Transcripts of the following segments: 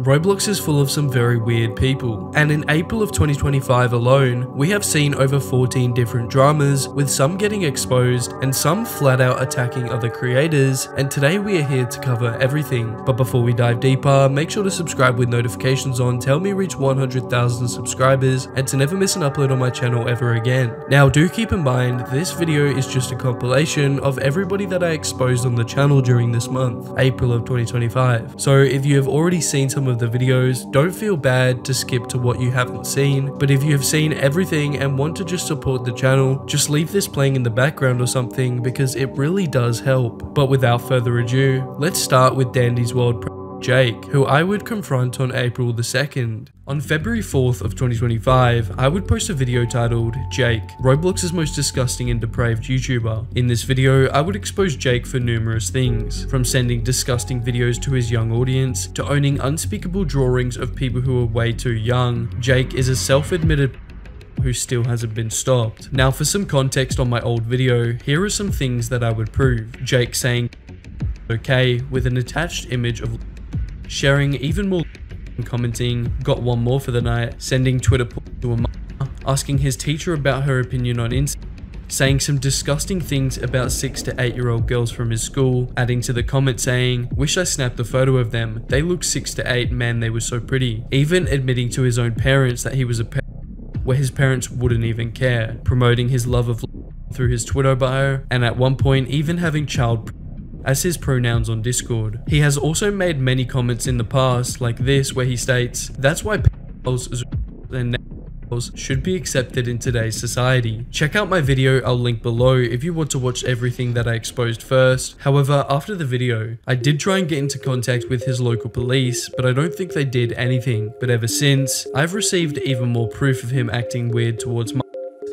Roblox is full of some very weird people, and in April of 2025 alone, we have seen over 14 different dramas, with some getting exposed and some flat out attacking other creators, and today we are here to cover everything. But before we dive deeper, make sure to subscribe with notifications on to help me reach 100,000 subscribers and to never miss an upload on my channel ever again. Now do keep in mind, this video is just a compilation of everybody that I exposed on the channel during this month, April of 2025. So if you have already seen some of the videos, don't feel bad to skip to what you haven't seen, but if you have seen everything and want to just support the channel, just leave this playing in the background or something because it really does help. But without further ado, let's start with Dandy's World Jake, who I would confront on April the 2nd. On February 4th of 2025, I would post a video titled Jake, Roblox's most disgusting and depraved YouTuber. In this video, I would expose Jake for numerous things, from sending disgusting videos to his young audience, to owning unspeakable drawings of people who are way too young. Jake is a self-admitted who still hasn't been stopped. Now for some context on my old video, here are some things that I would prove. Jake saying okay with an attached image of sharing even more, commenting, got one more for the night, sending Twitter to a mother, asking his teacher about her opinion on Insta, saying some disgusting things about 6 to 8-year-old girls from his school, adding to the comment saying, wish I snapped a photo of them, they look 6 to 8, man they were so pretty, even admitting to his own parents that he was a parent where his parents wouldn't even care, promoting his love of through his Twitter bio, and at one point even having child as his pronouns on Discord. He has also made many comments in the past like this where he states, that's why pedophiles and pedophiles should be accepted in today's society. Check out my video, I'll link below if you want to watch everything that I exposed first. However, after the video, I did try and get into contact with his local police, but I don't think they did anything. But ever since, I've received even more proof of him acting weird towards my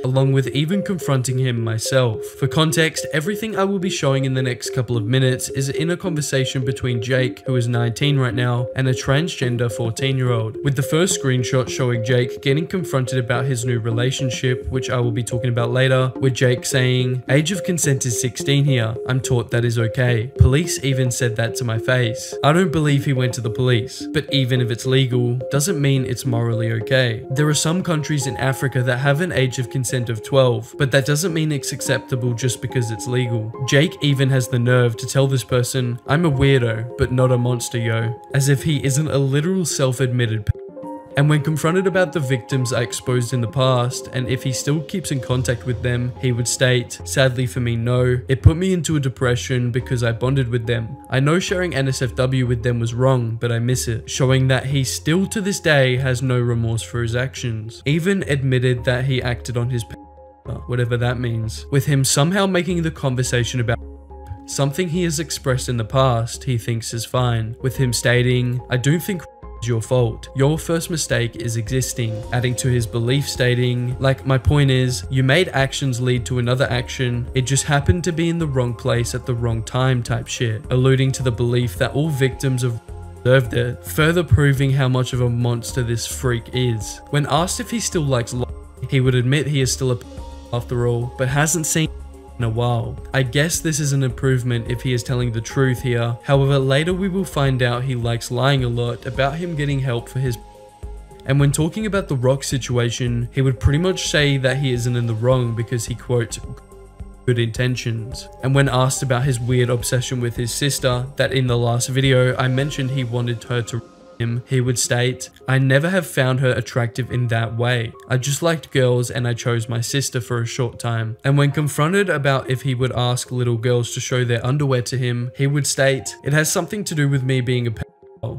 along with even confronting him myself. For context, everything I will be showing in the next couple of minutes is in a conversation between Jake, who is 19 right now, and a transgender 14-year-old, with the first screenshot showing Jake getting confronted about his new relationship, which I will be talking about later, with Jake saying, age of consent is 16 here, I'm taught that is okay. Police even said that to my face. I don't believe he went to the police, but even if it's legal, doesn't mean it's morally okay. There are some countries in Africa that have an age of consent of 12, but that doesn't mean it's acceptable just because it's legal. Jake even has the nerve to tell this person, I'm a weirdo, but not a monster yo, as if he isn't a literal self-admitted. And when confronted about the victims I exposed in the past, and if he still keeps in contact with them, he would state, sadly for me no, it put me into a depression because I bonded with them. I know sharing NSFW with them was wrong, but I miss it, showing that he still to this day has no remorse for his actions. Even admitted that he acted on his whatever that means, with him somehow making the conversation about something he has expressed in the past he thinks is fine, with him stating, I don't think your fault. Your first mistake is existing, adding to his belief stating, like my point is, you made actions lead to another action, it just happened to be in the wrong place at the wrong time type shit, alluding to the belief that all victims of deserved it, further proving how much of a monster this freak is. When asked if he still likes he would admit he is still a after all, but hasn't seen in a while. I guess this is an improvement if he is telling the truth here. However, later we will find out he likes lying a lot about him getting help for his. And when talking about the Rock situation, he would pretty much say that he isn't in the wrong because he quotes good intentions. And when asked about his weird obsession with his sister, that in the last video I mentioned he wanted her to him, he would state, I never have found her attractive in that way. I just liked girls and I chose my sister for a short time. And when confronted about if he would ask little girls to show their underwear to him, he would state, it has something to do with me being a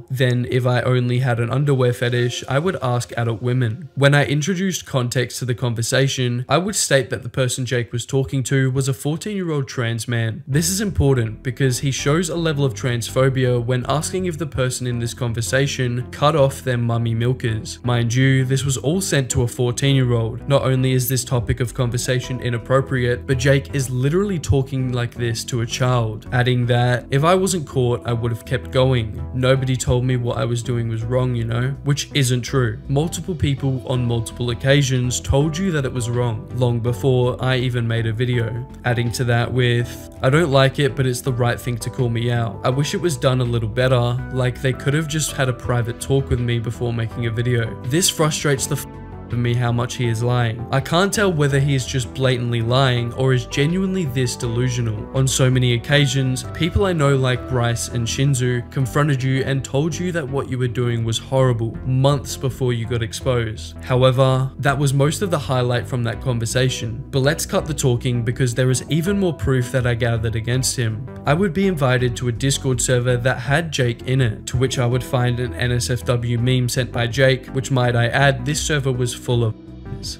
then if I only had an underwear fetish, I would ask adult women. When I introduced context to the conversation, I would state that the person Jake was talking to was a 14-year-old trans man. This is important because he shows a level of transphobia when asking if the person in this conversation cut off their mummy milkers. Mind you, this was all sent to a 14-year-old. Not only is this topic of conversation inappropriate, but Jake is literally talking like this to a child, adding that if I wasn't caught, I would have kept going. Nobody he told me what I was doing was wrong, you know, which isn't true. Multiple people on multiple occasions told you that it was wrong, long before I even made a video. Adding to that with, I don't like it, but it's the right thing to call me out. I wish it was done a little better, like they could have just had a private talk with me before making a video. This frustrates the me how much he is lying. I can't tell whether he is just blatantly lying or is genuinely this delusional. On so many occasions, people I know like Bryce and Shinzu confronted you and told you that what you were doing was horrible months before you got exposed. However, that was most of the highlight from that conversation. But let's cut the talking because there is even more proof that I gathered against him. I would be invited to a Discord server that had Jake in it, to which I would find an NSFW meme sent by Jake, which might I add, this server was full of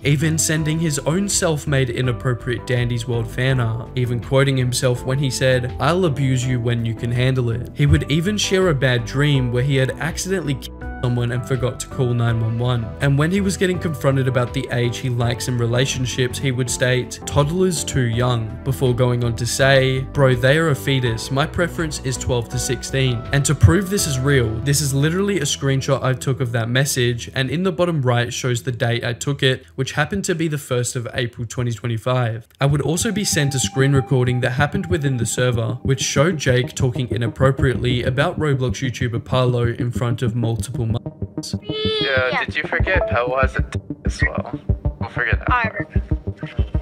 even sending his own self-made inappropriate Dandy's World fan art, even quoting himself when he said, "I'll abuse you when you can handle it." He would even share a bad dream where he had accidentally killed someone and forgot to call 911. And when he was getting confronted about the age he likes in relationships, he would state, "Toddlers too young," before going on to say, "Bro, they are a fetus. My preference is 12 to 16. And to prove this is real, this is literally a screenshot I took of that message, and in the bottom right shows the date I took it, which happened to be the 1st of April 2025. I would also be sent a screen recording that happened within the server, which showed Jake talking inappropriately about Roblox YouTuber Parlo in front of multiple mothers. Yeah, did you forget Pell was a as well? Don't forget that.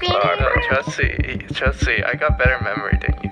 No, trust me, I got better memory than you.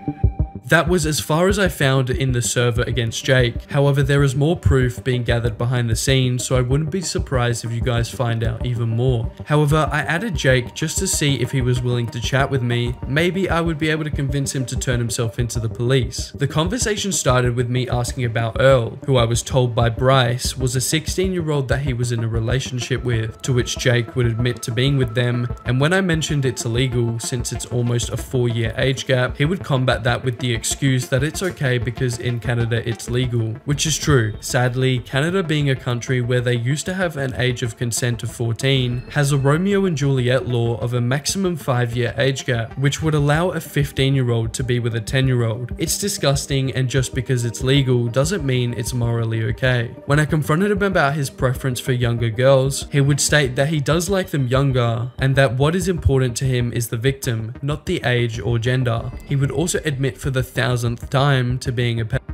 That was as far as I found in the server against Jake. However, there is more proof being gathered behind the scenes, so I wouldn't be surprised if you guys find out even more. However, I added Jake just to see if he was willing to chat with me. Maybe I would be able to convince him to turn himself into the police. The conversation started with me asking about Earl, who I was told by Bryce was a 16-year-old that he was in a relationship with, to which Jake would admit to being with them, and when I mentioned it's illegal since it's almost a 4-year age gap, he would combat that with the excuse that it's okay because in Canada it's legal, which is true. Sadly, Canada being a country where they used to have an age of consent of 14, has a Romeo and Juliet law of a maximum 5-year age gap, which would allow a 15-year-old to be with a 10-year-old. It's disgusting, and just because it's legal doesn't mean it's morally okay. When I confronted him about his preference for younger girls, he would state that he does like them younger, and that what is important to him is the victim, not the age or gender. He would also admit for the 1000th time to being a pedophile.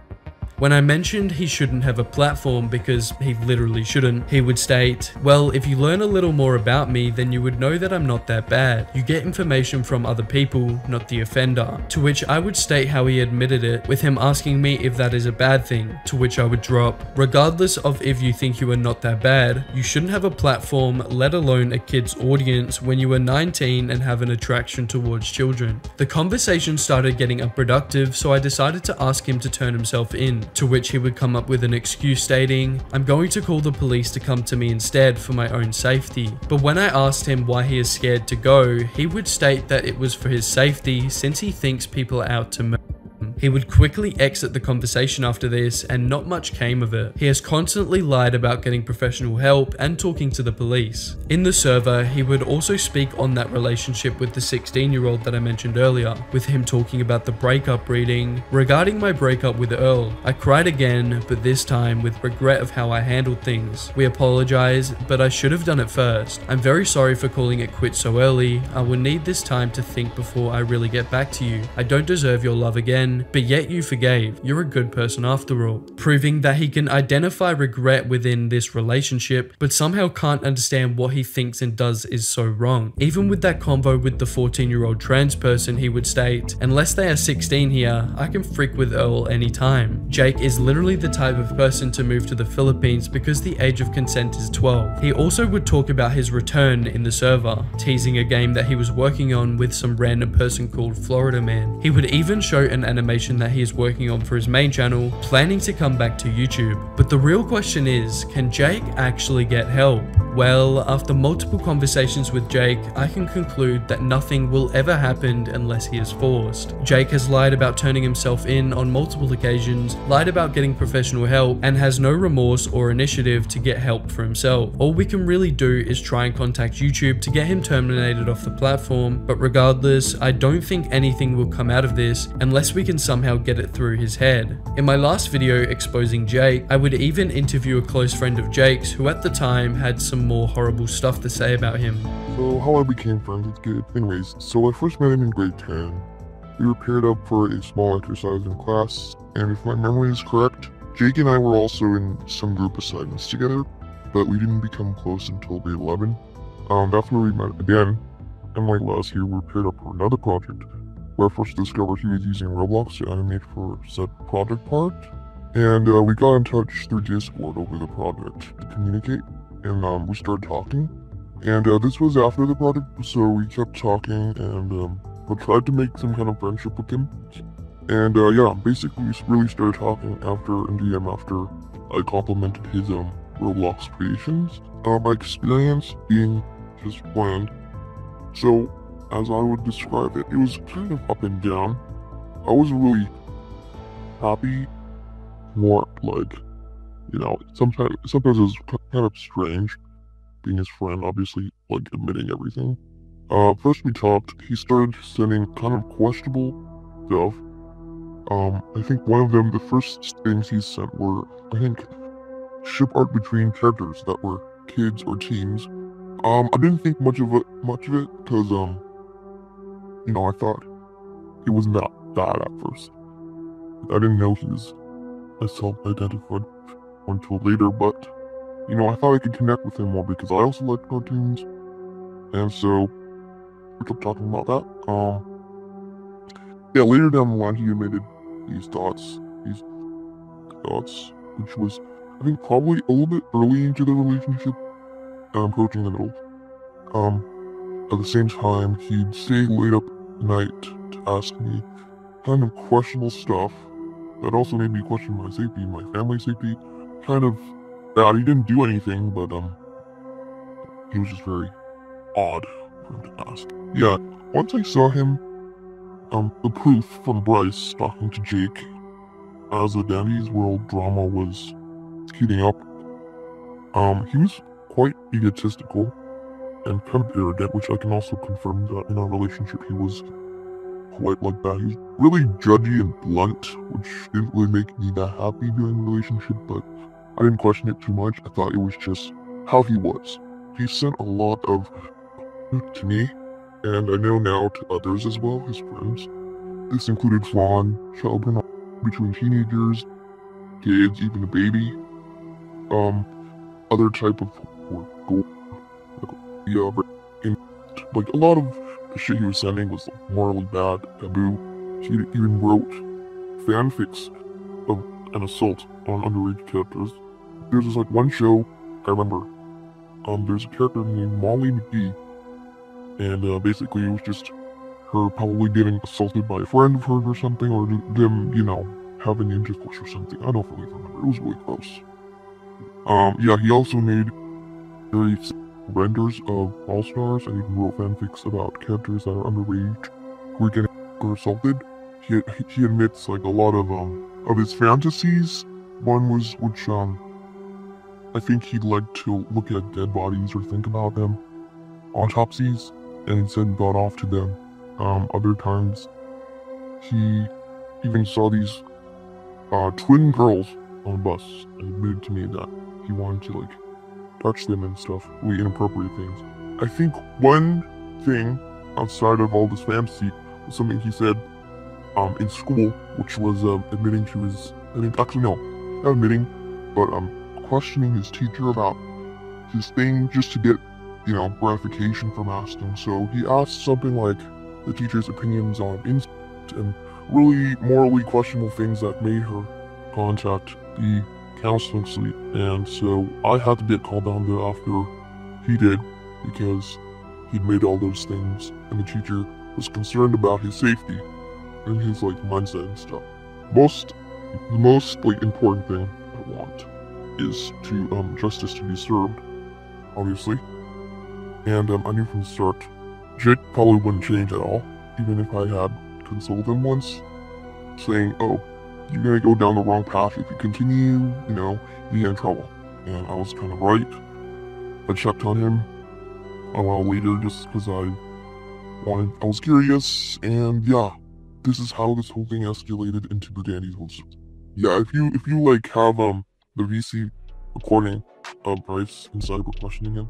When I mentioned he shouldn't have a platform because he literally shouldn't, he would state, "Well, if you learn a little more about me, then you would know that I'm not that bad. You get information from other people, not the offender." To which I would state how he admitted it, with him asking me if that is a bad thing, to which I would drop, "Regardless of if you think you are not that bad, you shouldn't have a platform, let alone a kid's audience, when you are 19 and have an attraction towards children." The conversation started getting unproductive, so I decided to ask him to turn himself in. To which he would come up with an excuse stating, "I'm going to call the police to come to me instead for my own safety." But when I asked him why he is scared to go, he would state that it was for his safety since he thinks people are out to murder him. He would quickly exit the conversation after this, and not much came of it. He has constantly lied about getting professional help and talking to the police. In the server, he would also speak on that relationship with the 16-year-old that I mentioned earlier, with him talking about the breakup reading. Regarding my breakup with Earl, I cried again, but this time with regret of how I handled things. We apologize, but I should have done it first. I'm very sorry for calling it quits so early. I will need this time to think before I really get back to you. I don't deserve your love again, but yet you forgave. You're a good person after all. Proving that he can identify regret within this relationship, but somehow can't understand what he thinks and does is so wrong. Even with that convo with the 14-year-old trans person, he would state, "Unless they are 16 here, I can freak with Earl anytime." Jake is literally the type of person to move to the Philippines because the age of consent is 12. He also would talk about his return in the server, teasing a game that he was working on with some random person called Florida Man. He would even show an animation that he is working on for his main channel, planning to come back to YouTube. But the real question is, can Jake actually get help? Well, after multiple conversations with Jake, I can conclude that nothing will ever happen unless he is forced. Jake has lied about turning himself in on multiple occasions, lied about getting professional help, and has no remorse or initiative to get help for himself. All we can really do is try and contact YouTube to get him terminated off the platform, but regardless, I don't think anything will come out of this unless we can somehow get it through his head. In my last video exposing Jake, I would even interview a close friend of Jake's who at the time had some more horrible stuff to say about him. So how I became friends with Gabe. Anyways, so I first met him in grade 10. We were paired up for a small exercise in class, and if my memory is correct, Jake and I were also in some group assignments together, but we didn't become close until grade 11. That's where we met again, and like last year we were paired up for another project, where I first discovered he was using Roblox to animate for said project part, and we got in touch through Discord over the project to communicate, and we started talking, and this was after the project, so we kept talking, and I tried to make some kind of friendship with him, and yeah, basically we really started talking in DM after I complimented his Roblox creations. My experience being his friend, so as I would describe it, it was kind of up and down. I was really happy, more like, you know, sometimes it was kind of strange being his friend, obviously, like admitting everything. First we talked, he started sending kind of questionable stuff. I think one of them, the first things he sent were, I think, ship art between characters that were kids or teens. I didn't think much of it, because, you know, I thought it was not that at first. I didn't know he was a self-identified until later, but, you know, I thought I could connect with him more because I also liked cartoons, and so we kept talking about that. Yeah, later down the line, he admitted these thoughts, which was, I think, probably a little bit early into the relationship, approaching the middle. At the same time, he'd stay late up at night to ask me kind of questionable stuff that also made me question my safety, my family's safety. Kind of bad. He didn't do anything, but he was just very odd for him to ask. Yeah, once I saw him, the proof from Bryce talking to Jake as the Dandy's World drama was heating up, he was quite egotistical and kind of arrogant, which I can also confirm that in our relationship he was quite like that. He was really judgy and blunt, which didn't really make me that happy during the relationship, but I didn't question it too much. I thought it was just how he was. He sent a lot of to me, and I know now to others as well, his friends. This included Fawn, children between teenagers, kids, even a baby, other type of like a lot of the shit he was sending was like morally bad, taboo. He even wrote fanfics of an assault on underage characters. There's this like one show I remember. There's a character named Molly McGee, and basically it was just her probably getting assaulted by a friend of hers or something, or them, you know, having intercourse or something. I don't really remember. It was really gross. Yeah, he also made very renders of All-Stars, and even wrote fanfics about characters that are underage who are getting assaulted. He admits like a lot of his fantasies. One was which I think he'd like to look at dead bodies or think about them, autopsies, and instead got off to them. Other times he even saw these twin girls on a bus and admitted to me that he wanted to like touch them and stuff, really inappropriate things. I think one thing outside of all this fantasy was something he said in school, which was admitting to his, actually no, not admitting, but questioning his teacher about his thing just to get, you know, gratification from asking. So he asked something like the teacher's opinions on instinct and really morally questionable things that made her contact the counseling suite, and so I had to get called down there after he did because he'd made all those things, and the teacher was concerned about his safety and his like mindset and stuff. The most like important thing I want is to justice to be served. obviously. And I knew from the start, Jake probably wouldn't change at all, even if I had consoled him once, saying, oh, you're gonna go down the wrong path. If you continue, you know, you get in trouble. And I was kind of right. I checked on him a while later just because I was curious, and yeah, this is how this whole thing escalated into the Dandy's host. Yeah, if you like have the VC recording of Bryce and Cyber questioning him,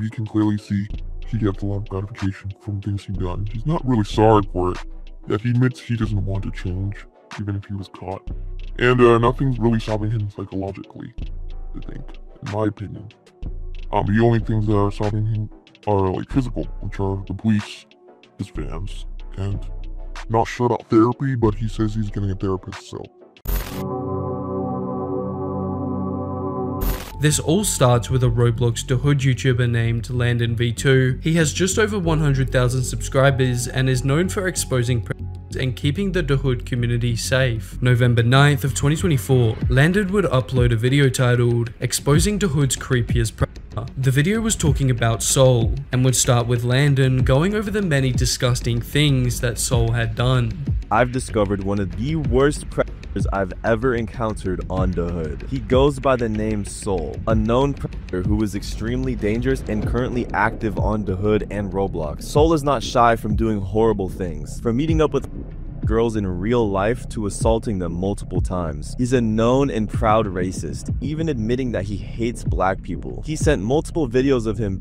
you can clearly see he gets a lot of gratification from things he's done. He's not really sorry for it, yet he admits he doesn't want to change, even if he was caught. And nothing's really stopping him psychologically, I think, in my opinion. The only things that are stopping him are like physical, which are the police, his fans, and not sure about therapy, but he says he's getting a therapist, so. This all starts with a Roblox DaHood YouTuber named Landon V2. He has just over 100,000 subscribers and is known for exposing predators and keeping the DaHood community safe. November 9th of 2024, Landon would upload a video titled "Exposing DaHood's Creepiest Predator." The video was talking about Soul and would start with Landon going over the many disgusting things that Soul had done. I've discovered one of the worst predators I've ever encountered on DaHood. He goes by the name Soul, a known predator who is extremely dangerous and currently active on DaHood and Roblox. Soul is not shy from doing horrible things, from meeting up with girls in real life to assaulting them multiple times. He's a known and proud racist, even admitting that he hates black people. He sent multiple videos of him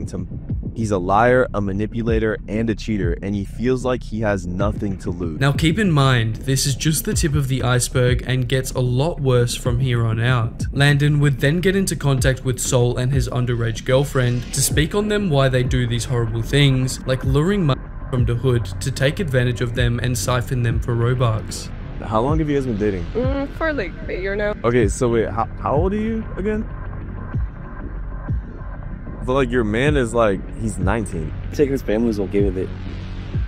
to. He's a liar, a manipulator, and a cheater, and he feels like he has nothing to lose. Now keep in mind, this is just the tip of the iceberg and gets a lot worse from here on out. Landon would then get into contact with Soul and his underage girlfriend to speak on them why they do these horrible things, like luring money from DaHood to take advantage of them and siphon them for Robux. How long have you guys been dating? For like a year now. Okay, so wait, how old are you again? So like your man is like, he's 19. I think his family's okay with it.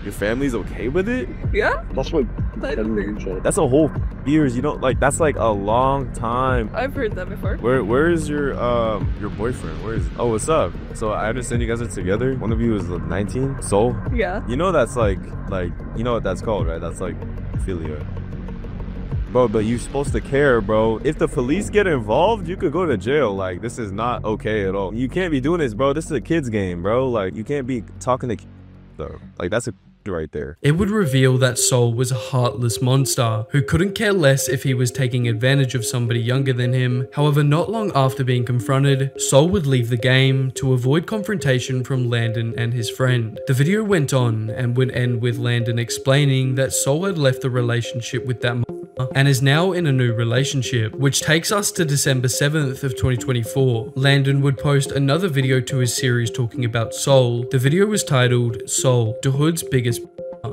Your family's okay with it? Yeah? That's what That's a whole years, you know, like that's like a long time. I've heard that before. Where is your boyfriend? Where is oh, what's up? So I understand you guys are together. One of you is 19. Soul? Yeah. You know that's like you know what that's called, right? That's like philia. Bro, but you're supposed to care, bro. If the police get involved, you could go to jail. Like, this is not okay at all. You can't be doing this, bro. This is a kid's game, bro. Like, you can't be talking to kids, though. Like, that's a right there. It would reveal that Soul was a heartless monster who couldn't care less if he was taking advantage of somebody younger than him. However, not long after being confronted, Soul would leave the game to avoid confrontation from Landon and his friend. The video went on and would end with Landon explaining that Soul had left the relationship with that and is now in a new relationship, which takes us to December 7th of 2024. Landon would post another video to his series talking about Soul. The video was titled "Soul, DaHood's Biggest."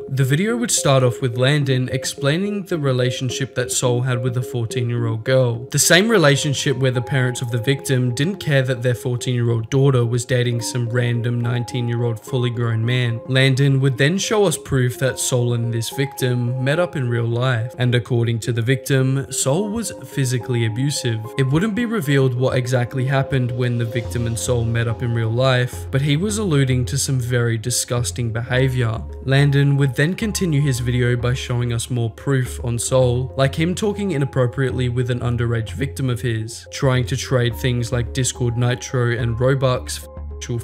The video would start off with Landon explaining the relationship that Soul had with a 14-year-old girl. The same relationship where the parents of the victim didn't care that their 14-year-old daughter was dating some random 19-year-old fully grown man. Landon would then show us proof that Soul and this victim met up in real life, and according to the victim, Soul was physically abusive. It wouldn't be revealed what exactly happened when the victim and Soul met up in real life, but he was alluding to some very disgusting behavior. Landon would then continue his video by showing us more proof on Soul, like him talking inappropriately with an underage victim of his, trying to trade things like Discord Nitro and Robux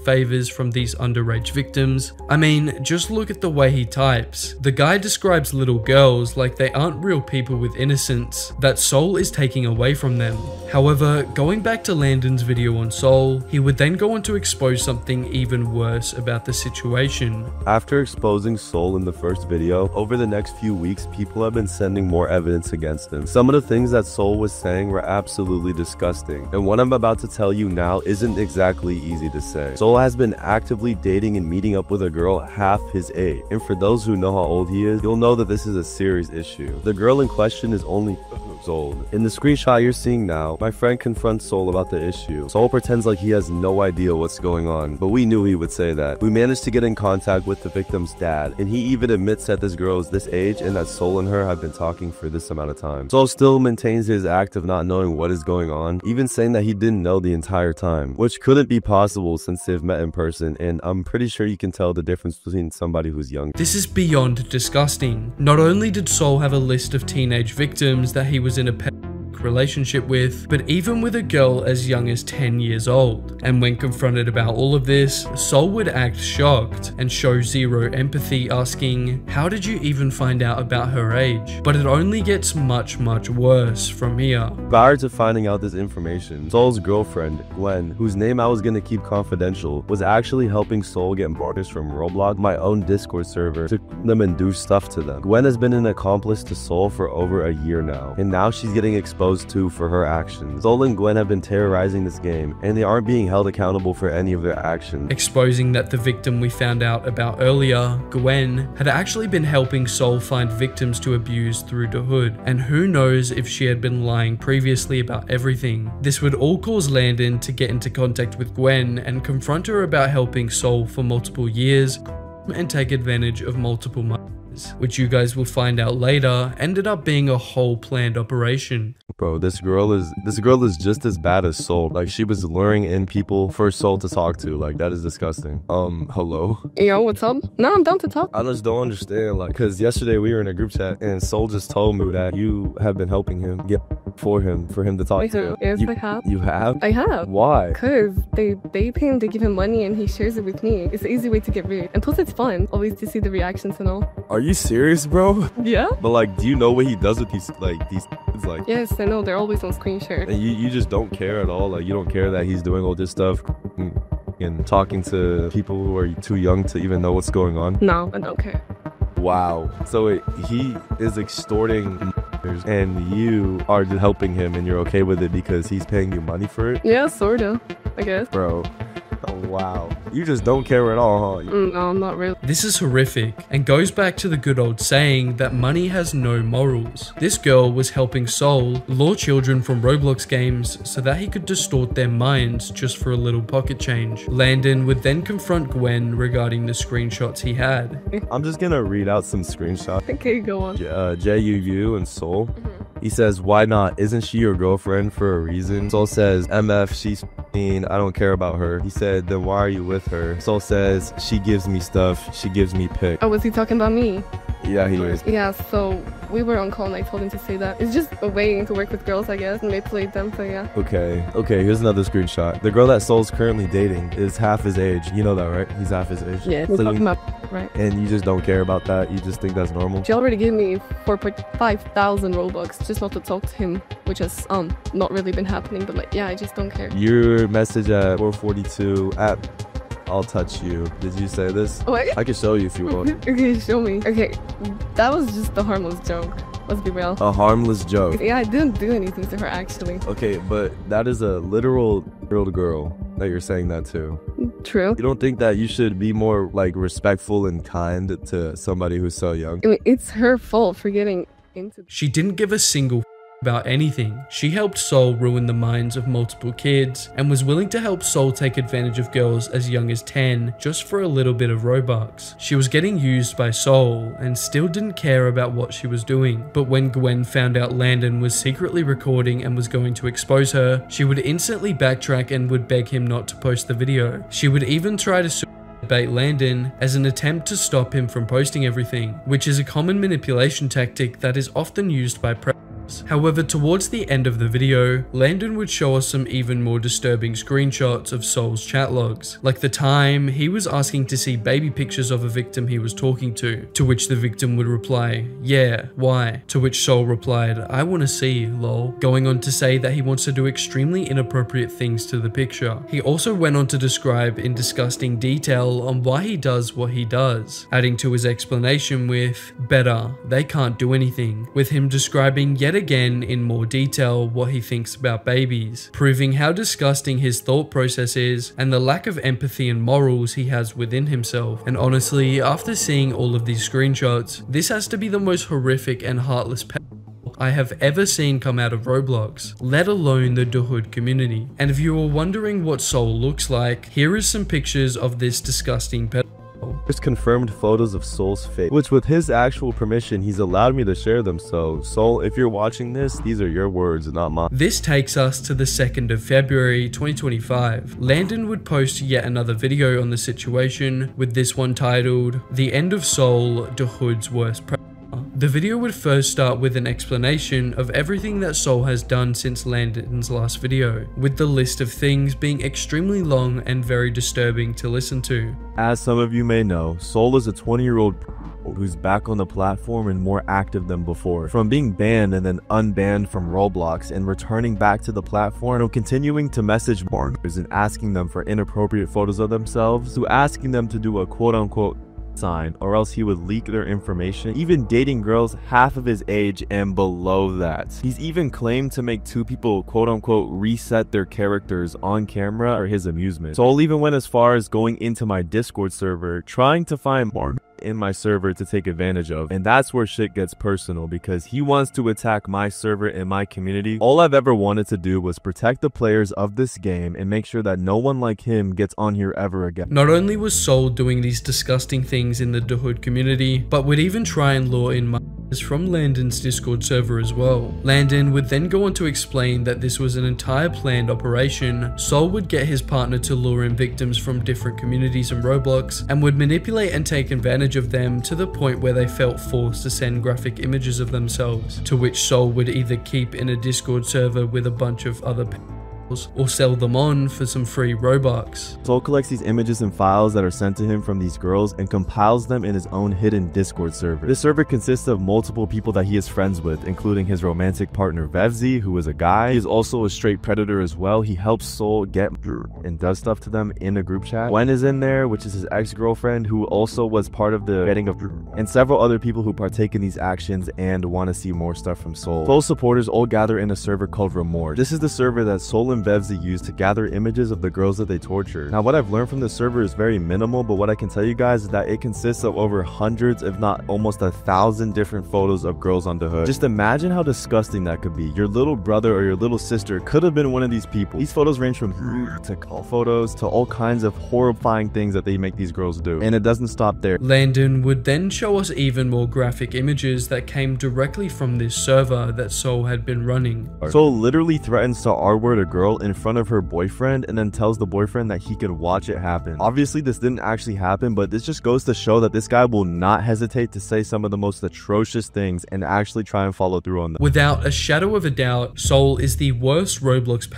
favors from these underage victims. I mean, just look at the way he types. The guy describes little girls like they aren't real people with innocence that Soul is taking away from them. However, going back to Landon's video on Soul, he would then go on to expose something even worse about the situation. After exposing Soul in the first video, over the next few weeks, people have been sending more evidence against him. Some of the things that Soul was saying were absolutely disgusting, and what I'm about to tell you now isn't exactly easy to say. Soul has been actively dating and meeting up with a girl half his age, and for those who know how old he is, you'll know that this is a serious issue. The girl in question is only old. In the screenshot you're seeing now, my friend confronts Soul about the issue. Soul pretends like he has no idea what's going on, but we knew he would say that. We managed to get in contact with the victim's dad, and he even admits that this girl is this age and that Soul and her have been talking for this amount of time. Soul still maintains his act of not knowing what is going on, even saying that he didn't know the entire time, which couldn't be possible since they've met in person, and I'm pretty sure you can tell the difference between somebody who's young. This is beyond disgusting. Not only did Soul have a list of teenage victims that he was in a relationship with, but even with a girl as young as 10 years old. And when confronted about all of this, Soul would act shocked and show zero empathy, asking, how did you even find out about her age? But it only gets much worse from here. Prior to finding out this information, Soul's girlfriend, Gwen, whose name I was gonna keep confidential, was actually helping Soul get martyrs from Roblox, my own Discord server, to them and do stuff to them. Gwen has been an accomplice to Soul for over a year now, and now she's getting exposed to for her actions. Soul and Gwen have been terrorizing this game, and they aren't being held accountable for any of their actions. Exposing that the victim we found out about earlier, Gwen, had actually been helping Soul find victims to abuse through the hood, and who knows if she had been lying previously about everything. This would all cause Landon to get into contact with Gwen and confront her about helping Soul for multiple years and take advantage of multiple minors, which you guys will find out later ended up being a whole planned operation. Bro, this girl is just as bad as Soul. Like, she was luring in people for Soul to talk to. Like, that is disgusting. Hello? Yo, what's up? No, I'm down to talk. I just don't understand, like, because yesterday we were in a group chat and Soul just told me that you have been helping him get for him to talk Wait, to. yes, I have. You have? I have. Why? Because they babe him, they give him money, and he shares it with me. It's an easy way to get rid. And plus, it's fun, always to see the reactions and all. Are you serious, bro? Yeah? But, like, do you know what he does with these kids, like? Yes, I know, they're always on screen share. And you just don't care at all? Like, you don't care that he's doing all this stuff and talking to people who are too young to even know what's going on? No, I don't care. Wow. So he is extorting and you are just helping him and you're okay with it because he's paying you money for it? Yeah, sorta, I guess. Bro. Oh, wow. You just don't care at all, huh? No, not really. This is horrific and goes back to the good old saying that money has no morals. This girl was helping Soul lure children from Roblox games so that he could distort their minds just for a little pocket change. Landon would then confront Gwen regarding the screenshots he had. I'm just gonna read out some screenshots. Okay, go on. JUU and Soul. He says, why not? Isn't she your girlfriend for a reason? Soul says, MF, she's I don't care about her. He said, then why are you with her? Soul says, she gives me stuff. She gives me pics. Oh, was he talking about me? Yeah, he was. Yeah, so we were on call and I told him to say that. It's just a way to work with girls, I guess, and manipulate them, so yeah. Okay, here's another screenshot. The girl that Soul's currently dating is half his age. You know that, right? He's half his age. Yeah, we're talking about, right? And you just don't care about that? You just think that's normal? She already gave me 4,500 Robux just not to talk to him, which has not really been happening, but like, yeah, I just don't care. Your message at 442 at I'll touch you. Did you say this? What? I can show you if you want. Okay, show me. Okay, that was just a harmless joke. Let's be real. A harmless joke. Yeah, I didn't do anything to her, actually. Okay, but that is a literal girl that you're saying that to. True. You don't think that you should be more, like, respectful and kind to somebody who's so young? I mean, it's her fault for getting into... She didn't give a single about anything. She helped Soul ruin the minds of multiple kids and was willing to help Soul take advantage of girls as young as 10 just for a little bit of Robux. She was getting used by Soul and still didn't care about what she was doing. But when Gwen found out Landon was secretly recording and was going to expose her, she would instantly backtrack and would beg him not to post the video. She would even try to bait Landon as an attempt to stop him from posting everything, which is a common manipulation tactic that is often used by predators. However, towards the end of the video, Landon would show us some even more disturbing screenshots of Soul's chat logs, like the time he was asking to see baby pictures of a victim he was talking to which the victim would reply, yeah, why? To which Soul replied, I want to see, lol, going on to say that he wants to do extremely inappropriate things to the picture. He also went on to describe in disgusting detail on why he does what he does, adding to his explanation with, better, they can't do anything, with him describing yet again in more detail what he thinks about babies, proving how disgusting his thought process is and the lack of empathy and morals he has within himself. And honestly, after seeing all of these screenshots, this has to be the most horrific and heartless I have ever seen come out of Roblox, let alone the Hood community. And if you are wondering what Soul looks like, here is some pictures of this disgusting pedophile. There's confirmed photos of Soul's face, which with his actual permission, he's allowed me to share them. So Soul, if you're watching this, these are your words, not mine. This takes us to the 2nd of February 2025. Landon would post yet another video on the situation, with this one titled, "The End of Soul, Hood's Worst Predator." The video would first start with an explanation of everything that Soul has done since Landon's last video, with the list of things being extremely long and very disturbing to listen to. As some of you may know, Soul is a 20-year-old who's back on the platform and more active than before. From being banned and then unbanned from Roblox and returning back to the platform, and continuing to message markers and asking them for inappropriate photos of themselves, to asking them to do a quote-unquote sign or else he would leak their information, even dating girls half of his age and below that. He's even claimed to make two people quote-unquote reset their characters on camera for his amusement. Soul even went as far as going into my Discord server trying to find markers in my server to take advantage of, and that's where shit gets personal because he wants to attack my server and my community. All I've ever wanted to do was protect the players of this game and make sure that no one like him gets on here ever again. Not only was Soul doing these disgusting things in the Hood community, but would even try and lure in markers from Landon's Discord server as well. Landon would then go on to explain that this was an entire planned operation. Soul would get his partner to lure in victims from different communities in Roblox and would manipulate and take advantage of them to the point where they felt forced to send graphic images of themselves, to which Soul would either keep in a Discord server with a bunch of other people or sell them on for some free Robux. Soul collects these images and files that are sent to him from these girls and compiles them in his own hidden Discord server. This server consists of multiple people that he is friends with, including his romantic partner Vevzi, who is a guy. He is also a straight predator as well. He helps Soul get and does stuff to them in a group chat. Gwen is in there, which is his ex-girlfriend, who also was part of the getting of, and several other people who partake in these actions and want to see more stuff from Soul. Soul supporters all gather in a server called Remorse. This is the server that Soul and Vevzi use to gather images of the girls that they torture. Now, what I've learned from this server is very minimal, but what I can tell you guys is that it consists of over hundreds, if not almost 1,000 different photos of girls on the hood. Just imagine how disgusting that could be. Your little brother or your little sister could have been one of these people. These photos range from to call photos to all kinds of horrifying things that they make these girls do. And it doesn't stop there. Landon would then show us even more graphic images that came directly from this server that Soul had been running. Soul literally threatens to R-word a girl in front of her boyfriend and then tells the boyfriend that he could watch it happen. Obviously, this didn't actually happen, but this just goes to show that this guy will not hesitate to say some of the most atrocious things and actually try and follow through on them. Without a shadow of a doubt, Soul is the worst Roblox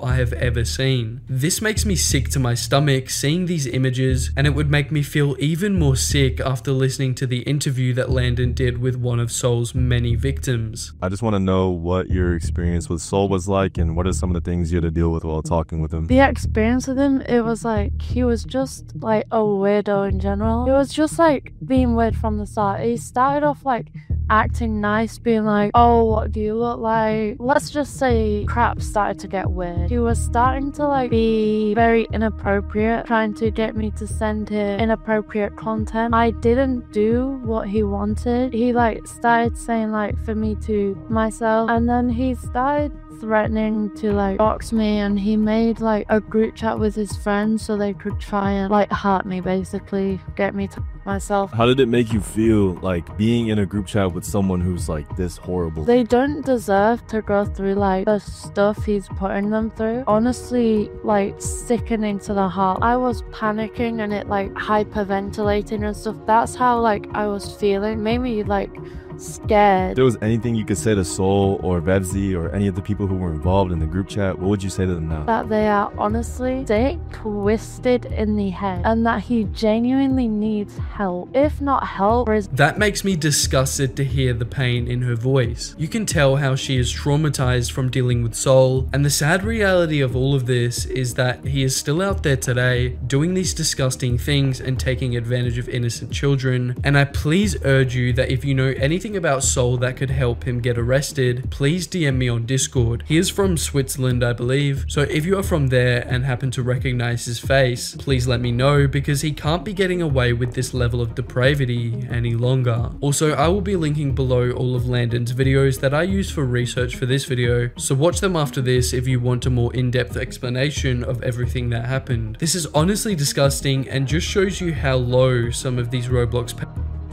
I have ever seen. This makes me sick to my stomach seeing these images, and it would make me feel even more sick after listening to the interview that Landon did with one of Soul's many victims. I just want to know what your experience with Soul was like and what are some of the things you had to deal with while talking with him. The experience with him, it was like he was just like a weirdo in general. It was just like being weird from the start. He started off like acting nice, being like, oh, what do you look like? Let's just say crap started to get weird. He was starting to like be very inappropriate, trying to get me to send him inappropriate content. I didn't do what he wanted. He like started saying like for me to myself, and then he started threatening to like dox me, and he made like a group chat with his friends so they could try and like hurt me, basically get me to myself. How did it make you feel like being in a group chat with someone who's like this horrible? They don't deserve to go through like the stuff he's putting them through. Honestly, like sickening to the heart. I was panicking and it like hyperventilating and stuff. That's how like I was feeling. Made me like scared. If there was anything you could say to Soul or Vevzi or any of the people who were involved in the group chat, what would you say to them now? That they are honestly twisted in the head and that he genuinely needs help. If not help, that makes me disgusted to hear the pain in her voice. You can tell how she is traumatized from dealing with Soul, and the sad reality of all of this is that he is still out there today doing these disgusting things and taking advantage of innocent children. And I please urge you that if you know anything anything about Soul that could help him get arrested, please DM me on Discord. He is from Switzerland, I believe, so if you are from there and happen to recognize his face, please let me know, because he can't be getting away with this level of depravity any longer. Also, I will be linking below all of Landon's videos that I used for research for this video, so watch them after this if you want a more in-depth explanation of everything that happened. This is honestly disgusting and just shows you how low some of these Roblox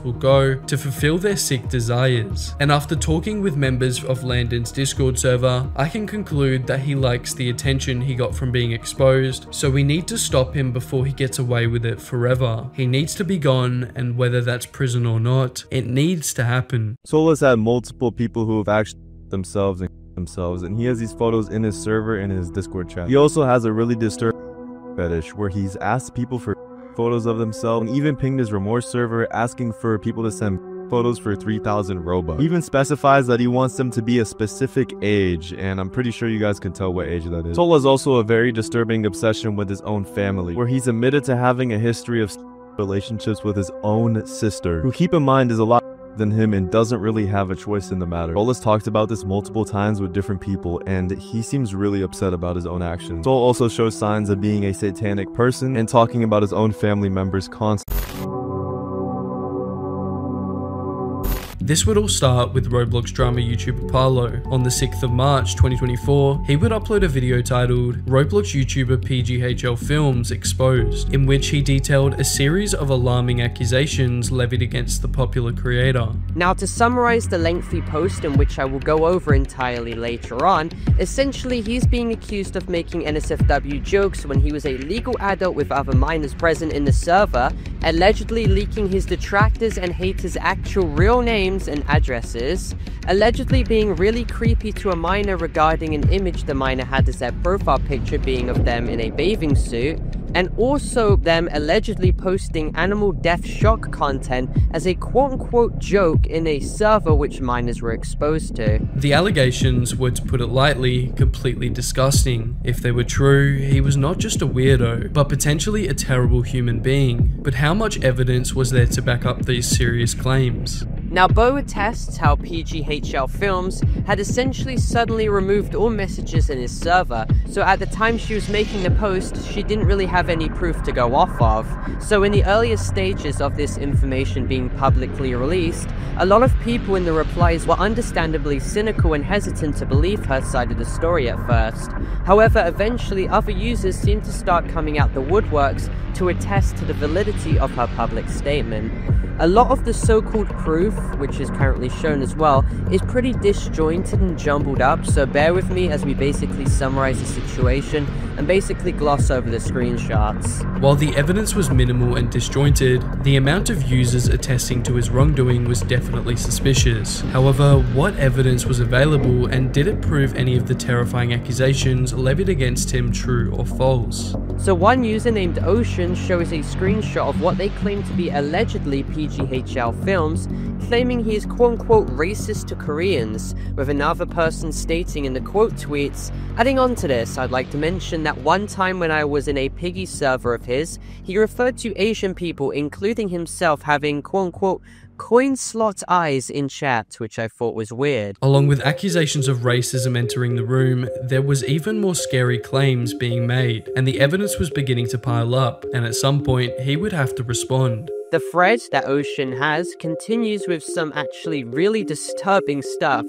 will go to fulfill their sick desires. And after talking with members of Landon's Discord server, I can conclude that he likes the attention he got from being exposed, so we need to stop him before he gets away with it forever. He needs to be gone, and whether that's prison or not, it needs to happen. Soul has had multiple people who have actually themselves, and he has these photos in his server and in his Discord chat. He also has a really disturbing fetish where he's asked people for photos of themselves and even pinged his remorse server asking for people to send photos for 3,000 Robux. He even specifies that he wants them to be a specific age, and I'm pretty sure you guys can tell what age that is. Soul has also a very disturbing obsession with his own family, where he's admitted to having a history of relationships with his own sister, who, keep in mind, is a lot than him and doesn't really have a choice in the matter. Soul has talked about this multiple times with different people, and he seems really upset about his own actions. Soul also shows signs of being a satanic person and talking about his own family members constantly. This would all start with Roblox drama YouTuber Parlo. On the 6th of March 2024, he would upload a video titled Roblox YouTuber PGHL Films Exposed, in which he detailed a series of alarming accusations levied against the popular creator. Now, to summarize the lengthy post, in which I will go over entirely later on, essentially he's being accused of making NSFW jokes when he was a legal adult with other minors present in the server, allegedly leaking his detractors and haters' actual real names and addresses, allegedly being really creepy to a minor regarding an image the minor had as their profile picture being of them in a bathing suit, and also them allegedly posting animal death shock content as a quote-unquote joke in a server which minors were exposed to. The allegations were, to put it lightly, completely disgusting. If they were true, he was not just a weirdo, but potentially a terrible human being. But how much evidence was there to back up these serious claims? Now, Bo attests how PGHL Films had essentially suddenly removed all messages in his server, so at the time she was making the post, she didn't really have any proof to go off of. So in the earliest stages of this information being publicly released, a lot of people in the replies were understandably cynical and hesitant to believe her side of the story at first. However, eventually other users seemed to start coming out the woodworks to attest to the validity of her public statement. A lot of the so-called proof, which is currently shown as well, is pretty disjointed and jumbled up, so bear with me as we basically summarize the situation and basically gloss over the screenshots. While the evidence was minimal and disjointed, the amount of users attesting to his wrongdoing was definitely suspicious. However, what evidence was available, and did it prove any of the terrifying accusations levied against him true or false? So one user named Ocean shows a screenshot of what they claim to be allegedly PGHL Films, claiming he is quote-unquote racist to Koreans, with another person stating in the quote tweets, "Adding on to this, I'd like to mention that one time when I was in a Piggy server of his, he referred to Asian people, including himself, having quote-unquote coin slot eyes in chat," which I thought was weird. Along with accusations of racism entering the room, there was even more scary claims being made, and the evidence was beginning to pile up, and at some point, he would have to respond. The thread that Ocean has continues with some actually really disturbing stuff,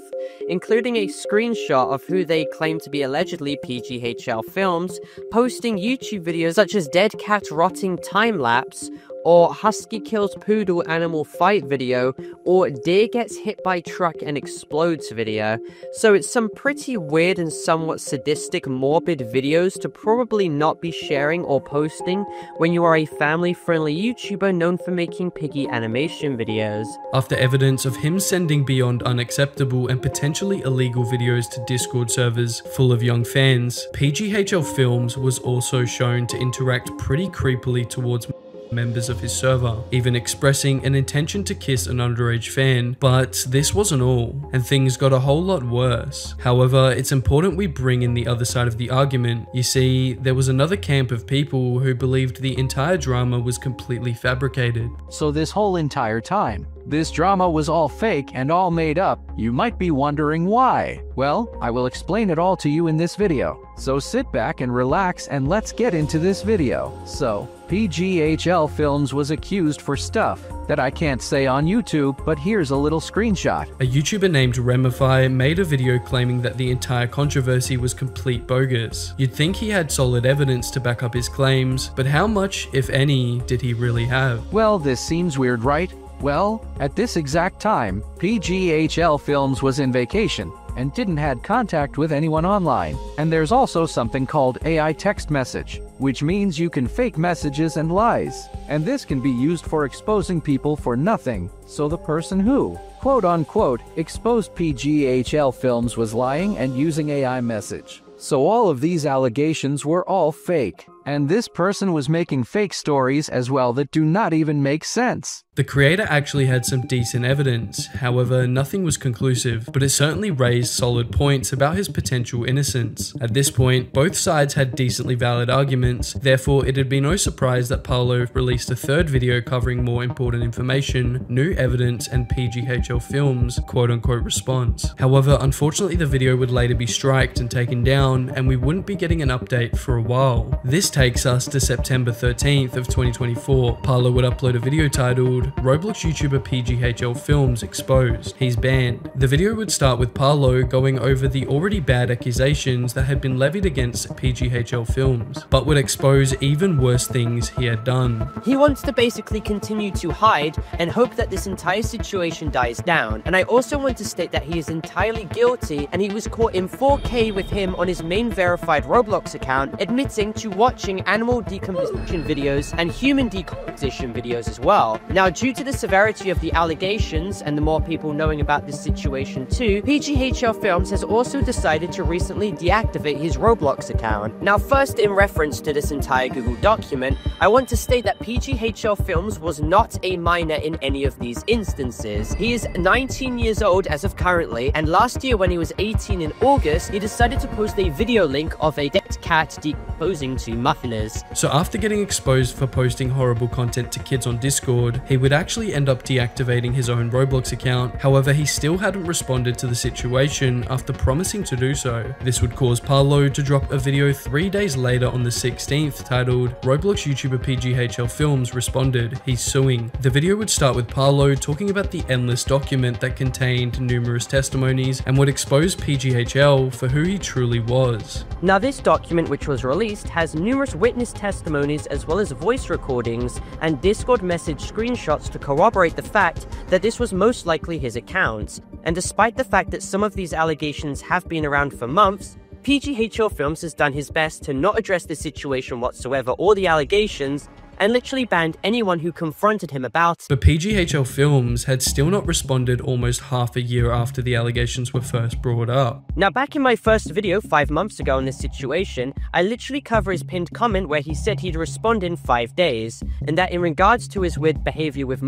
including a screenshot of who they claim to be allegedly PGHL Films, posting YouTube videos such as Dead Cat Rotting Time-Lapse, or Husky Kills Poodle Animal Fight video, or Deer Gets Hit by Truck and Explodes video. So it's some pretty weird and somewhat sadistic, morbid videos to probably not be sharing or posting when you are a family-friendly YouTuber known for making piggy animation videos. After evidence of him sending beyond unacceptable and potentially illegal videos to Discord servers full of young fans, PGHL Films was also shown to interact pretty creepily towards members of his server, even expressing an intention to kiss an underage fan. But this wasn't all, and things got a whole lot worse. However, it's important we bring in the other side of the argument. You see, there was another camp of people who believed the entire drama was completely fabricated. So this whole entire time, This drama was all fake and all made up. You might be wondering why. Well, I will explain it all to you in this video. So sit back and relax and let's get into this video. So, PGHL Films was accused for stuff that I can't say on YouTube, but here's a little screenshot. A YouTuber named Remify made a video claiming that the entire controversy was complete bogus. You'd think he had solid evidence to back up his claims, but how much, if any, did he really have? Well, this seems weird, right? Well, at this exact time, PGHL Films was in vacation and didn't had contact with anyone online. And there's also something called AI text message, which means you can fake messages and lies. And this can be used for exposing people for nothing. So the person who, quote unquote, exposed PGHL Films was lying and using AI message. So all of these allegations were all fake. And this person was making fake stories as well that do not even make sense. The creator actually had some decent evidence, however nothing was conclusive, but it certainly raised solid points about his potential innocence. At this point, both sides had decently valid arguments, therefore it'd be no surprise that Paolo released a third video covering more important information, new evidence, and PGHL Films' quote-unquote response. However, unfortunately the video would later be striked and taken down, and we wouldn't be getting an update for a while. This takes us to September 13th of 2024. Paolo would upload a video titled Roblox YouTuber PGHL Films Exposed. He's banned. The video would start with Paolo going over the already bad accusations that had been levied against PGHL Films, but would expose even worse things he had done. He wants to basically continue to hide and hope that this entire situation dies down. And I also want to state that he is entirely guilty and he was caught in 4K with him on his main verified Roblox account, admitting to watching animal decomposition videos and human decomposition videos as well. Now, due to the severity of the allegations and the more people knowing about this situation too, PGHL Films has also decided to recently deactivate his Roblox account. Now, first, in reference to this entire Google document, I want to state that PGHL Films was not a minor in any of these instances. He is 19 years old as of currently, and last year when he was 18 in August, he decided to post a video link of a dead cat decomposing to muffiners. So after getting exposed for posting horrible content to kids on Discord, he would actually end up deactivating his own Roblox account. However, he still hadn't responded to the situation after promising to do so. This would cause Paolo to drop a video 3 days later on the 16th titled Roblox YouTuber PGHL Films Responded, He's Suing. The video would start with Paolo talking about the endless document that contained numerous testimonies and would expose PGHL for who he truly was. Now, this document, which was released, has numerous witness testimonies as well as voice recordings and Discord message screenshots to corroborate the fact that this was most likely his account. And despite the fact that some of these allegations have been around for months, PGHL Films has done his best to not address the situation whatsoever or the allegations, and literally banned anyone who confronted him about it. But PGHL Films had still not responded almost half a year after the allegations were first brought up. Now, back in my first video 5 months ago on this situation, I literally cover his pinned comment where he said he'd respond in 5 days, and that in regards to his weird behavior with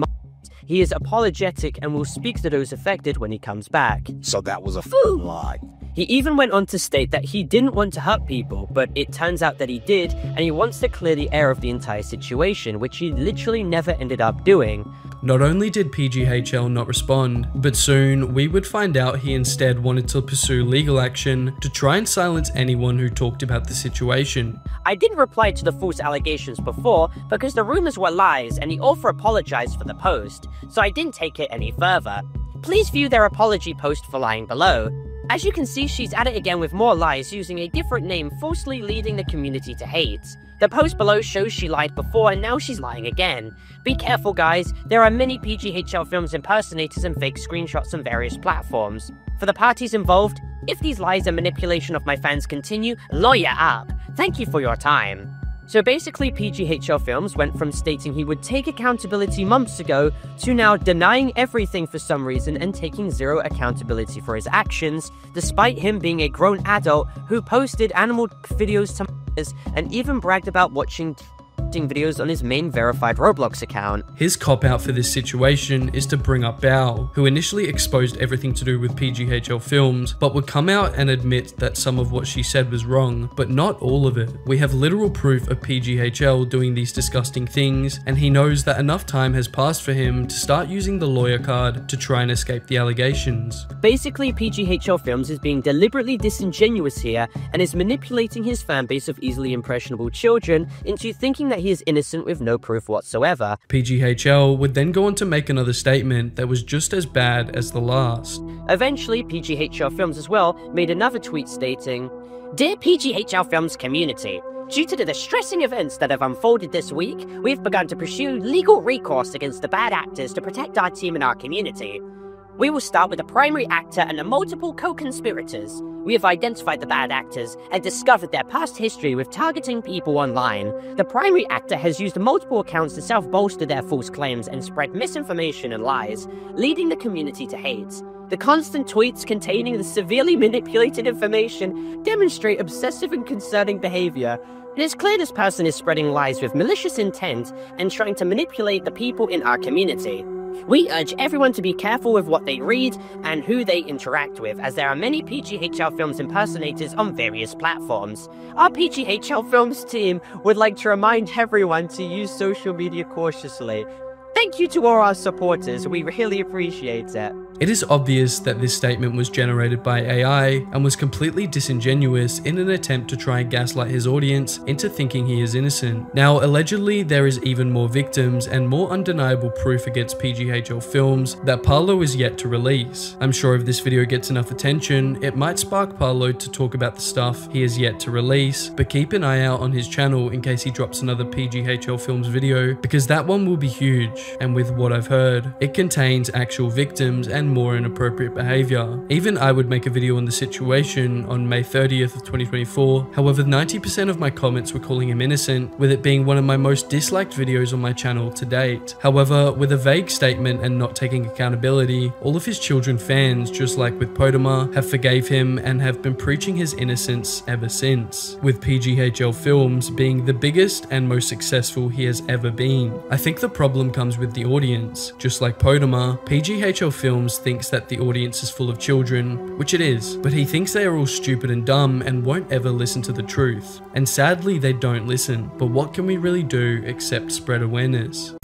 he is apologetic and will speak to those affected when he comes back. So that was a f***ing lie. He even went on to state that he didn't want to hurt people, but it turns out that he did, and he wants to clear the air of the entire situation, which he literally never ended up doing. Not only did PGHL not respond, but soon we would find out he instead wanted to pursue legal action to try and silence anyone who talked about the situation. I didn't reply to the false allegations before because the rumors were lies and the author apologized for the post, so I didn't take it any further. Please view their apology post for lying below. As you can see, she's at it again with more lies using a different name, falsely leading the community to hate. The post below shows she lied before and now she's lying again. Be careful, guys, there are many PGHL Films impersonators and fake screenshots on various platforms. For the parties involved, if these lies and manipulation of my fans continue, lawyer up. Thank you for your time. So basically, PGHL Films went from stating he would take accountability months ago to now denying everything for some reason and taking zero accountability for his actions, despite him being a grown adult who posted animal videos to and even bragged about watching reacting videos on his main verified Roblox account. His cop-out for this situation is to bring up Bao, who initially exposed everything to do with PGHL Films, but would come out and admit that some of what she said was wrong, but not all of it. We have literal proof of PGHL doing these disgusting things, and he knows that enough time has passed for him to start using the lawyer card to try and escape the allegations. Basically, PGHL Films is being deliberately disingenuous here and is manipulating his fanbase of easily impressionable children into thinking that he is innocent with no proof whatsoever. PGHL would then go on to make another statement that was just as bad as the last. Eventually, PGHL Films as well made another tweet stating, "Dear PGHL Films community, due to the distressing events that have unfolded this week, we've begun to pursue legal recourse against the bad actors to protect our team and our community. We will start with the primary actor and the multiple co-conspirators. We have identified the bad actors and discovered their past history with targeting people online. The primary actor has used multiple accounts to self-bolster their false claims and spread misinformation and lies, leading the community to hate. The constant tweets containing the severely manipulated information demonstrate obsessive and concerning behavior. It is clear this person is spreading lies with malicious intent and trying to manipulate the people in our community. We urge everyone to be careful with what they read and who they interact with, as there are many PGHL Films impersonators on various platforms. Our PGHL Films team would like to remind everyone to use social media cautiously. Thank you to all our supporters, we really appreciate it." It is obvious that this statement was generated by AI and was completely disingenuous in an attempt to try and gaslight his audience into thinking he is innocent. Now, allegedly, there is even more victims and more undeniable proof against PGHL Films that Paolo is yet to release. I'm sure if this video gets enough attention, it might spark Paolo to talk about the stuff he has yet to release, but keep an eye out on his channel in case he drops another PGHL Films video, because that one will be huge. And with what I've heard, it contains actual victims and more inappropriate behavior. Even I would make a video on the situation on May 30th of 2024. However, 90% of my comments were calling him innocent, with it being one of my most disliked videos on my channel to date. However, with a vague statement and not taking accountability, all of his children fans, just like with Podema, have forgave him and have been preaching his innocence ever since, with PGHL Films being the biggest and most successful he has ever been. I think the problem comes with the audience. Just like Podema, PGHL Films thinks that the audience is full of children, which it is, but he thinks they are all stupid and dumb and won't ever listen to the truth. And sadly, they don't listen. But what can we really do except spread awareness?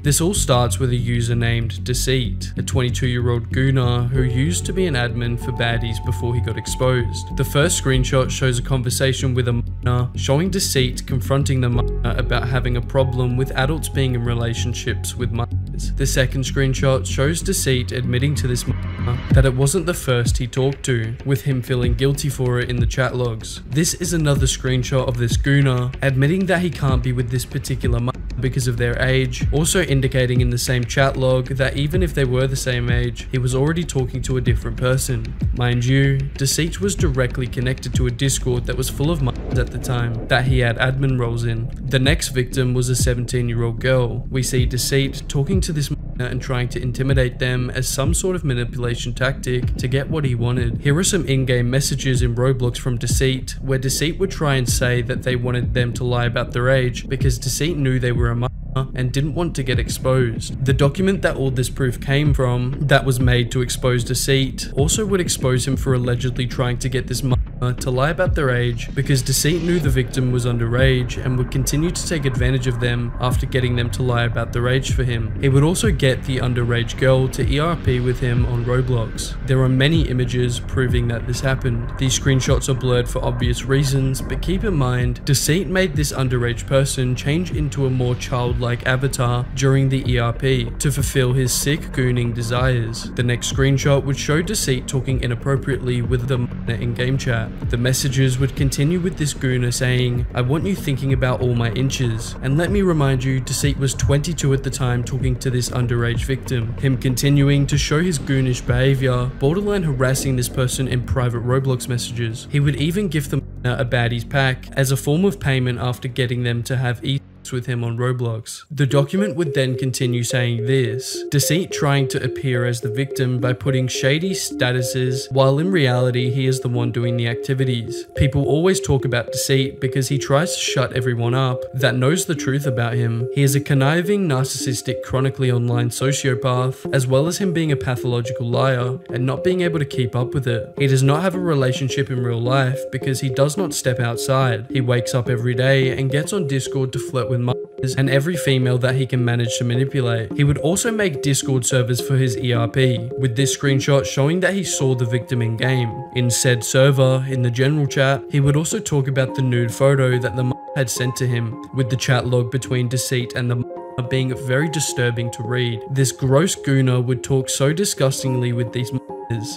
This all starts with a user named Deceit, a 22-year-old gooner who used to be an admin for baddies before he got exposed. The first screenshot shows a conversation with a minor, showing Deceit confronting the minor about having a problem with adults being in relationships with minors. The second screenshot shows Deceit admitting to this minor that it wasn't the first he talked to, with him feeling guilty for it in the chat logs. This is another screenshot of this gooner admitting that he can't be with this particular minor because of their age, also indicating in the same chat log that even if they were the same age, he was already talking to a different person. Mind you, Deceit was directly connected to a Discord that was full of minors at the time that he had admin roles in. The next victim was a 17-year-old girl. We see Deceit talking to this minor and trying to intimidate them as some sort of manipulation tactic to get what he wanted. Here are some in-game messages in Roblox from Deceit, where Deceit would try and say that they wanted them to lie about their age because Deceit knew they were a minor and didn't want to get exposed. The document that all this proof came from, that was made to expose Deceit, also would expose him for allegedly trying to get this minor to lie about their age because Deceit knew the victim was underage and would continue to take advantage of them after getting them to lie about their age for him. He would also get the underage girl to ERP with him on Roblox. There are many images proving that this happened. These screenshots are blurred for obvious reasons, but keep in mind, Deceit made this underage person change into a more childlike avatar during the ERP to fulfill his sick gooning desires. The next screenshot would show Deceit talking inappropriately with the minor in game chat. The messages would continue with this gooner saying, "I want you thinking about all my inches." And let me remind you, Deceit was 22 at the time talking to this underage victim. Him continuing to show his goonish behavior, borderline harassing this person in private Roblox messages. He would even give the minor a baddies pack as a form of payment after getting them to have contacts with him on Roblox. The document would then continue saying this: Deceit trying to appear as the victim by putting shady statuses, while in reality he is the one doing the activities. People always talk about Deceit because he tries to shut everyone up that knows the truth about him. He is a conniving, narcissistic, chronically online sociopath, as well as him being a pathological liar and not being able to keep up with it. He does not have a relationship in real life because he does not step outside. He wakes up every day and gets on Discord to flirt with mothers and every female that he can manage to manipulate. He would also make Discord servers for his ERP, with this screenshot showing that he saw the victim in game. In said server, in the general chat, he would also talk about the nude photo that the had sent to him, with the chat log between Deceit and the being very disturbing to read. This gross gooner would talk so disgustingly with these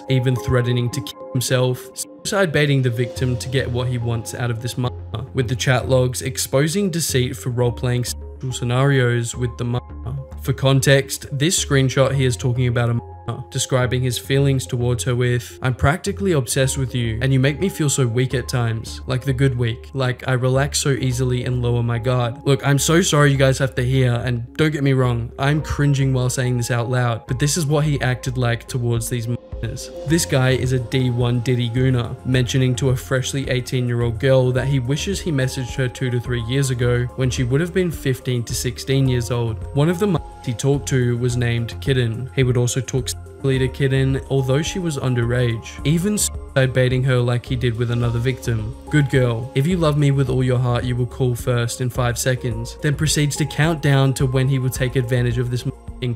even threatening to kill himself, suicide baiting the victim to get what he wants out of this with the chat logs exposing Deceit for role-playing sexual scenarios with the For context, this screenshot he is talking about a describing his feelings towards her with, "I'm practically obsessed with you and you make me feel so weak at times, like the good weak, like I relax so easily and lower my guard." Look, I'm so sorry you guys have to hear, and don't get me wrong, I'm cringing while saying this out loud, but this is what he acted like towards these This guy is a D1 Diddy Gooner, mentioning to a freshly 18-year-old girl that he wishes he messaged her 2 to 3 years ago when she would have been 15 to 16 years old. One of the he talked to was named Kitten. He would also talk sexually to Kitten, although she was underage, even suicide baiting her like he did with another victim. Good girl, if you love me with all your heart, you will call first in 5 seconds, then proceeds to count down to when he will take advantage of this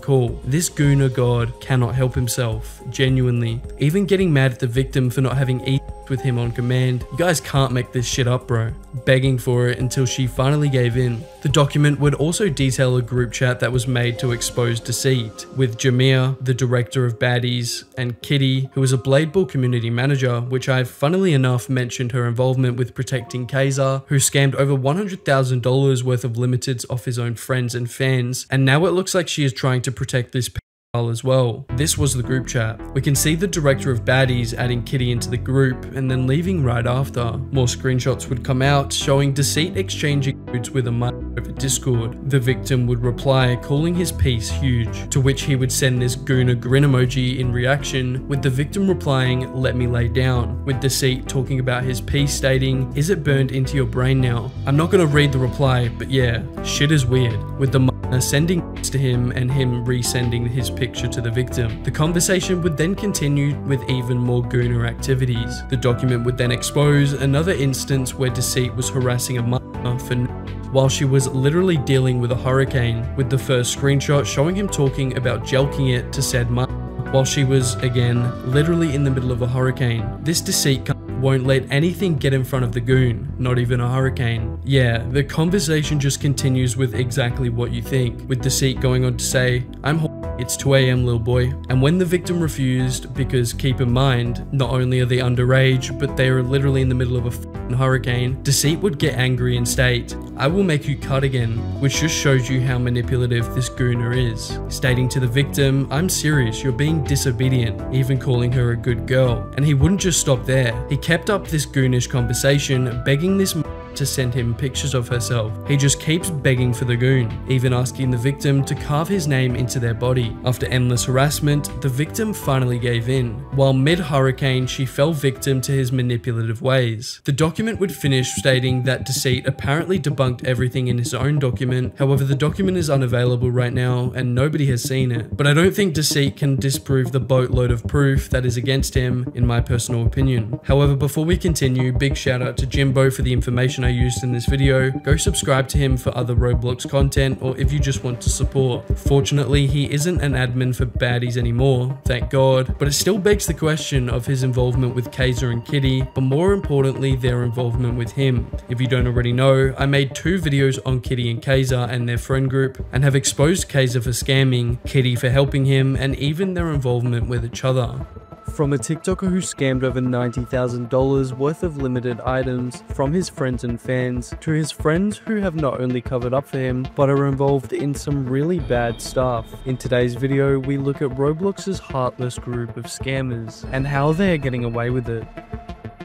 call. This gooner god cannot help himself, genuinely. Even getting mad at the victim for not having eaten with him on command. You guys can't make this shit up, bro. Begging for it until she finally gave in. The document would also detail a group chat that was made to expose Deceit, with Jameer, the director of baddies, and Kitty, who was a Blade Ball community manager, which I've funnily enough mentioned her involvement with protecting Kaiser, who scammed over $100,000 worth of limiteds off his own friends and fans, and now it looks like she is trying to protect this as well. This was the group chat. We can see the director of baddies adding Kitty into the group and then leaving right after. More screenshots would come out showing Deceit exchanging nudes with a mic over Discord. The victim would reply calling his piece huge, to which he would send this gooner grin emoji in reaction, with the victim replying, "Let me lay down," with Deceit talking about his piece stating, "Is it burned into your brain now?" I'm not gonna read the reply, but yeah, shit is weird, with the sending to him and him resending his picture to the victim. The conversation would then continue with even more gooner activities. The document would then expose another instance where Deceit was harassing a mother for while she was literally dealing with a hurricane, with the first screenshot showing him talking about jelking it to said mother while she was, again, literally in the middle of a hurricane. This Deceit won't let anything get in front of the goon, not even a hurricane. Yeah, the conversation just continues with exactly what you think, with Deceit going on to say, "I'm it's 2 AM little boy." And when the victim refused, because keep in mind, not only are they underage, but they are literally in the middle of a hurricane, Deceit would get angry and state, "I will make you cut again," which just shows you how manipulative this gooner is. Stating to the victim, "I'm serious, you're being disobedient," even calling her a good girl. And he wouldn't just stop there. He kept up this goonish conversation, begging this to send him pictures of herself. He just keeps begging for the goon, even asking the victim to carve his name into their body. After endless harassment, the victim finally gave in. While mid-hurricane, she fell victim to his manipulative ways. The document would finish stating that Deceit apparently debunked everything in his own document. However, the document is unavailable right now and nobody has seen it. But I don't think Deceit can disprove the boatload of proof that is against him, in my personal opinion. However, before we continue, big shout out to Jimbo for the information I used in this video. Go subscribe to him for other Roblox content, or if you just want to support. Fortunately, he isn't an admin for baddies anymore, thank God, but it still begs the question of his involvement with Kaiser and Kitty, but more importantly, their involvement with him. If you don't already know, I made 2 videos on Kitty and Kaiser and their friend group, and have exposed Kaiser for scamming, Kitty for helping him, and even their involvement with each other. From a TikToker who scammed over $90,000 worth of limited items from his friends and fans, to his friends who have not only covered up for him, but are involved in some really bad stuff. In today's video, we look at Roblox's heartless group of scammers, and how they are getting away with it.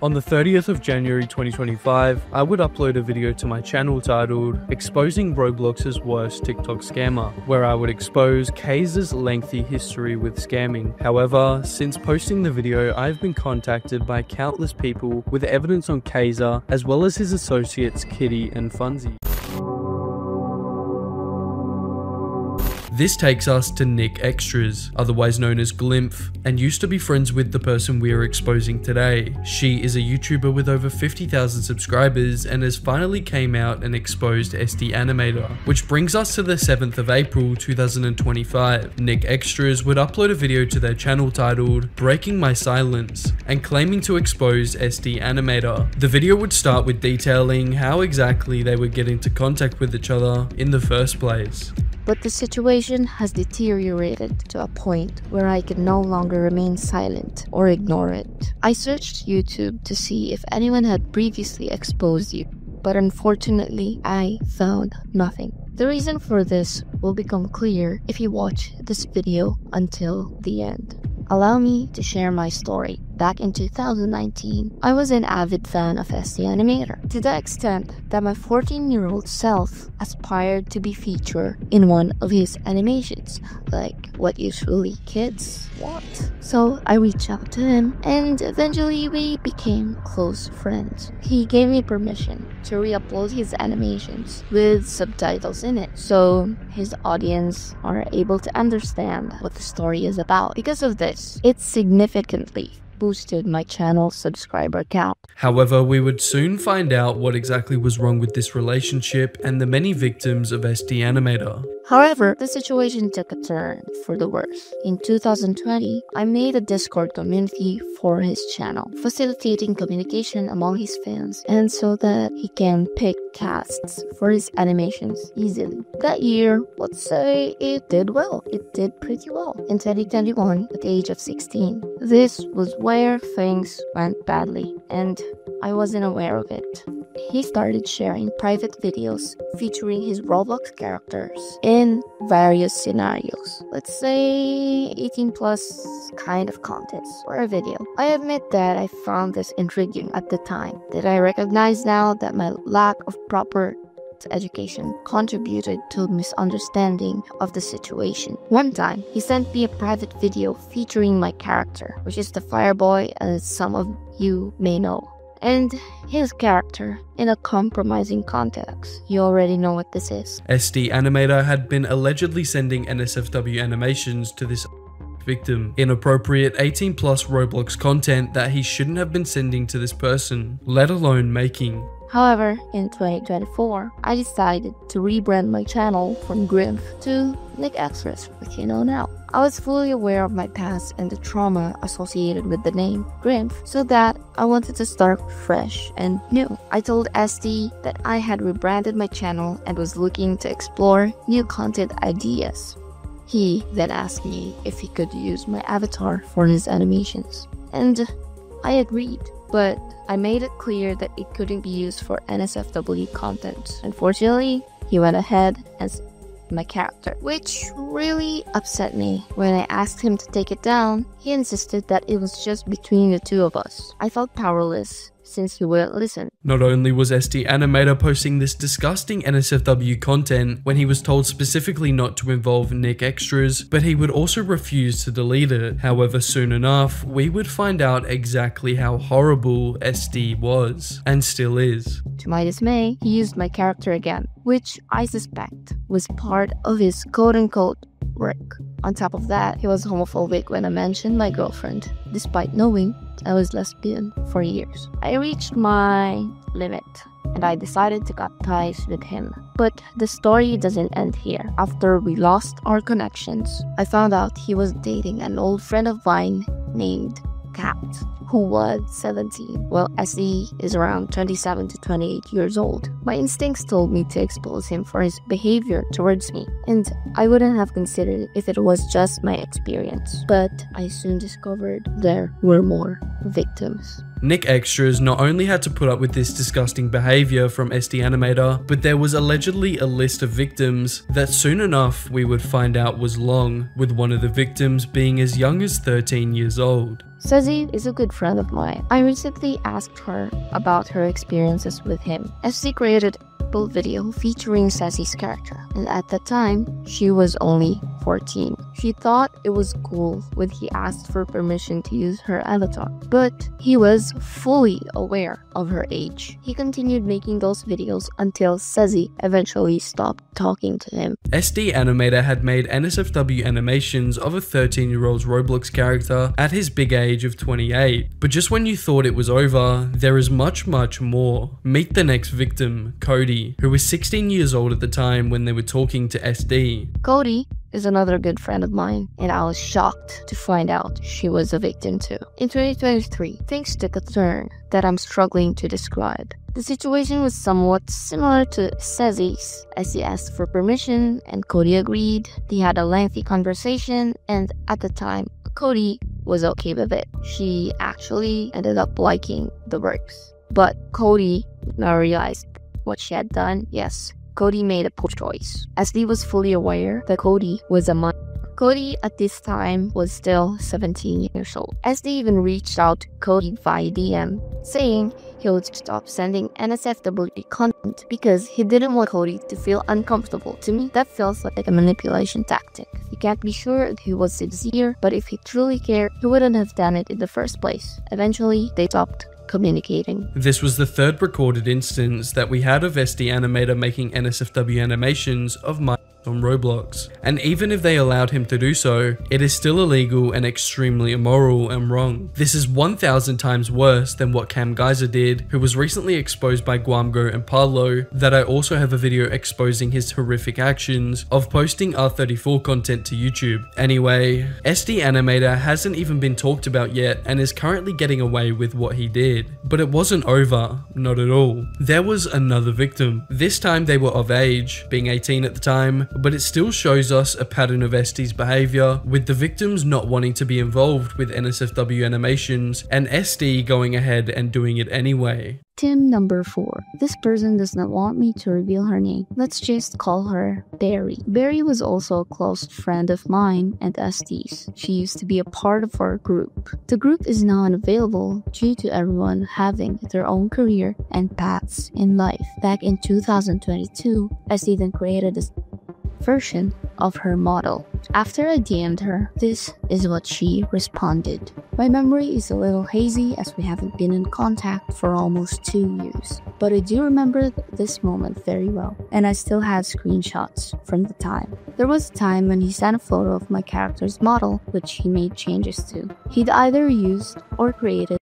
On the 30th of January 2025, I would upload a video to my channel titled Exposing Roblox's Worst TikTok Scammer, where I would expose Kaiser's lengthy history with scamming. However, since posting the video, I've been contacted by countless people with evidence on Kaiser, as well as his associates Kitty and Funzy. This takes us to Nick Extras, otherwise known as Glimph, and used to be friends with the person we are exposing today. She is a YouTuber with over 50,000 subscribers and has finally came out and exposed SD Animator, which brings us to the 7th of April 2025. Nick Extras would upload a video to their channel titled Breaking My Silence and claiming to expose SD Animator. The video would start with detailing how exactly they would get into contact with each other in the first place. But the situation has deteriorated to a point where I can no longer remain silent or ignore it. I searched YouTube to see if anyone had previously exposed you, but unfortunately, I found nothing. The reason for this will become clear if you watch this video until the end. Allow me to share my story. Back in 2019, I was an avid fan of SD Animator, to the extent that my 14-year-old self aspired to be featured in one of his animations, like what usually kids want. So I reached out to him, and eventually we became close friends. He gave me permission to re-upload his animations with subtitles in it, so his audience are able to understand what the story is about. Because of this, it significantly boosted my channel subscriber count. However, we would soon find out what exactly was wrong with this relationship and the many victims of SD Animator. However, the situation took a turn for the worse. In 2020, I made a Discord community for his channel, facilitating communication among his fans and so that he can pick casts for his animations easily. That year, let's say it did well. It did pretty well. In 2021, at the age of 16, this was where things went badly, and I wasn't aware of it. He started sharing private videos featuring his Roblox characters in various scenarios. Let's say 18+ kind of content or a video. I admit that I found this intriguing at the time. That I recognize now that my lack of proper education contributed to misunderstanding of the situation. One time, he sent me a private video featuring my character, which is the Fireboy, as some of you may know, and his character in a compromising context. You already know what this is. SD Animator had been allegedly sending NSFW animations to this victim, inappropriate 18+ Roblox content that he shouldn't have been sending to this person, let alone making. However, in 2024, I decided to rebrand my channel from Glimph to Nick Extras, which you know now. I was fully aware of my past and the trauma associated with the name Glimph, so that I wanted to start fresh and new. I told SD that I had rebranded my channel and was looking to explore new content ideas. He then asked me if he could use my avatar for his animations, and I agreed. But I made it clear that it couldn't be used for NSFW content. Unfortunately, he went ahead and sent my character, which really upset me. When I asked him to take it down, he insisted that it was just between the two of us. I felt powerless since he wouldn't listen. Not only was SD Animator posting this disgusting NSFW content when he was told specifically not to involve Nick Extras, but he would also refuse to delete it. However, soon enough, we would find out exactly how horrible SD was, and still is. To my dismay, he used my character again, which I suspect was part of his quote-unquote work. On top of that, he was homophobic when I mentioned my girlfriend, despite knowing I was lesbian for years. I reached my limit, and I decided to cut ties with him. But the story doesn't end here. After we lost our connections, I found out he was dating an old friend of mine named Kat, who was 17, while SD is around 27 to 28 years old. My instincts told me to expose him for his behavior towards me, and I wouldn't have considered it if it was just my experience. But I soon discovered there were more victims. Nick Extras not only had to put up with this disgusting behavior from SD Animator, but there was allegedly a list of victims that soon enough we would find out was long, with one of the victims being as young as 13 years old. Ceci is a good friend of mine. I recently asked her about her experiences with him. SD created a full video featuring Ceci's character, and at the time, she was only 14. She thought it was cool when he asked for permission to use her avatar, but he was fully aware of her age. He continued making those videos until Ceci eventually stopped talking to him. SD Animator had made NSFW animations of a 13-year-old's Roblox character at his big age of 28. But just when you thought it was over, there is much more. Meet the next victim, Cody, who was 16 years old at the time when they were talking to SD. Cody is another good friend of mine, and I was shocked to find out she was a victim too. In 2023, things took a turn that I'm struggling to describe. The situation was somewhat similar to Ceci's, as he asked for permission and Cody agreed. They had a lengthy conversation, and at the time, Cody was okay with it. She actually ended up liking the works. But Cody now realized what she had done. Yes, Cody made a poor choice, as he was fully aware that Cody was a minor. Cody at this time was still 17 years old. SD even reached out to Cody via DM, saying he would stop sending NSFW content because he didn't want Cody to feel uncomfortable. To me, that feels like a manipulation tactic. You can't be sure if he was sincere, but if he truly cared, he wouldn't have done it in the first place. Eventually, they stopped communicating. This was the third recorded instance that we had of SD Animator making NSFW animations of my on Roblox, and even if they allowed him to do so, it is still illegal and extremely immoral and wrong. This is 1,000 times worse than what Cam Geyser did, who was recently exposed by Guamgo and Parlo, that I also have a video exposing his horrific actions of posting R34 content to YouTube. Anyway, SD Animator hasn't even been talked about yet and is currently getting away with what he did. But it wasn't over, not at all. There was another victim. This time they were of age, being 18 at the time, but it still shows us a pattern of SD's behavior, with the victims not wanting to be involved with NSFW animations and SD going ahead and doing it anyway. Tim number 4. This person does not want me to reveal her name. Let's just call her Barry. Barry was also a close friend of mine and SD's. She used to be a part of our group. The group is now unavailable due to everyone having their own career and paths in life. Back in 2022, SD then created a version of her model. After I DM'd her, this is what she responded. My memory is a little hazy as we haven't been in contact for almost 2 years, but I do remember this moment very well, and I still have screenshots from the time. There was a time when he sent a photo of my character's model, which he made changes to. He'd either used or created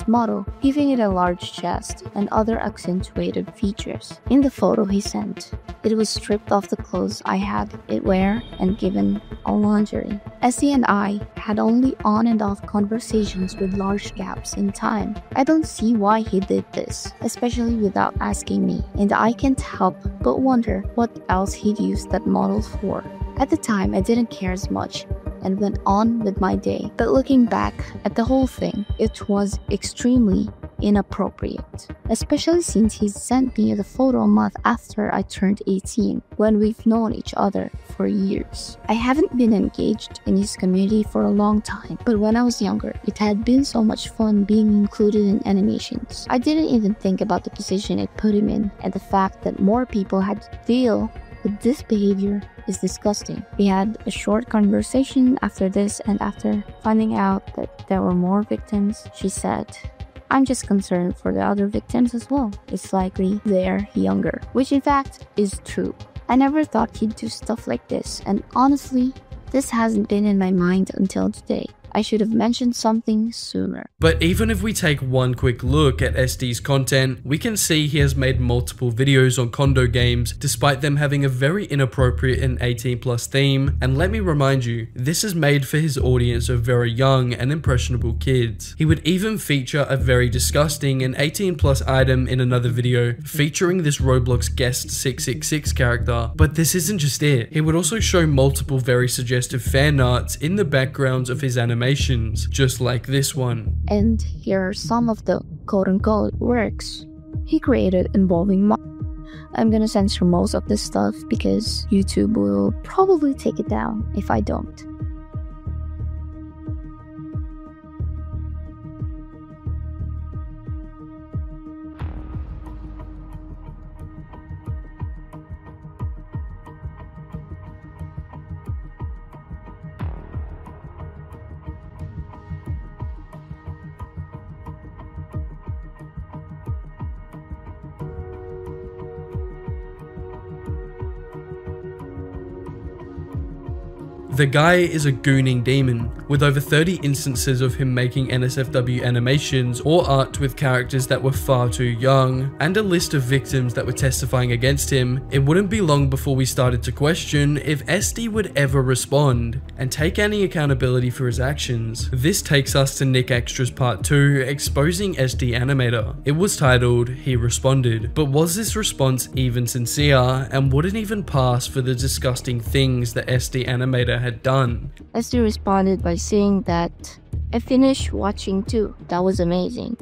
model, giving it a large chest and other accentuated features. In the photo he sent, it was stripped of the clothes I had it wear and given all lingerie. Essie and I had only on and off conversations with large gaps in time. I don't see why he did this, especially without asking me, and I can't help but wonder what else he'd use that model for. At the time, I didn't care as much and went on with my day, but looking back at the whole thing, it was extremely inappropriate, especially since he sent me the photo a month after I turned 18, when we've known each other for years. I haven't been engaged in his community for a long time, but when I was younger, it had been so much fun being included in animations. I didn't even think about the position it put him in, and the fact that more people had to deal with this behavior is disgusting. We had a short conversation after this, and after finding out that there were more victims, she said, "I'm just concerned for the other victims as well. It's likely they're younger," which in fact is true. I never thought he'd do stuff like this, and honestly, this hasn't been in my mind until today. I should have mentioned something sooner. But even if we take one quick look at SD's content, we can see he has made multiple videos on condo games, despite them having a very inappropriate and 18+ theme. And let me remind you, this is made for his audience of very young and impressionable kids. He would even feature a very disgusting and 18+ item in another video, featuring this Roblox guest 666 character. But this isn't just it. He would also show multiple very suggestive fan arts in the backgrounds of his animations, just like this one. And here are some of the quote-unquote works he created involving I'm gonna censor most of this stuff because YouTube will probably take it down if I don't. The guy is a gooning demon, with over 30 instances of him making NSFW animations or art with characters that were far too young, and a list of victims that were testifying against him. It wouldn't be long before we started to question if SD would ever respond and take any accountability for his actions. This takes us to Nick Extra's part 2, exposing SD Animator. It was titled, "He Responded," but was this response even sincere, and would it even pass for the disgusting things that SD Animator had done? SD responded by saying that, "I finished watching too. That was amazing.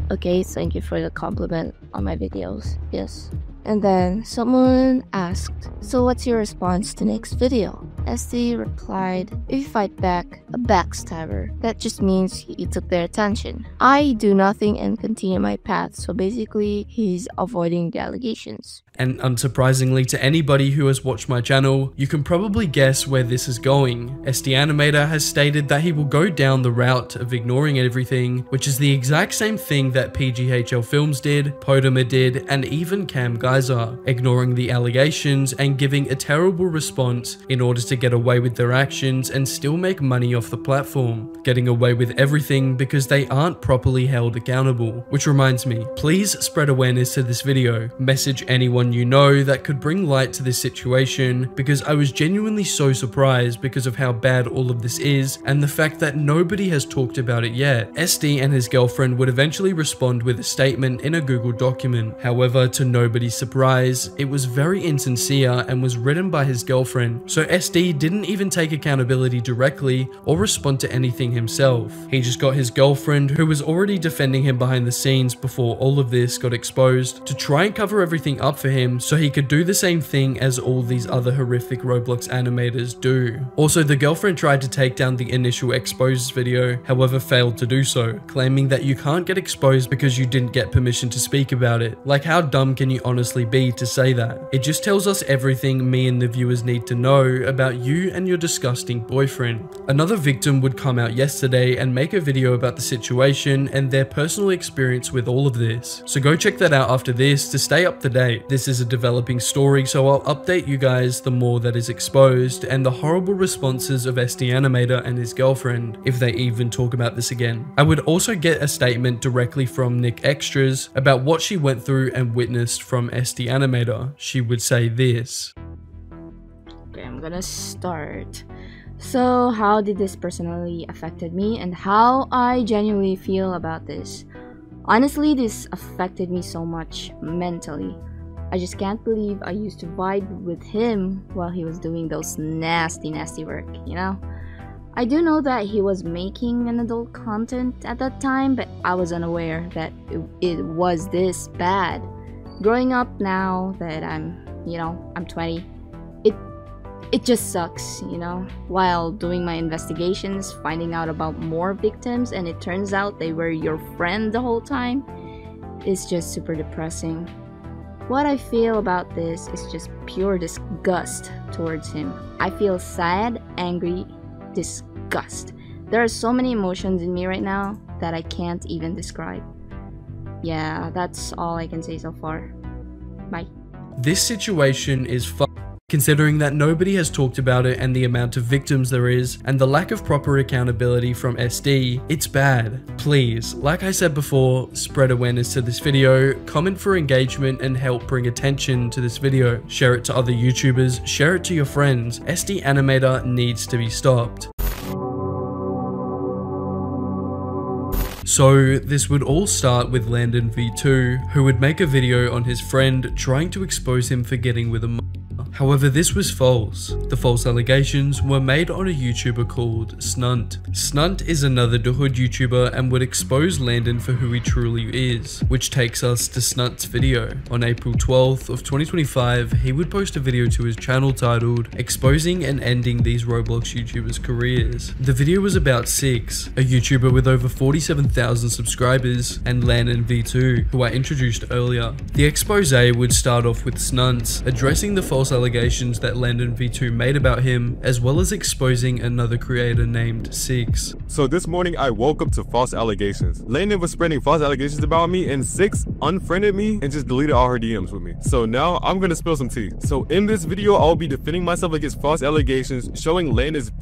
Okay, thank you for the compliment on my videos. Yes." And then someone asked, "So what's your response to next video?" SD replied, "If you fight back, a backstabber. That just means you took their attention. I do nothing and continue my path." So basically, he's avoiding the allegations. And unsurprisingly to anybody who has watched my channel, you can probably guess where this is going. SD Animator has stated that he will go down the route of ignoring everything, which is the exact same thing that PGHL Films did, Podema did, and even Cam Geyser, ignoring the allegations and giving a terrible response in order to get away with their actions and still make money off the platform, getting away with everything because they aren't properly held accountable. Which reminds me, please spread awareness to this video, message anyone you know that could bring light to this situation, because I was genuinely so surprised because of how bad all of this is and the fact that nobody has talked about it yet. SD and his girlfriend would eventually respond with a statement in a Google document. However, to nobody's surprise, it was very insincere and was written by his girlfriend, so SD didn't even take accountability directly or respond to anything himself. He just got his girlfriend, who was already defending him behind the scenes before all of this got exposed, to try and cover everything up for him so he could do the same thing as all these other horrific Roblox animators do. Also, the girlfriend tried to take down the initial exposed video, however failed to do so, claiming that you can't get exposed because you didn't get permission to speak about it. Like, how dumb can you honestly be to say that? It just tells us everything me and the viewers need to know about you and your disgusting boyfriend. Another victim would come out yesterday and make a video about the situation and their personal experience with all of this. So go check that out after this to stay up to date. This is a developing story, so I'll update you guys the more that is exposed and the horrible responses of SD Animator and his girlfriend, if they even talk about this again. I would also get a statement directly from Nick Extras about what she went through and witnessed from SD Animator. She would say this. Okay, I'm gonna start. So, how did this personally affected me and how I genuinely feel about this? Honestly, this affected me so much mentally. I just can't believe I used to vibe with him while he was doing those nasty work, you know? I do know that he was making an adult content at that time, but I was unaware that it was this bad. Growing up now that I'm 20, it just sucks, you know? While doing my investigations, finding out about more victims, and it turns out they were your friend the whole time, it's just super depressing. What I feel about this is just pure disgust towards him. I feel sad, angry, disgust. There are so many emotions in me right now that I can't even describe. Yeah, that's all I can say so far. Bye. This situation is considering that nobody has talked about it and the amount of victims there is and the lack of proper accountability from SD, it's bad. Please, like I said before, spread awareness to this video, comment for engagement and help bring attention to this video. Share it to other YouTubers, share it to your friends. SD Animator needs to be stopped. So this would all start with Landon V2, who would make a video on his friend trying to expose him for getting with a However, this was false. The false allegations were made on a YouTuber called Snunt. Snunt is another hood YouTuber and would expose Landon for who he truly is, which takes us to Snunt's video. On April 12th of 2025, he would post a video to his channel titled Exposing and Ending These Roblox YouTubers' Careers. The video was about Six, a YouTuber with over 47,000 subscribers, and Landon V2, who I introduced earlier. The expose would start off with Snunt addressing the false allegations allegations that Landon V2 made about him, as well as exposing another creator named Six. So this morning I woke up to false allegations. Landon was spreading false allegations about me, and Six unfriended me and just deleted all her DMs with me. So now I'm gonna spill some tea. So in this video, I'll be defending myself against false allegations, showing Landon's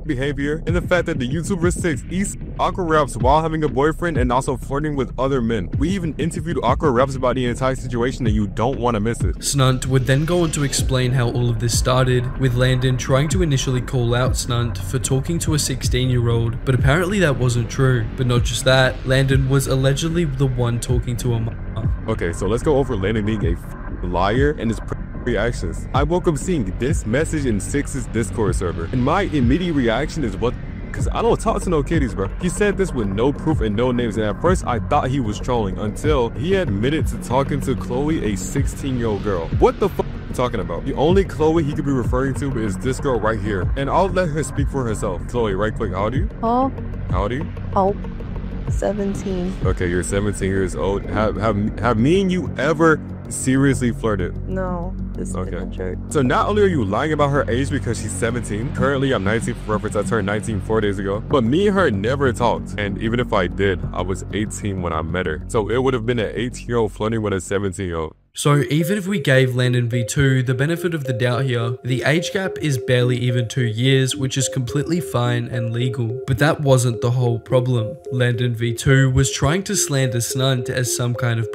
behavior and the fact that the YouTuber Six eats awkward raps while having a boyfriend and also flirting with other men. We even interviewed awkward raps about the entire situation, and you don't want to miss it. Snunt would then go on to explain how all of this started, with Landon trying to initially call out Snunt for talking to a 16-year-old, but apparently that wasn't true. But not just that, Landon was allegedly the one talking to a mama. Okay, so let's go over Landon being a liar and his reactions. I woke up seeing this message in Six's Discord server, and my immediate reaction is what? Because I don't talk to no kiddies, bro. He said this with no proof and no names, and at first I thought he was trolling until he admitted to talking to Chloe, a 16-year-old girl. What the fuck are you talking about? The only Chloe he could be referring to is this girl right here, and I'll let her speak for herself. Chloe, right quick, how old are you? Oh. How old are you? Oh. 17. Okay, you're 17 years old. Have me and you ever seriously flirted? No, this is a joke. So not only are you lying about her age because she's 17, currently I'm 19 for reference, I turned 19 4 days ago, but me and her never talked, and even if I did, I was 18 when I met her. So it would have been an 18-year-old flirting with a 17-year-old. So even if we gave Landon V2 the benefit of the doubt here, the age gap is barely even 2 years, which is completely fine and legal. But that wasn't the whole problem. Landon V2 was trying to slander Snunt as some kind of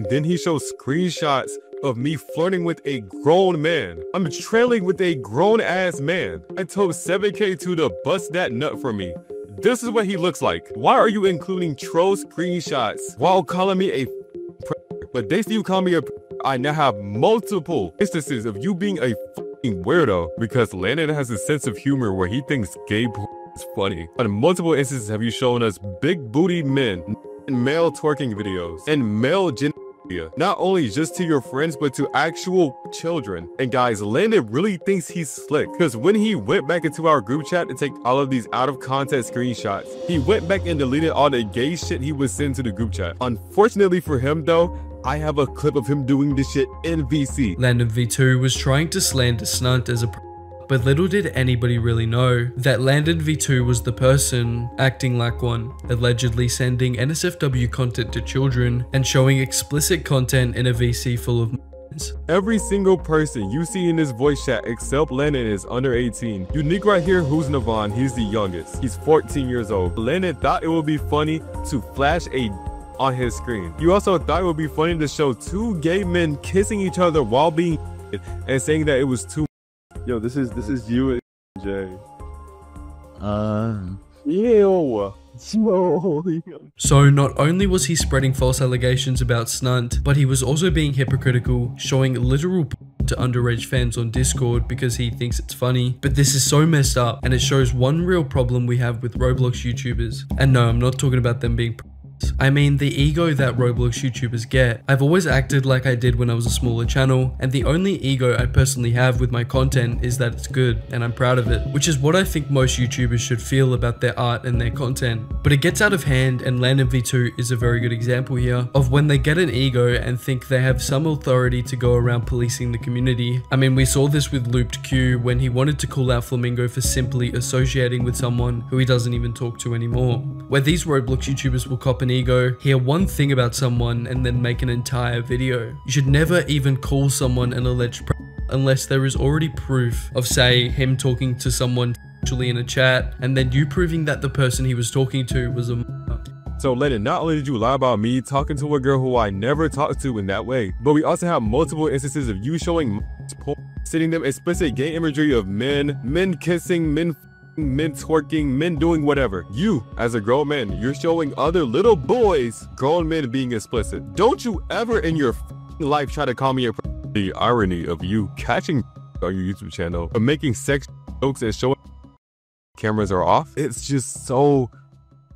Then he shows screenshots of me flirting with a grown man. I'm trailing with a grown-ass man. I told 7K2 to bust that nut for me. This is what he looks like. Why are you including troll screenshots while calling me a but they still call me a I now have multiple instances of you being a fucking weirdo because Landon has a sense of humor where he thinks gay is funny. On multiple instances have you shown us big booty men and male twerking videos and male genitalia, not only just to your friends but to actual children. And guys, Landon really thinks he's slick because when he went back into our group chat to take all of these out of context screenshots, he went back and deleted all the gay shit he was sending to the group chat. Unfortunately for him though, I have a clip of him doing this shit in VC. Landon V2 was trying to slander Snunt as a but little did anybody really know that Landon V2 was the person acting like one, allegedly sending NSFW content to children and showing explicit content in a VC full of every single person you see in this voice chat except Landon is under 18. Unique right here, who's Navon, he's the youngest. He's 14 years old. Landon thought it would be funny to flash a on his screen. You also thought it would be funny to show two gay men kissing each other while being and saying that it was too. Yo, this is you and Jay. Ew. So not only was he spreading false allegations about Snunt, but he was also being hypocritical, showing literal to underage fans on Discord because he thinks it's funny. But this is so messed up, and it shows one real problem we have with Roblox YouTubers. And no, I'm not talking about them being I mean the ego that Roblox YouTubers get. I've always acted like I did when I was a smaller channel, and the only ego I personally have with my content is that it's good and I'm proud of it, which is what I think most YouTubers should feel about their art and their content. But it gets out of hand, and Landon V2 is a very good example here of when they get an ego and think they have some authority to go around policing the community. I mean, we saw this with Looped Q when he wanted to call out Flamingo for simply associating with someone who he doesn't even talk to anymore. Where these Roblox YouTubers will cop an ego, hear one thing about someone and then make an entire video. You should never even call someone an alleged unless there is already proof of, say, him talking to someone actually in a chat and then you proving that the person he was talking to was a So Landon, not only did you lie about me talking to a girl who I never talked to in that way, but we also have multiple instances of you showing sending them explicit gay imagery of men kissing, men twerking, men doing whatever. You, as a grown man, you're showing other little boys, grown men being explicit. Don't you ever in your life try to call me a the irony of you catching on your YouTube channel, but making sex jokes and showing cameras are off. It's just so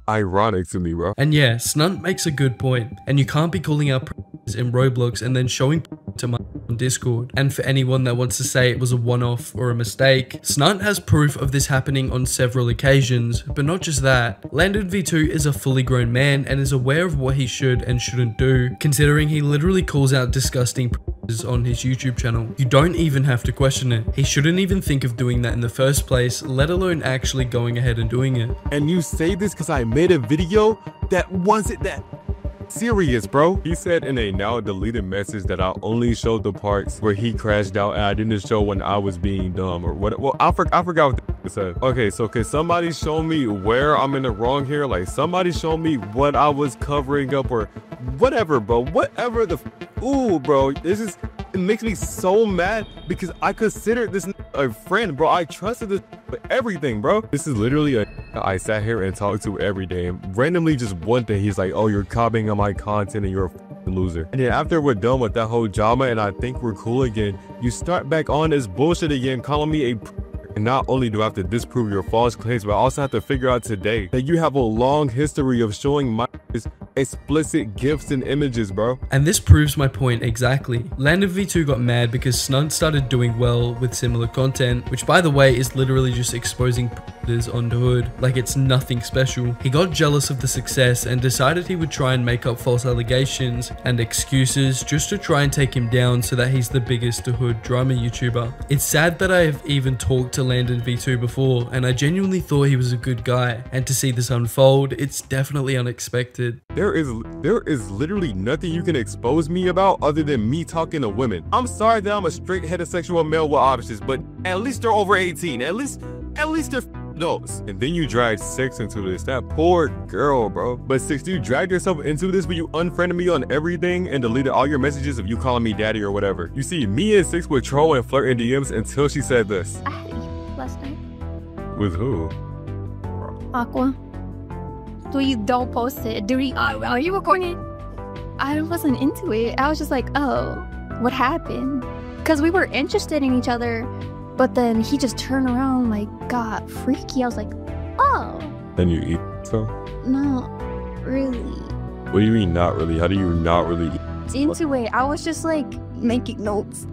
ironic to me, bro. And yeah, Snunt makes a good point, and you can't be calling out in Roblox and then showing to my on Discord. And for anyone that wants to say it was a one-off or a mistake, Snunt has proof of this happening on several occasions. But not just that, Landon V2 is a fully grown man and is aware of what he should and shouldn't do, considering he literally calls out disgusting on his YouTube channel. You don't even have to question it. He shouldn't even think of doing that in the first place, let alone actually going ahead and doing it. And you say this because I made a video that wasn't that serious, bro. He said in a now deleted message that I only showed the parts where he crashed out and I didn't show when I was being dumb or what. Well, I forgot what it said. Okay, so can somebody show me where I'm in the wrong here? Like, somebody show me what I was covering up or whatever, bro. Whatever the ooh, bro. This is, it makes me so mad because I considered this a friend, bro. I trusted this for everything, bro. This is literally a I sat here and talked to every day, and randomly just one day he's like, oh, you're copying on my content and you're a loser. And then after we're done with that whole drama and I think we're cool again, you start back on this bullshit again, calling me a and not only do I have to disprove your false claims, but I also have to figure out today that you have a long history of showing my explicit gifs and images, bro. And this proves my point exactly. Landon V2 got mad because Snunt started doing well with similar content, which by the way is literally just exposing predators on the hood like it's nothing special. He got jealous of the success and decided he would try and make up false allegations and excuses just to try and take him down so that he's the biggest hood drama YouTuber. It's sad that I have even talked to Landon V2 before, and I genuinely thought he was a good guy, and to see this unfold, it's definitely unexpected. There is literally nothing you can expose me about other than me talking to women. I'm sorry that I'm a straight heterosexual male with options, but at least they're over 18. At least they're adults. And then you dragged Six into this. That poor girl, bro. But Six, you dragged yourself into this when you unfriended me on everything and deleted all your messages of you calling me daddy or whatever. You see, me and Six would troll and flirt in DMs until she said this. I had you last night. With who? Aqua. So you don't post it during while you recording? I wasn't into it. I was just like, oh, what happened? Because we were interested in each other, but then he just turned around like got freaky. I was like, oh. Then you eat so? Not really. What do you mean not really? How do you not really eat? Into it. I was just like making notes.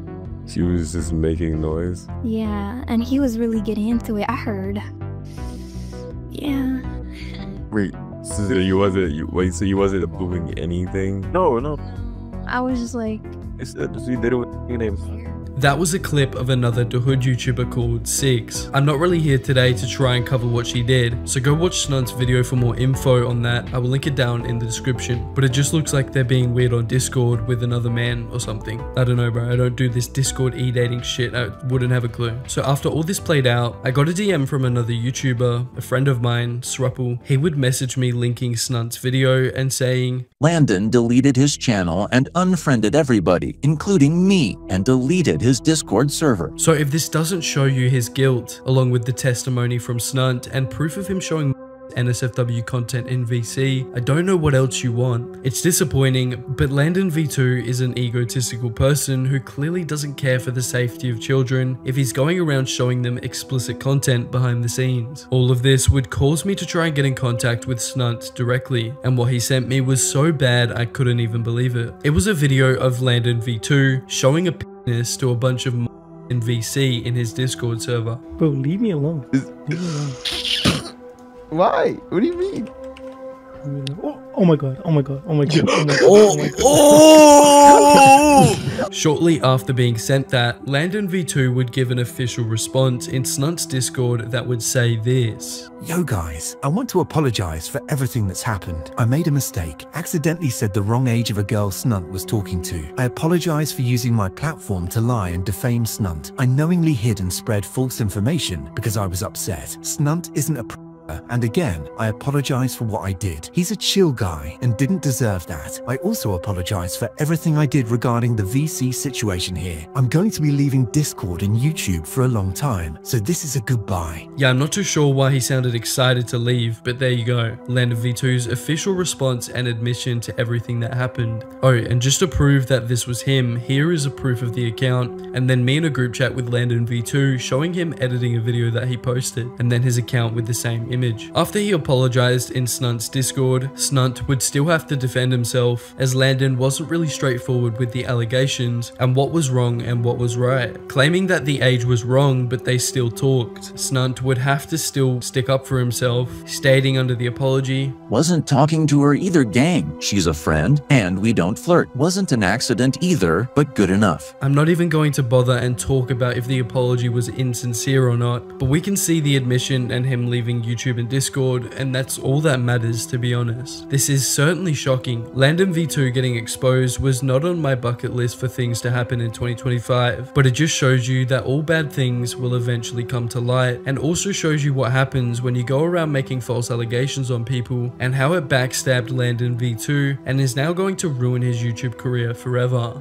She was just making noise? Yeah, and he was really getting into it. I heard. Yeah. Wait. So you wasn't doing anything? No. I was just like, So you did it with your name. That was a clip of another Dahood YouTuber called Six. I'm not really here today to try and cover what she did, so go watch Snunt's video for more info on that. I will link it down in the description. But it just looks like they're being weird on Discord with another man or something. I don't know, bro. I don't do this Discord e-dating shit. I wouldn't have a clue. So after all this played out, I got a DM from another YouTuber, a friend of mine, Sruppel. He would message me linking Snunt's video and saying, Landon deleted his channel and unfriended everybody, including me, and deleted his Discord server. So if this doesn't show you his guilt, along with the testimony from Snunt and proof of him showing NSFW content in VC, I don't know what else you want. It's disappointing, but Landon V2 is an egotistical person who clearly doesn't care for the safety of children if he's going around showing them explicit content behind the scenes. All of this would cause me to try and get in contact with Snunt directly, and what he sent me was so bad I couldn't even believe it. It was a video of Landon V2 showing a penis to a bunch of in VC in his Discord server. Bro, leave me alone. Leave me alone. Why? What do you mean? Oh my god, oh my god, oh my god, oh my god, oh my god. Shortly after being sent that, Landon V2 would give an official response in Snunt's Discord that would say this. Yo guys, I want to apologize for everything that's happened. I made a mistake, accidentally said the wrong age of a girl Snunt was talking to. I apologize for using my platform to lie and defame Snunt. I knowingly hid and spread false information because I was upset. Snunt isn't a and again, I apologize for what I did. He's a chill guy and didn't deserve that. I also apologize for everything I did regarding the VC situation here. I'm going to be leaving Discord and YouTube for a long time, so this is a goodbye. Yeah, I'm not too sure why he sounded excited to leave, but there you go. Landon V2's official response and admission to everything that happened. Oh, and just to prove that this was him, here is a proof of the account, and then me in a group chat with Landon V2 showing him editing a video that he posted, and then his account with the same image. image. After he apologized in Snunt's Discord, Snunt would still have to defend himself, as Landon wasn't really straightforward with the allegations and what was wrong and what was right. Claiming that the age was wrong but they still talked, Snunt would have to still stick up for himself, stating under the apology, "Wasn't talking to her either, gang. She's a friend and we don't flirt. Wasn't an accident either, but good enough." I'm not even going to bother and talk about if the apology was insincere or not, but we can see the admission and him leaving YouTube and Discord, and that's all that matters, to be honest. This is certainly shocking. Landon V2 getting exposed was not on my bucket list for things to happen in 2025, but it just shows you that all bad things will eventually come to light, and also shows you what happens when you go around making false allegations on people, and how it backstabbed Landon V2 and is now going to ruin his YouTube career forever.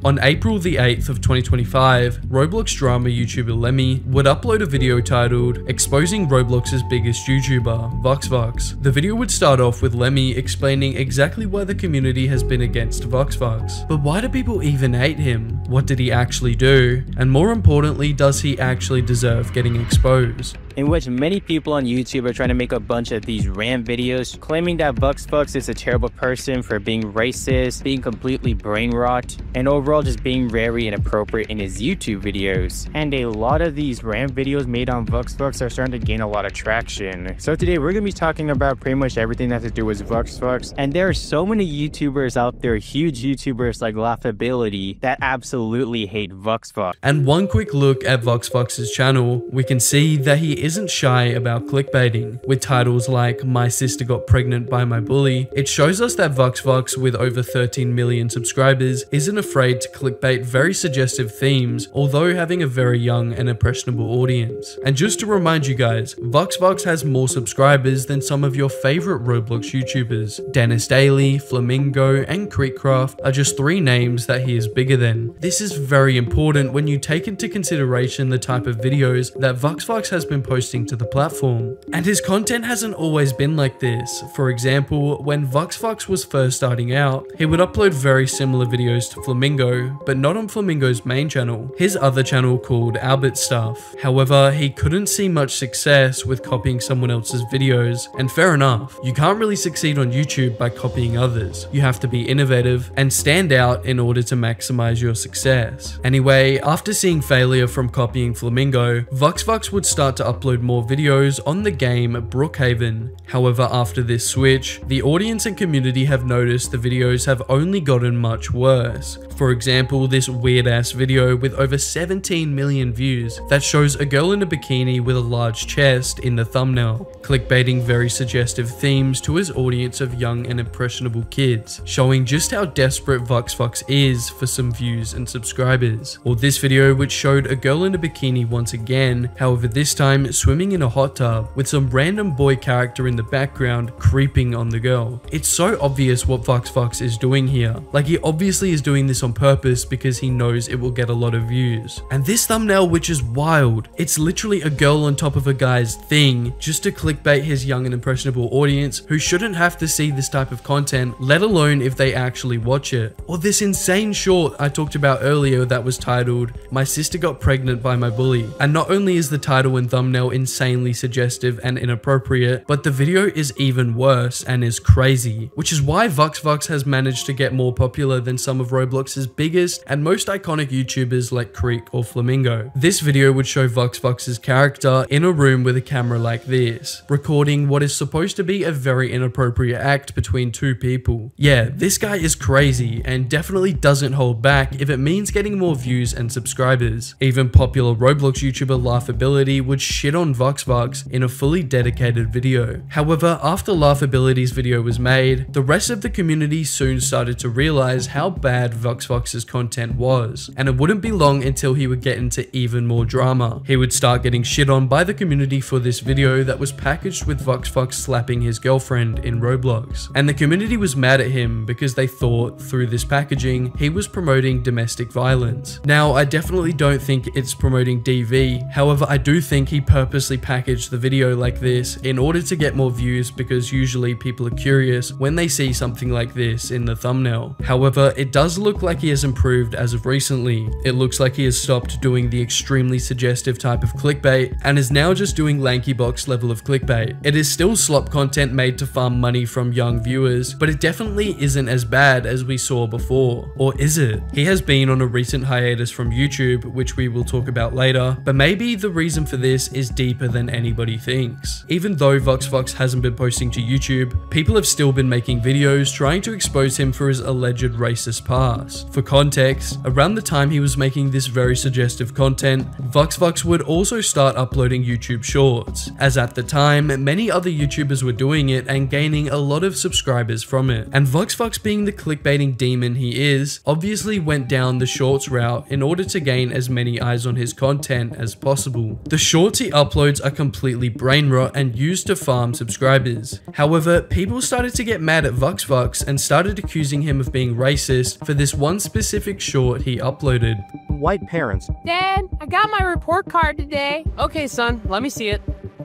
On April the 8th of 2025, Roblox drama YouTuber Lemmy would upload a video titled "Exposing Roblox's Biggest YouTuber, VoxVox." The video would start off with Lemmy explaining exactly why the community has been against VoxVox. But why do people even hate him? What did he actually do? And more importantly, does he actually deserve getting exposed? In which many people on YouTube are trying to make a bunch of these rant videos claiming that VoxVox is a terrible person for being racist, being completely brain rot, and overall just being very inappropriate in his YouTube videos. And a lot of these rant videos made on VoxVox are starting to gain a lot of traction. So today we're going to be talking about pretty much everything that has to do with VoxVox, and there are so many YouTubers out there, huge YouTubers like Laughability, that absolutely hate VoxVox. And one quick look at VoxVox's channel, we can see that he isn't shy about clickbaiting. With titles like "My sister got pregnant by my bully," it shows us that VoxVox, with over 13 million subscribers, isn't afraid to clickbait very suggestive themes, although having a very young and impressionable audience. And just to remind you guys, VoxVox has more subscribers than some of your favorite Roblox YouTubers. Dennis Daily, Flamingo, and Creekcraft are just 3 names that he is bigger than. This is very important when you take into consideration the type of videos that VoxVox has been posting to the platform. And his content hasn't always been like this. For example, when VoxVox was first starting out, he would upload very similar videos to Flamingo, but not on Flamingo's main channel, his other channel called Albert Stuff. However, he couldn't see much success with copying someone else's videos, and fair enough, you can't really succeed on YouTube by copying others. You have to be innovative and stand out in order to maximize your success. Anyway, after seeing failure from copying Flamingo, VoxVox would start to upload more videos on the game Brookhaven. However, after this switch, the audience and community have noticed the videos have only gotten much worse. For example, this weird ass video with over 17 million views that shows a girl in a bikini with a large chest in the thumbnail, clickbaiting very suggestive themes to his audience of young and impressionable kids, showing just how desperate VoxVox is for some views and subscribers. Or this video which showed a girl in a bikini once again, however this time swimming in a hot tub with some random boy character in the background creeping on the girl. It's so obvious what VoxVox is doing here. Like, he obviously is doing this on purpose because he knows it will get a lot of views. And this thumbnail, which is wild, it's literally a girl on top of a guy's thing just to clickbait his young and impressionable audience who shouldn't have to see this type of content, let alone if they actually watch it. Or this insane short I talked about earlier that was titled "My sister got pregnant by my bully." And not only is the title and thumbnail insanely suggestive and inappropriate, but the video is even worse and is crazy, which is why VoxVox has managed to get more popular than some of Roblox's biggest and most iconic YouTubers like Creek or Flamingo. This video would show VoxVox's character in a room with a camera like this, recording what is supposed to be a very inappropriate act between 2 people. Yeah, this guy is crazy and definitely doesn't hold back if it means getting more views and subscribers. Even popular Roblox YouTuber Laughability would shit on VoxVox in a fully dedicated video. However, after Laughability's video was made, the rest of the community soon started to realize how bad VoxVox's content was, and it wouldn't be long until he would get into even more drama. He would start getting shit on by the community for this video that was packaged with VoxVox slapping his girlfriend in Roblox. And the community was mad at him because they thought through this packaging he was promoting domestic violence. Now, I definitely don't think it's promoting DV, however I do think he purposely packaged the video like this in order to get more views, because usually people are curious when they see something like this in the thumbnail. However, it does look like he has improved as of recently. It looks like he has stopped doing the extremely suggestive type of clickbait and is now just doing lanky box level of clickbait. It is still slop content made to farm money from young viewers, but it definitely isn't as bad as we saw before. Or is it? He has been on a recent hiatus from YouTube, which we will talk about later, but maybe the reason for this is deeper than anybody thinks. Even though VoxFox hasn't been posting to YouTube, people have still been making videos trying to expose him for his alleged racist past. For context, around the time he was making this very suggestive content, VoxFox would also start uploading YouTube shorts, as at the time, many other YouTubers were doing it and gaining a lot of subscribers from it. And VoxFox, being the clickbaiting demon he is, obviously went down the shorts route in order to gain as many eyes on his content as possible. The shorts he uploads are completely brain rot and used to farm subscribers. However, people started to get mad at VoxFox and started accusing him of being racist for this one specific short he uploaded. White parents. Dad, I got my report card today. Okay, son, let me see it.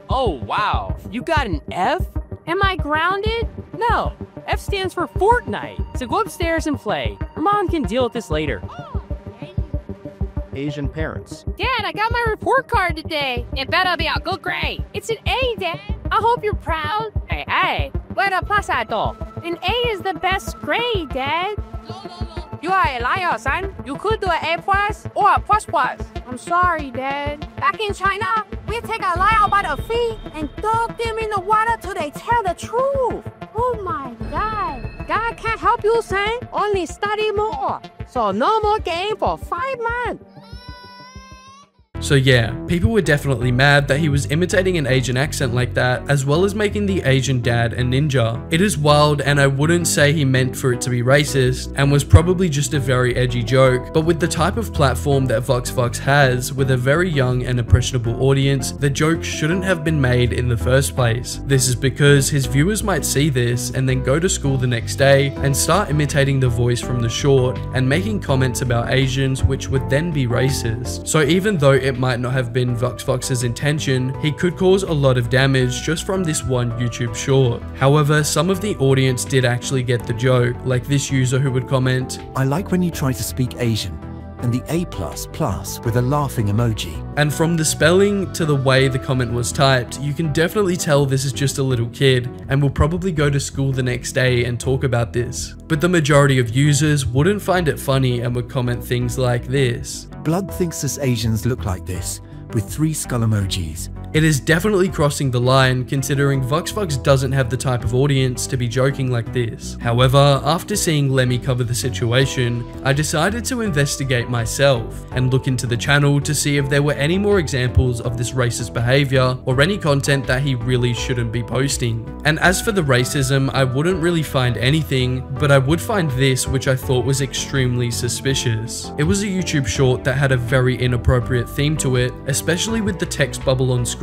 Oh, wow. You got an F? Am I grounded? No. F stands for Fortnite. So go upstairs and play. Your mom can deal with this later. Asian parents. Dad, I got my report card today. It better be a good grade. It's an A, Dad. I hope you're proud. Hey, Buena pasado. An A is the best grade, Dad. you are a liar, son. You could do an A plus or a plus plus. I'm sorry, Dad. Back in China, we take a liar by the feet and dunk them in the water till they tell the truth. Oh my God. God can't help you, son. Only study more. So no more game for 5 months. So yeah, people were definitely mad that he was imitating an Asian accent like that, as well as making the Asian dad a ninja. It is wild, and I wouldn't say he meant for it to be racist, and was probably just a very edgy joke, but with the type of platform that VoxFox has, with a very young and impressionable audience, the joke shouldn't have been made in the first place. This is because his viewers might see this and then go to school the next day and start imitating the voice from the short and making comments about Asians, which would then be racist. So even though it might not have been VoxFox's intention, he could cause a lot of damage just from this one YouTube short. However, some of the audience did actually get the joke, like this user who would comment, "I like when you try to speak Asian," and the A++ with a laughing emoji. And from the spelling to the way the comment was typed, you can definitely tell this is just a little kid and will probably go to school the next day and talk about this. But the majority of users wouldn't find it funny and would comment things like this. "Blood thinks us Asians look like this," with 3 skull emojis. It is definitely crossing the line, considering VoxFox doesn't have the type of audience to be joking like this. However, after seeing Lemmy cover the situation, I decided to investigate myself and look into the channel to see if there were any more examples of this racist behavior or any content that he really shouldn't be posting. And as for the racism, I wouldn't really find anything, but I would find this, which I thought was extremely suspicious. It was a YouTube short that had a very inappropriate theme to it, especially with the text bubble on screen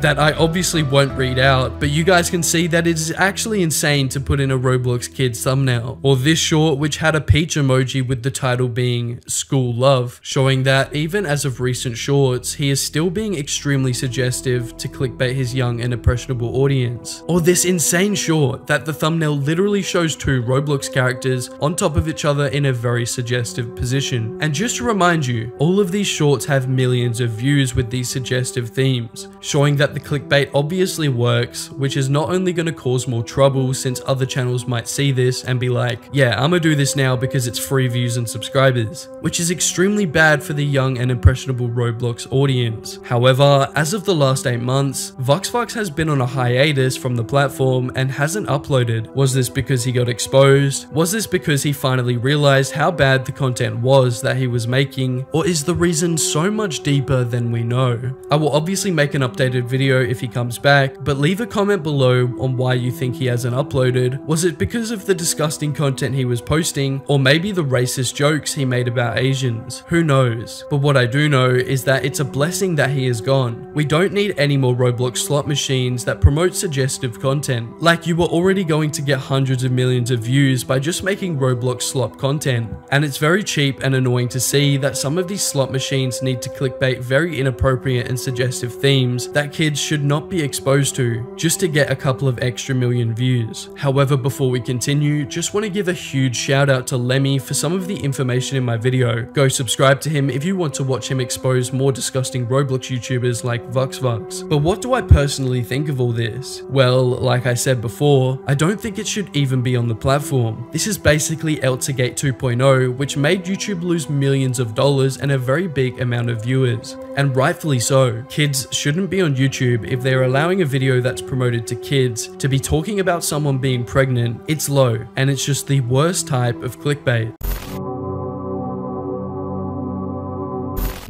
that I obviously won't read out, but you guys can see that it is actually insane to put in a Roblox Kids thumbnail. Or this short, which had a peach emoji with the title being School Love, showing that even as of recent shorts, he is still being extremely suggestive to clickbait his young and impressionable audience. Or this insane short that the thumbnail literally shows 2 Roblox characters on top of each other in a very suggestive position. And just to remind you, all of these shorts have millions of views with these suggestive themes, showing that the clickbait obviously works, which is not only going to cause more trouble since other channels might see this and be like, yeah, I'm gonna do this now because it's free views and subscribers, which is extremely bad for the young and impressionable Roblox audience. However, as of the last 8 months, VoxFox has been on a hiatus from the platform and hasn't uploaded. Was this because he got exposed? Was this because he finally realized how bad the content was that he was making? Or is the reason so much deeper than we know? I will obviously make an updated video if he comes back, but leave a comment below on why you think he hasn't uploaded. Was it because of the disgusting content he was posting, or maybe the racist jokes he made about Asians? Who knows? But what I do know is that it's a blessing that he is gone. We don't need any more Roblox slot machines that promote suggestive content. Like, you were already going to get hundreds of millions of views by just making Roblox slot content. And it's very cheap and annoying to see that some of these slot machines need to clickbait very inappropriate and suggestive themes items that kids should not be exposed to just to get a couple of extra million views. However, before we continue, just want to give a huge shout out to Lemmy for some of the information in my video. Go subscribe to him if you want to watch him expose more disgusting Roblox YouTubers like VuxVux. But what do I personally think of all this? Well, like I said before, I don't think it should even be on the platform. This is basically Eltergate 2.0, which made YouTube lose millions of dollars and a very big amount of viewers. And rightfully so. Kids shouldn't be on YouTube if they're allowing a video that's promoted to kids to be talking about someone being pregnant. It's low, and it's just the worst type of clickbait.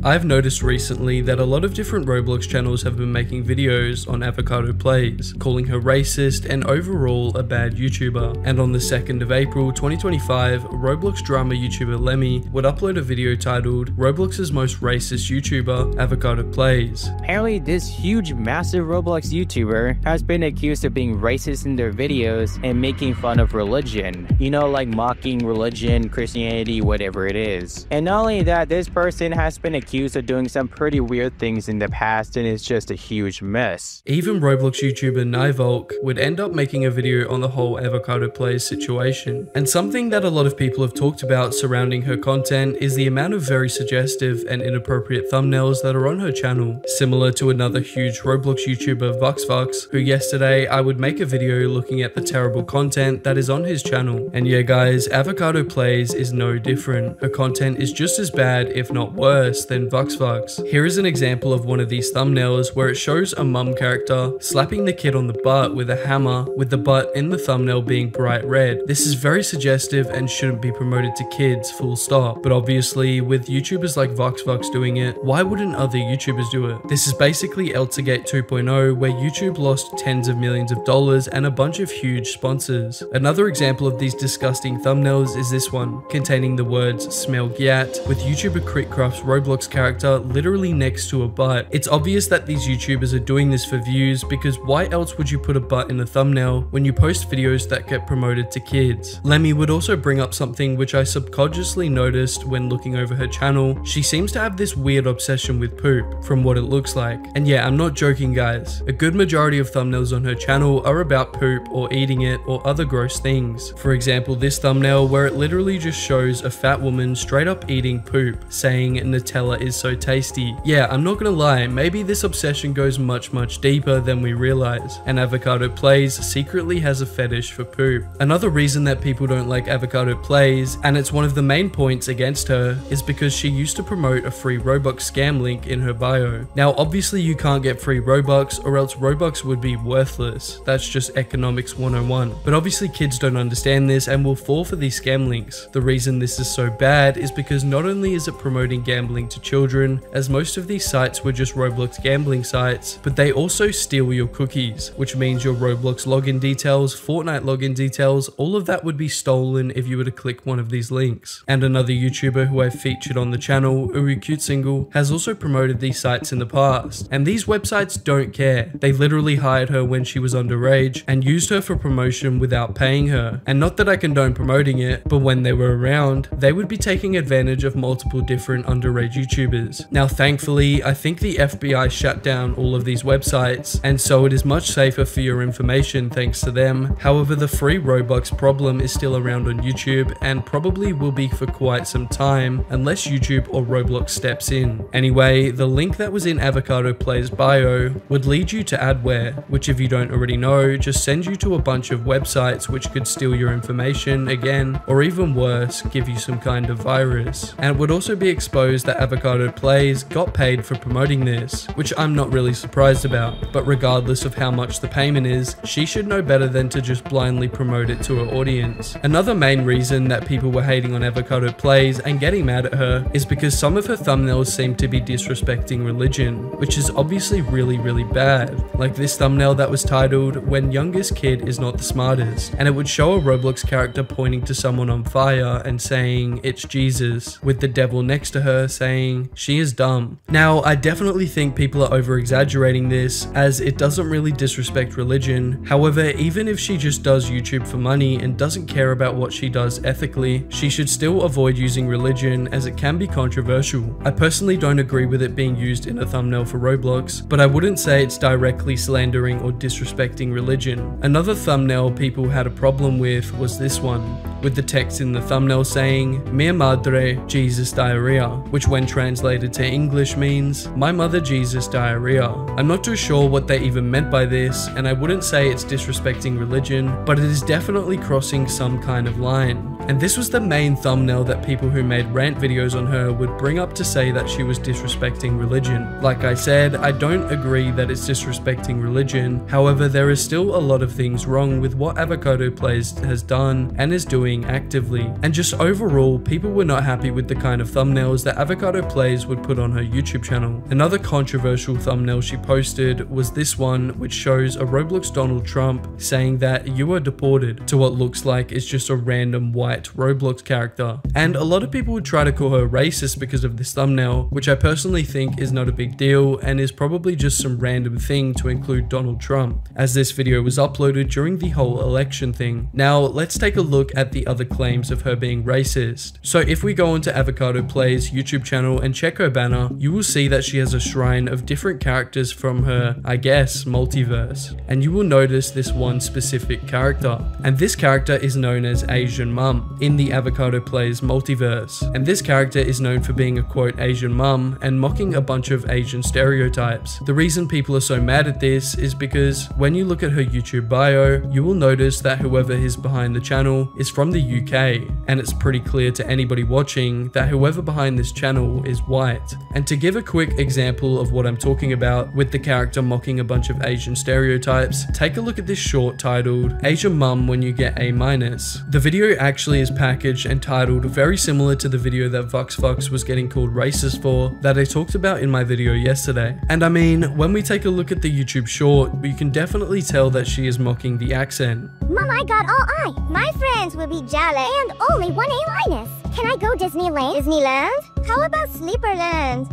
I've noticed recently that a lot of different Roblox channels have been making videos on Avocado Plays, calling her racist and overall a bad YouTuber. And on the 2nd of April 2025, Roblox drama YouTuber Lemmy would upload a video titled Roblox's most racist YouTuber, Avocado Plays. Apparently this huge massive Roblox YouTuber has been accused of being racist in their videos and making fun of religion. You know, like mocking religion, Christianity, whatever it is. And not only that, this person has been accused of doing some pretty weird things in the past, and it's just a huge mess. Even Roblox YouTuber Nivolk would end up making a video on the whole Avocado Plays situation. And something that a lot of people have talked about surrounding her content is the amount of very suggestive and inappropriate thumbnails that are on her channel. Similar to another huge Roblox YouTuber VuxVux, who yesterday I would make a video looking at the terrible content that is on his channel. And yeah guys, Avocado Plays is no different. Her content is just as bad, if not worse, than VuxVux. Here is an example of one of these thumbnails where it shows a mum character slapping the kid on the butt with a hammer, with the butt in the thumbnail being bright red. This is very suggestive and shouldn't be promoted to kids, full stop. But obviously, with YouTubers like VuxVux doing it, why wouldn't other YouTubers do it? This is basically Eltergate 2.0, where YouTube lost tens of millions of dollars and a bunch of huge sponsors. Another example of these disgusting thumbnails is this one, containing the words smell gyat, with YouTuber Critcraft's Roblox character literally next to a butt. It's obvious that these YouTubers are doing this for views, because why else would you put a butt in the thumbnail when you post videos that get promoted to kids? Lemmy would also bring up something which I subconsciously noticed when looking over her channel. She seems to have this weird obsession with poop, from what it looks like. And yeah, I'm not joking guys. A good majority of thumbnails on her channel are about poop or eating it or other gross things. For example, this thumbnail where it literally just shows a fat woman straight up eating poop, saying Nutella is so tasty. Yeah, I'm not gonna lie, maybe this obsession goes much deeper than we realize, and Avocado Plays secretly has a fetish for poop. Another reason that people don't like Avocado Plays, and it's one of the main points against her, is because she used to promote a free Robux scam link in her bio. Now obviously you can't get free Robux or else Robux would be worthless. That's just economics 101. But obviously kids don't understand this and will fall for these scam links. The reason this is so bad is because not only is it promoting gambling to children, as most of these sites were just Roblox gambling sites, but they also steal your cookies, which means your Roblox login details, Fortnite login details, all of that would be stolen if you were to click one of these links. And another YouTuber who I've featured on the channel, Uru Cute Single, has also promoted these sites in the past, and these websites don't care. They literally hired her when she was underage and used her for promotion without paying her. And not that I condone promoting it, but when they were around, they would be taking advantage of multiple different underage YouTubers. Now thankfully, I think the FBI shut down all of these websites, and so it is much safer for your information thanks to them. However, the free Robux problem is still around on YouTube, and probably will be for quite some time, unless YouTube or Roblox steps in. Anyway, the link that was in Avocado Plays bio would lead you to adware, which if you don't already know, just sends you to a bunch of websites which could steal your information again, or even worse, give you some kind of virus. And it would also be exposed that Avocado Plays got paid for promoting this, which I'm not really surprised about. But regardless of how much the payment is, she should know better than to just blindly promote it to her audience. Another main reason that people were hating on Avocado Plays and getting mad at her is because some of her thumbnails seem to be disrespecting religion, which is obviously really bad. Like this thumbnail that was titled "When Youngest Kid is Not the Smartest," and it would show a Roblox character pointing to someone on fire and saying it's Jesus, with the devil next to her saying saying, "She is dumb." Now, I definitely think people are over-exaggerating this, as it doesn't really disrespect religion. However, even if she just does YouTube for money and doesn't care about what she does ethically, she should still avoid using religion, as it can be controversial. I personally don't agree with it being used in a thumbnail for Roblox, but I wouldn't say it's directly slandering or disrespecting religion. Another thumbnail people had a problem with was this one, with the text in the thumbnail saying, "Mia madre Jesus diarrhea," which when translated to English means, "My mother Jesus diarrhea." I'm not too sure what they even meant by this, and I wouldn't say it's disrespecting religion, but it is definitely crossing some kind of line. And this was the main thumbnail that people who made rant videos on her would bring up to say that she was disrespecting religion. Like I said, I don't agree that it's disrespecting religion. However, there is still a lot of things wrong with what Avocado Plays has done and is doing actively. And just overall, people were not happy with the kind of thumbnails that Avocado Plays would put on her YouTube channel. Another controversial thumbnail she posted was this one, which shows a Roblox Donald Trump saying that "you are deported" to what looks like is just a random white Roblox character. And a lot of people would try to call her racist because of this thumbnail, which I personally think is not a big deal and is probably just some random thing to include Donald Trump, as this video was uploaded during the whole election thing. Now, let's take a look at the other claims of her being racist. So if we go onto Avocado Plays YouTube channel and check her banner, you will see that she has a shrine of different characters from her, I guess, multiverse. And you will notice this one specific character. And this character is known as Asian Mum in the Avocado Plays multiverse. And this character is known for being a quote Asian mum and mocking a bunch of Asian stereotypes. The reason people are so mad at this is because when you look at her YouTube bio, you will notice that whoever is behind the channel is from the UK. And it's pretty clear to anybody watching that whoever behind this channel is white. And to give a quick example of what I'm talking about with the character mocking a bunch of Asian stereotypes, take a look at this short titled "Asian Mum When You Get A-." The video actually is packaged and titled very similar to the video that VuxFux was getting called racist for that I talked about in my video yesterday. And I mean, when we take a look at the YouTube short, you can definitely tell that she is mocking the accent. Mom, I got all I. My friends will be jealous and only 1 A-. Can I go Disneyland? Disneyland? How about Sleeperland?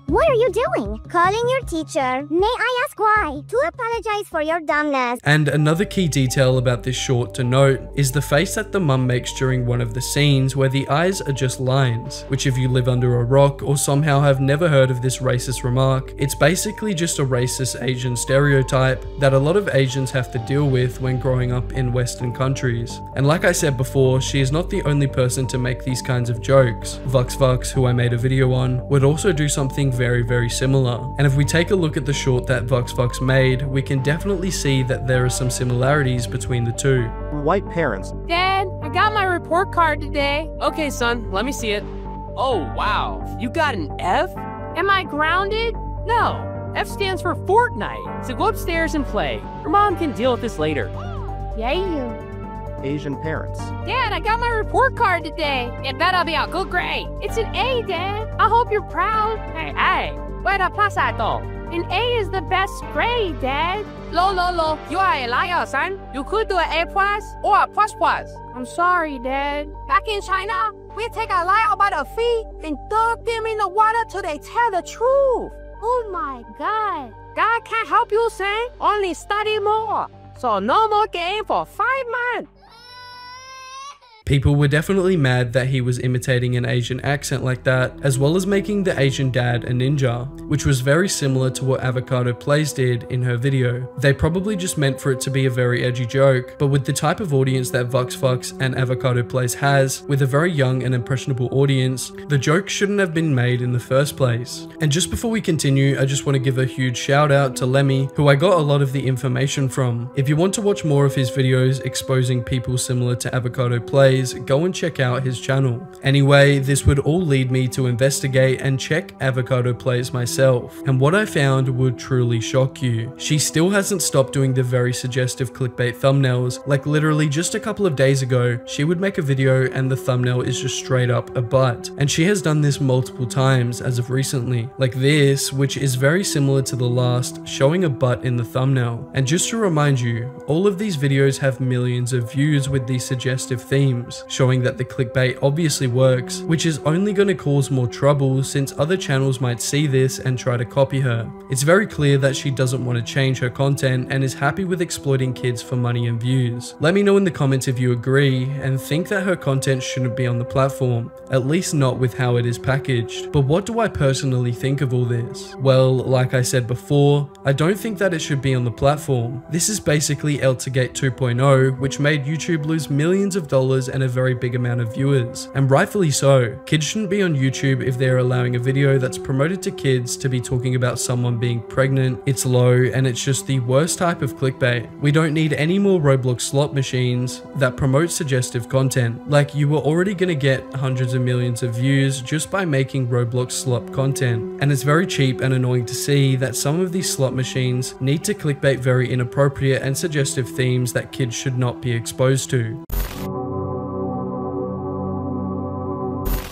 What are you doing? Calling your teacher. May I ask why? To apologize for your dumbness. And another key detail about this short to note is the face that the mum makes during one of the scenes where the eyes are just lines, which if you live under a rock or somehow have never heard of this racist remark, it's basically just a racist Asian stereotype that a lot of Asians have to deal with when growing up in Western countries. And like I said before, she is not the only person to make these kinds of jokes. VuxFux, who I made a video on, would also do something very similar. And if we take a look at the short that VuxFux made, we can definitely see that there are some similarities between the two. White parents. Dad, I got my report card today. Okay, son, let me see it. Oh, wow. You got an F? Am I grounded? No. F stands for Fortnite. So go upstairs and play. Your mom can deal with this later. Yeah. Asian parents. Dad, I got my report card today. It better be a good grade. It's an A, Dad. I hope you're proud. Hey, where the plus at though? An A is the best grade, Dad. Lo, you are a liar, son. You could do an A plus or a plus plus. I'm sorry, Dad. Back in China, we take a liar by the feet and dunk them in the water till they tell the truth. Oh my God. God can't help you, son. Only study more. So no more game for 5 months. People were definitely mad that he was imitating an Asian accent like that, as well as making the Asian dad a ninja, which was very similar to what Avocado Plays did in her video. They probably just meant for it to be a very edgy joke, but with the type of audience that VuxFux and Avocado Plays has, with a very young and impressionable audience, the joke shouldn't have been made in the first place. And just before we continue, I just want to give a huge shout out to Lemmy, who I got a lot of the information from. If you want to watch more of his videos exposing people similar to Avocado Plays, go and check out his channel. Anyway, this would all lead me to investigate and check Avocado Plays myself, and what I found would truly shock you. She still hasn't stopped doing the very suggestive clickbait thumbnails. Like literally just a couple of days ago, she would make a video and the thumbnail is just straight up a butt, and she has done this multiple times as of recently, like this, which is very similar to the last, showing a butt in the thumbnail. And just to remind you, all of these videos have millions of views with these suggestive themes. algorithms, showing that the clickbait obviously works, which is only going to cause more trouble since other channels might see this and try to copy her. It's very clear that she doesn't want to change her content and is happy with exploiting kids for money and views. Let me know in the comments if you agree and think that her content shouldn't be on the platform, at least not with how it is packaged. But what do I personally think of all this? Well, like I said before, I don't think that it should be on the platform. This is basically Eltergate 2.0, which made YouTube lose millions of dollars and a very big amount of viewers. And rightfully so. Kids shouldn't be on YouTube if they're allowing a video that's promoted to kids to be talking about someone being pregnant. It's low and it's just the worst type of clickbait. We don't need any more Roblox slot machines that promote suggestive content. Like, you were already gonna get hundreds of millions of views just by making Roblox slot content. And it's very cheap and annoying to see that some of these slot machines need to clickbait very inappropriate and suggestive themes that kids should not be exposed to.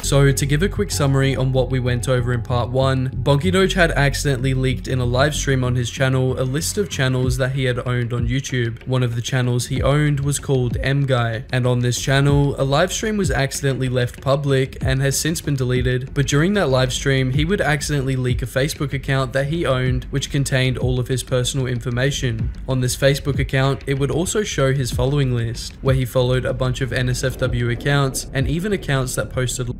So to give a quick summary on what we went over in part 1, BonkyDoge had accidentally leaked in a live stream on his channel a list of channels that he had owned on YouTube. One of the channels he owned was called M-Guy, and on this channel, a live stream was accidentally left public and has since been deleted, but during that live stream, he would accidentally leak a Facebook account that he owned which contained all of his personal information. On this Facebook account, it would also show his following list, where he followed a bunch of NSFW accounts and even accounts that posted,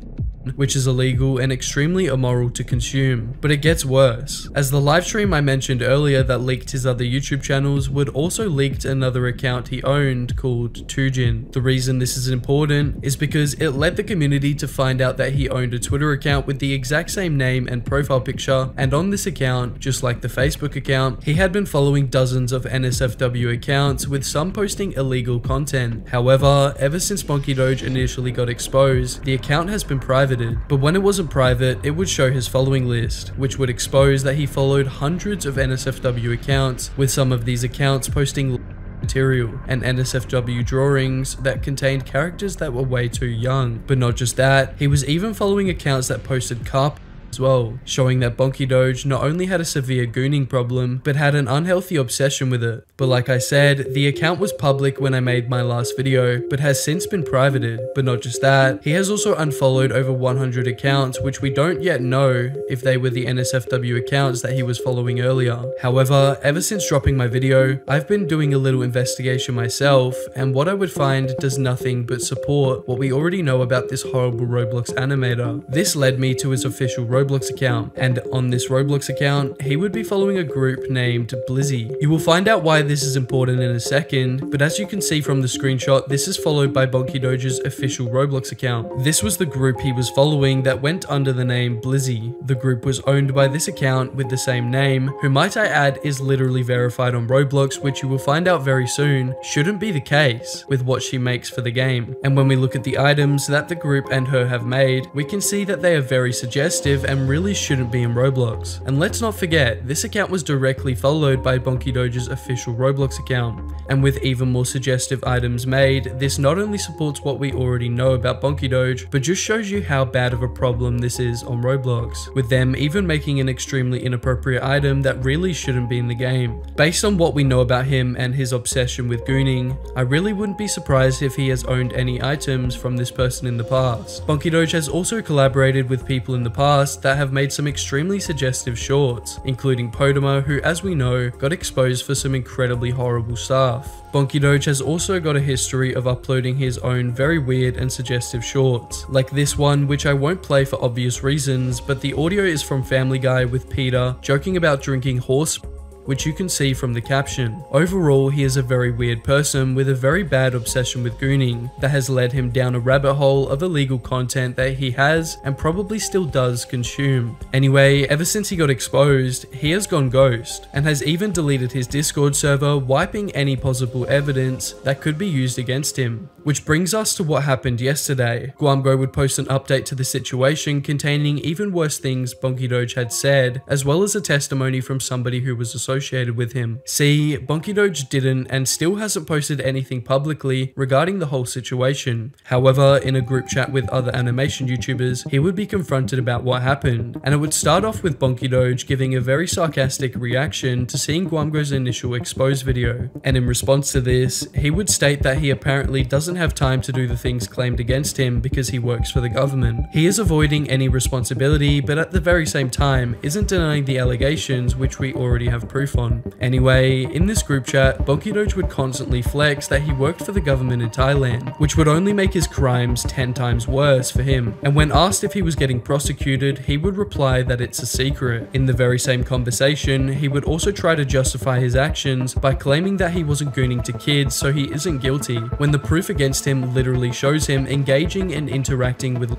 which is illegal and extremely immoral to consume. But it gets worse, as the live stream I mentioned earlier that leaked his other YouTube channels would also leaked another account he owned called Tujin. The reason this is important is because it led the community to find out that he owned a Twitter account with the exact same name and profile picture, and on this account, just like the Facebook account, he had been following dozens of NSFW accounts, with some posting illegal content. However, ever since BonkyDoge initially got exposed, the account has been private. But when it wasn't private, it would show his following list, which would expose that he followed hundreds of NSFW accounts, with some of these accounts posting material and NSFW drawings that contained characters that were way too young. But not just that, he was even following accounts that posted carp as well, showing that BonkyDoge not only had a severe gooning problem, but had an unhealthy obsession with it. But like I said, the account was public when I made my last video, but has since been privated. But not just that, he has also unfollowed over 100 accounts, which we don't yet know if they were the NSFW accounts that he was following earlier. However, ever since dropping my video, I've been doing a little investigation myself, and what I would find does nothing but support what we already know about this horrible Roblox animator. This led me to his official Roblox account, and on this Roblox account, he would be following a group named Blizzy. You will find out why this is important in a second, but as you can see from the screenshot, this is followed by BonkyDoge's official Roblox account. This was the group he was following that went under the name Blizzy. The group was owned by this account with the same name, who might I add is literally verified on Roblox, which you will find out very soon shouldn't be the case with what she makes for the game. And when we look at the items that the group and her have made, we can see that they are very suggestive and really shouldn't be in Roblox. And let's not forget, this account was directly followed by BonkyDoge's official Roblox account. And with even more suggestive items made, this not only supports what we already know about BonkyDoge, but just shows you how bad of a problem this is on Roblox, with them even making an extremely inappropriate item that really shouldn't be in the game. Based on what we know about him and his obsession with gooning, I really wouldn't be surprised if he has owned any items from this person in the past. BonkyDoge has also collaborated with people in the past that have made some extremely suggestive shorts, including Podema, who as we know, got exposed for some incredibly horrible stuff. BonkyDoge has also got a history of uploading his own very weird and suggestive shorts, like this one, which I won't play for obvious reasons, but the audio is from Family Guy with Peter joking about drinking horse, which you can see from the caption. Overall, he is a very weird person with a very bad obsession with gooning that has led him down a rabbit hole of illegal content that he has and probably still does consume. Anyway, ever since he got exposed, he has gone ghost and has even deleted his Discord server, wiping any possible evidence that could be used against him. Which brings us to what happened yesterday. Guamgo would post an update to the situation containing even worse things BonkyDoge had said, as well as a testimony from somebody who was associated associated with him. See, BunkyDoge didn't and still hasn't posted anything publicly regarding the whole situation. However, in a group chat with other animation YouTubers, he would be confronted about what happened, and it would start off with BunkyDoge giving a very sarcastic reaction to seeing Guamgo's initial expose video, and in response to this, he would state that he apparently doesn't have time to do the things claimed against him because he works for the government. He is avoiding any responsibility, but at the very same time isn't denying the allegations which we already have proof on. Anyway, in this group chat, BunkyDoge would constantly flex that he worked for the government in Thailand, which would only make his crimes 10 times worse for him, and when asked if he was getting prosecuted, he would reply that it's a secret. In the very same conversation, he would also try to justify his actions by claiming that he wasn't gooning to kids so he isn't guilty, when the proof against him literally shows him engaging and interacting with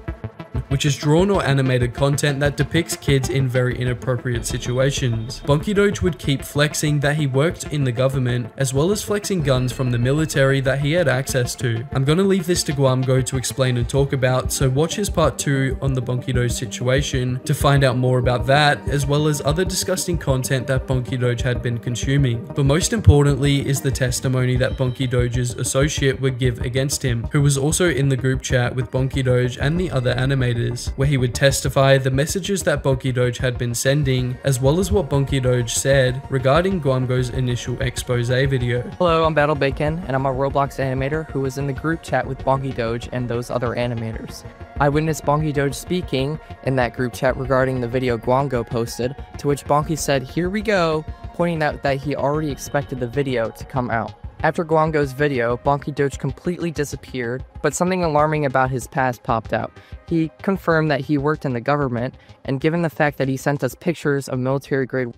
which is drawn or animated content that depicts kids in very inappropriate situations. BunkyDoge would keep flexing that he worked in the government, as well as flexing guns from the military that he had access to. I'm gonna leave this to Guamgo to explain and talk about, so watch his part 2 on the BunkyDoge situation to find out more about that, as well as other disgusting content that BunkyDoge had been consuming. But most importantly is the testimony that BunkyDoge's associate would give against him, who was also in the group chat with BunkyDoge and the other animators, where he would testify the messages that BunkyDoge had been sending, as well as what BunkyDoge said regarding Guamgo's initial expose video. Hello, I'm Battle Bacon, and I'm a Roblox animator who was in the group chat with BunkyDoge and those other animators. I witnessed BunkyDoge speaking in that group chat regarding the video Guamgo posted, to which Bonky said, "Here we go," pointing out that he already expected the video to come out. After Guamgo's video, BunkyDoge completely disappeared, but something alarming about his past popped out. He confirmed that he worked in the government, and given the fact that he sent us pictures of military-grade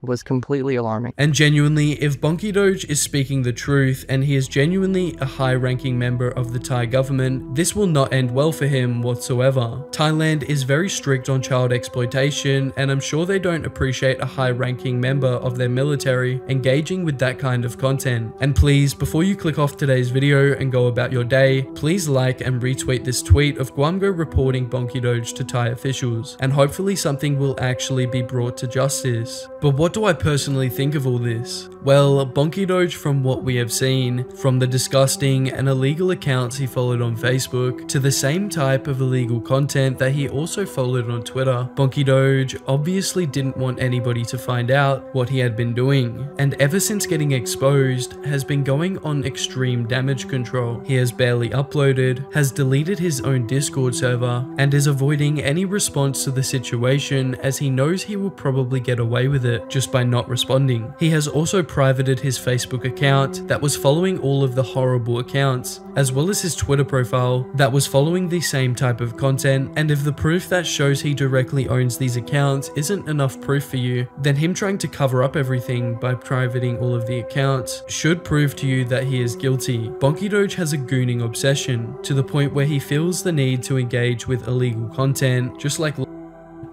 was completely alarming. And genuinely, if BunkyDoge is speaking the truth and he is genuinely a high-ranking member of the Thai government, this will not end well for him whatsoever. Thailand is very strict on child exploitation, and I'm sure they don't appreciate a high-ranking member of their military engaging with that kind of content. And please, before you click off today's video and go about your day, please like and retweet this tweet of Guamgo reporting BunkyDoge to Thai officials, and hopefully something will actually be brought to justice. But what do I personally think of all this? Well, BunkyDoge, from what we have seen, from the disgusting and illegal accounts he followed on Facebook, to the same type of illegal content that he also followed on Twitter, BunkyDoge obviously didn't want anybody to find out what he had been doing, and ever since getting exposed, has been going on extreme damage control. He has barely uploaded, has deleted his own Discord server, and is avoiding any response to the situation as he knows he will probably get away with it just by not responding. He has also privated his Facebook account that was following all of the horrible accounts, as well as his Twitter profile that was following the same type of content, and if the proof that shows he directly owns these accounts isn't enough proof for you, then him trying to cover up everything by privating all of the accounts should prove to you that he is guilty. BunkyDoge has a gooning obsession to the point where he feels the need to engage with illegal content, just like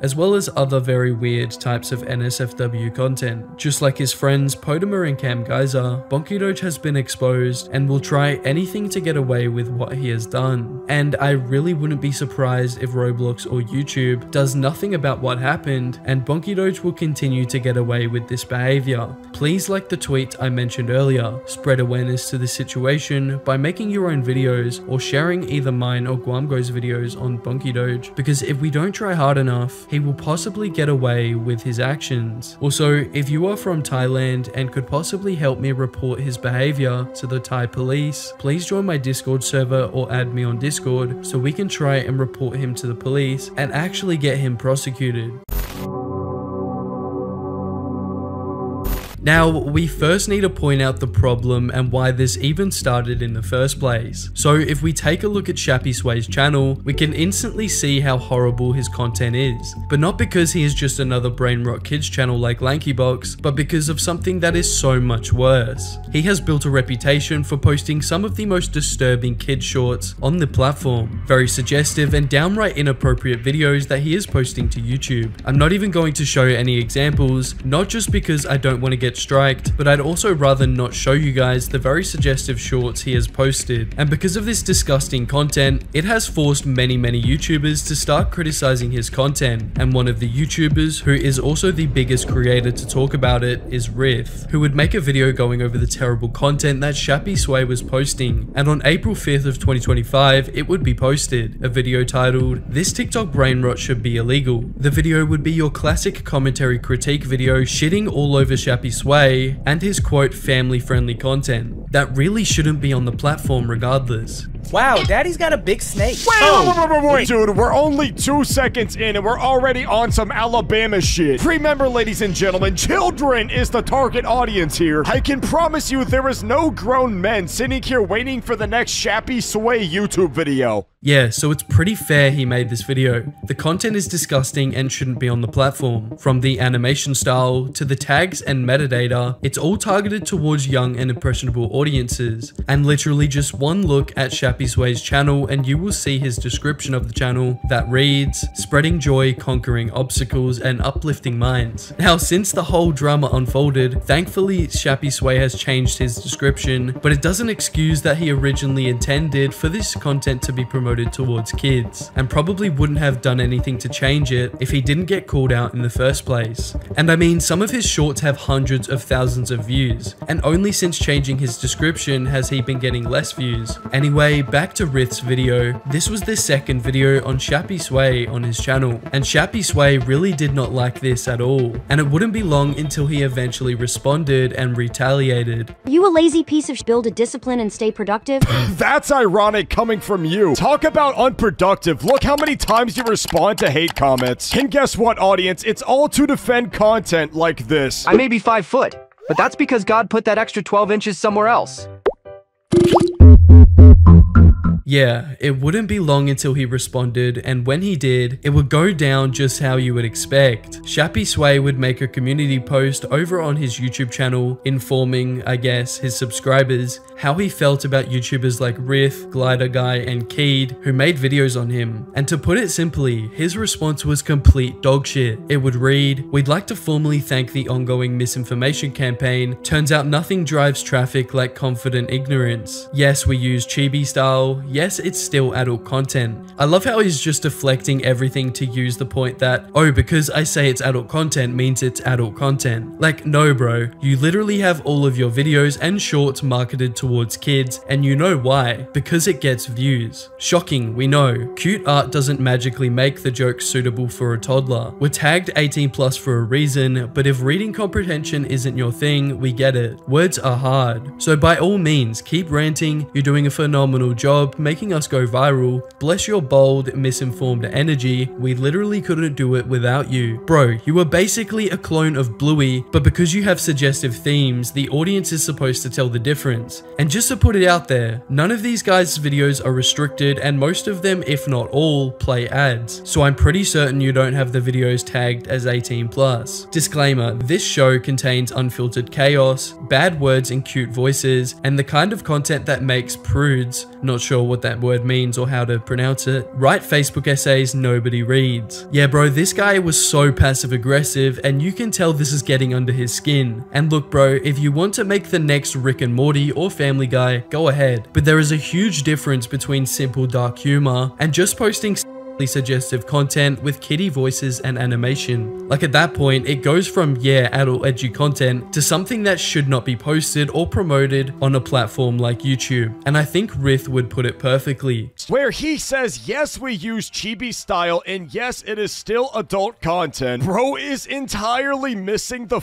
as well as other very weird types of NSFW content. Just like his friends Potamer and Cam Geyser, BunkyDoge has been exposed and will try anything to get away with what he has done. And I really wouldn't be surprised if Roblox or YouTube does nothing about what happened, and BunkyDoge will continue to get away with this behavior. Please like the tweet I mentioned earlier, spread awareness to the situation by making your own videos or sharing either mine or Guamgo's videos on BunkyDoge, because if we don't try hard enough, he will possibly get away with his actions. Also, if you are from Thailand and could possibly help me report his behavior to the Thai police, please join my Discord server or add me on Discord so we can try and report him to the police and actually get him prosecuted. Now, we first need to point out the problem and why this even started in the first place. So if we take a look at Shappy Sway's channel, we can instantly see how horrible his content is. But not because he is just another brain rot kids channel like Lankybox, but because of something that is so much worse. He has built a reputation for posting some of the most disturbing kid shorts on the platform. Very suggestive and downright inappropriate videos that he is posting to YouTube. I'm not even going to show any examples, not just because I don't want to get striked, but I'd also rather not show you guys the very suggestive shorts he has posted. And because of this disgusting content, it has forced many YouTubers to start criticizing his content. And one of the YouTubers who is also the biggest creator to talk about it is Rith, who would make a video going over the terrible content that Shappy Sway was posting. And on April 5th of 2025, it would be posted, a video titled, "This TikTok brain rot should be illegal." The video would be your classic commentary critique video shitting all over Shappy Sway and his quote family-friendly content that really shouldn't be on the platform regardless. Wow, Daddy's got a big snake. Wait, dude, we're only 2 seconds in and we're already on some Alabama shit. Remember, ladies and gentlemen, children is the target audience here. I can promise you there is no grown men sitting here waiting for the next Shappy Sway YouTube video. Yeah, so it's pretty fair he made this video. The content is disgusting and shouldn't be on the platform. From the animation style to the tags and metadata, it's all targeted towards young and impressionable audiences. And literally just one look at Shappy Sway's channel and you will see his description of the channel that reads, "Spreading joy, conquering obstacles, and uplifting minds." Now, since the whole drama unfolded, thankfully Shappy Sway has changed his description, but it doesn't excuse that he originally intended for this content to be promoted towards kids, and probably wouldn't have done anything to change it if he didn't get called out in the first place. And I mean, some of his shorts have hundreds of thousands of views, and only since changing his description has he been getting less views. Anyway, back to Rith's video. This was the second video on Shappy Sway on his channel, and Shappy Sway really did not like this at all, and it wouldn't be long until he eventually responded and retaliated. You a lazy piece of build a discipline and stay productive? That's ironic coming from you. Talk about unproductive. Look how many times you respond to hate comments. And guess what, audience? It's all to defend content like this. I may be 5 foot, but that's because God put that extra 12 inches somewhere else. Yeah, it wouldn't be long until he responded, and when he did, it would go down just how you would expect. Shappy Sway would make a community post over on his YouTube channel informing, I guess, his subscribers how he felt about YouTubers like Rith, Glider Guy, and Keed who made videos on him. And to put it simply, his response was complete dogshit. It would read, "We'd like to formally thank the ongoing misinformation campaign. Turns out nothing drives traffic like confident ignorance. Yes, we use chibi style. Yes, it's still adult content." I love how he's just deflecting everything to use the point that, oh, because I say it's adult content means it's adult content. Like, no bro, you literally have all of your videos and shorts marketed towards kids, and you know why, because it gets views. Shocking, we know. Cute art doesn't magically make the joke suitable for a toddler. We're tagged 18+ for a reason, but if reading comprehension isn't your thing, we get it. Words are hard. So by all means, keep ranting. You're doing a phenomenal job making us go viral. Bless your bold, misinformed energy. We literally couldn't do it without you. Bro, you are basically a clone of Bluey, but because you have suggestive themes, the audience is supposed to tell the difference. And just to put it out there, none of these guys' videos are restricted, and most of them, if not all, play ads. So I'm pretty certain you don't have the videos tagged as 18+. Disclaimer, this show contains unfiltered chaos, bad words and cute voices, and the kind of content that makes prudes, not sure what that word means or how to pronounce it, write Facebook essays nobody reads. Yeah bro, this guy was so passive aggressive, and you can tell this is getting under his skin. And look bro, if you want to make the next Rick and Morty or Family Guy, go ahead. But there is a huge difference between simple dark humor and just posting suggestive content with kiddie voices and animation. Like at that point, it goes from yeah, adult edgy content to something that should not be posted or promoted on a platform like YouTube. And I think Rith would put it perfectly. Where he says, yes, we use chibi style, and yes, it is still adult content. Bro is entirely missing the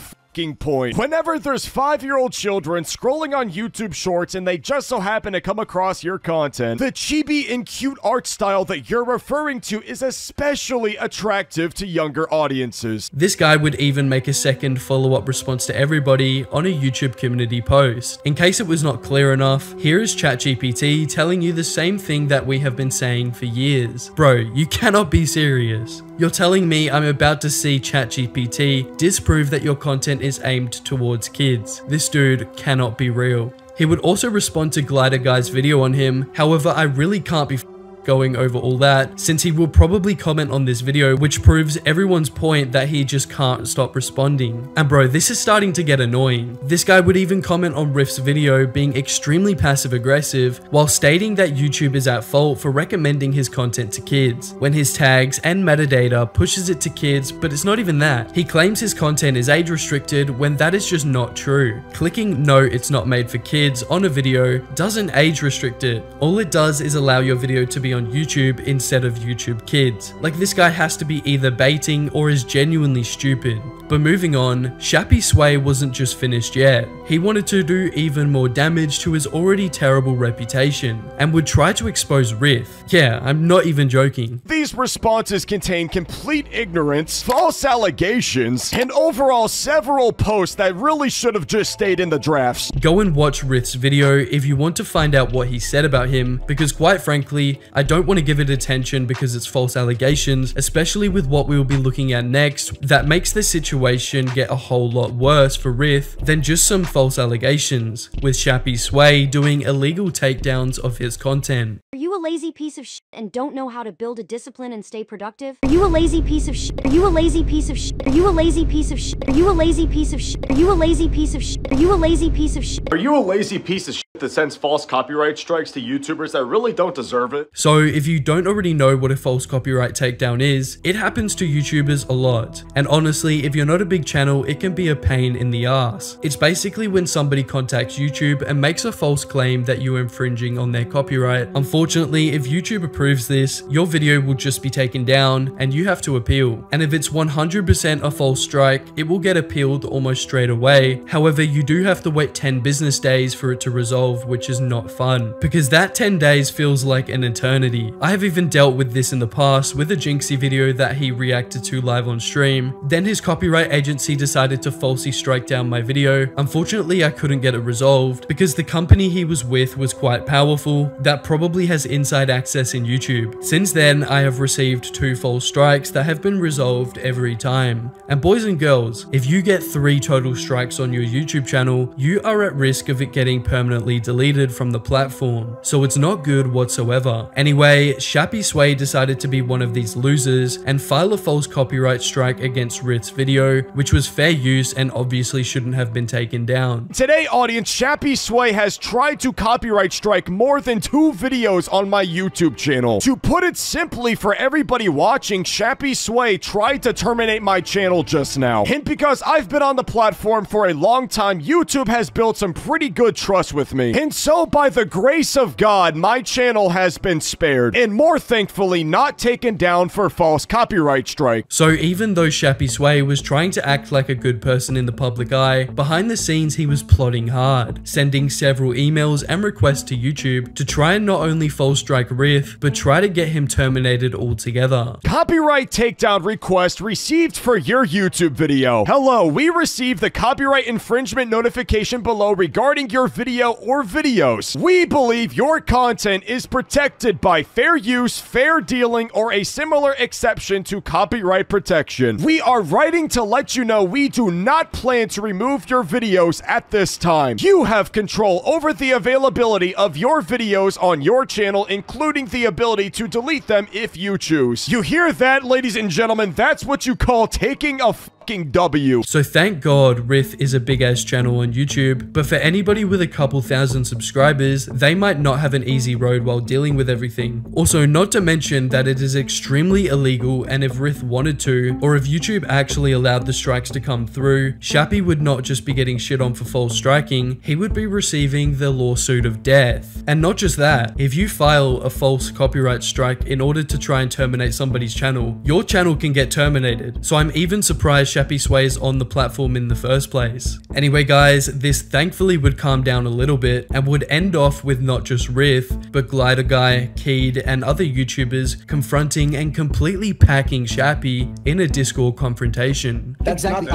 point. Whenever there's 5-year-old children scrolling on YouTube shorts and they just so happen to come across your content, the chibi and cute art style that you're referring to is especially attractive to younger audiences. This guy would even make a second follow-up response to everybody on a YouTube community post. In case it was not clear enough, here is ChatGPT telling you the same thing that we have been saying for years. Bro, you cannot be serious. You're telling me I'm about to see ChatGPT disprove that your content is aimed towards kids. This dude cannot be real. He would also respond to Glider Guy's video on him. However, I really can't be going over all that, since he will probably comment on this video, which proves everyone's point that he just can't stop responding. And bro, this is starting to get annoying. This guy would even comment on Riff's video being extremely passive aggressive while stating that YouTube is at fault for recommending his content to kids, when his tags and metadata pushes it to kids, but it's not even that. He claims his content is age restricted when that is just not true. Clicking no, it's not made for kids on a video doesn't age restrict it. All it does is allow your video to be on YouTube instead of YouTube Kids. Like, this guy has to be either baiting or is genuinely stupid. But moving on, Shappy Sway wasn't just finished yet. He wanted to do even more damage to his already terrible reputation and would try to expose Riff. Yeah, I'm not even joking. These responses contain complete ignorance, false allegations, and overall several posts that really should have just stayed in the drafts. Go and watch Riff's video if you want to find out what he said about him, because quite frankly, I don't want to give it attention because it's false allegations, especially with what we will be looking at next, that makes the situation get a whole lot worse for Riff than just some false allegations, with Shappy Sway doing illegal takedowns of his content. Are you a lazy piece of shit and don't know how to build a discipline and stay productive? Are you a lazy piece of shit? Are you a lazy piece of shit? Are you a lazy piece of shit? Are you a lazy piece of shit? Are you a lazy piece of shit? Are you a lazy piece of shit? Are you a lazy piece of shit that sends false copyright strikes to YouTubers that really don't deserve it? So if you don't already know what a false copyright takedown is, it happens to YouTubers a lot. And honestly, if you're not a big channel, it can be a pain in the ass. It's basically when somebody contacts YouTube and makes a false claim that you're infringing on their copyright. Unfortunately, if YouTube approves this, your video will just be taken down and you have to appeal. And if it's 100% a false strike, it will get appealed almost straight away. However, you do have to wait 10 business days for it to resolve, which is not fun, because that 10 days feels like an eternity. I have even dealt with this in the past with a Jinxie video that he reacted to live on stream. Then his copyright agency decided to falsely strike down my video. Unfortunately, I couldn't get it resolved because the company he was with was quite powerful, that probably has inside access in YouTube. Since then, I have received 2 false strikes that have been resolved every time. And boys and girls, if you get 3 total strikes on your YouTube channel, you are at risk of it getting permanently deleted from the platform. So it's not good whatsoever. Anyway, Shappy Sway decided to be one of these losers and file a false copyright strike against Ritz's video, which was fair use and obviously shouldn't have been taken down. Today, audience, Shappy Sway has tried to copyright strike more than 2 videos on my YouTube channel. To put it simply for everybody watching, Shappy Sway tried to terminate my channel just now. And because I've been on the platform for a long time, YouTube has built some pretty good trust with me. And so, by the grace of God, my channel has been spared, and more thankfully, not taken down for false copyright strike. So even though Shappy Sway was trying to act like a good person in the public eye, behind the scenes he was plotting hard, sending several emails and requests to YouTube to try and not only false strike Riff, but try to get him terminated altogether. Copyright takedown request received for your YouTube video. Hello, we received the copyright infringement notification below regarding your video or videos. We believe your content is protected by fair use, fair dealing, or a similar exception to copyright protection. We are writing to let you know we do not plan to remove your videos at this time. You have control over the availability of your videos on your channel, including the ability to delete them if you choose. You hear that, ladies and gentlemen? That's what you call taking a fucking W. So thank God Riff is a big ass channel on YouTube, but for anybody with a couple thousand subscribers, they might not have an easy road while dealing with everything. Also, not to mention that it is extremely illegal, and if Riff wanted to, or if YouTube actually allowed the strikes to come through, Shappy would not just be getting shit on for false striking, he would be receiving the lawsuit of death. And not just that, if you file a false copyright strike in order to try and terminate somebody's channel, your channel can get terminated. So I'm even surprised Shappy Sway is on the platform in the first place. Anyway guys, this thankfully would calm down a little bit and would end off with not just Riff, but Glider Guy, Keed, and other YouTubers confronting and completely packing Shappy in a Discord confrontation. Exactly.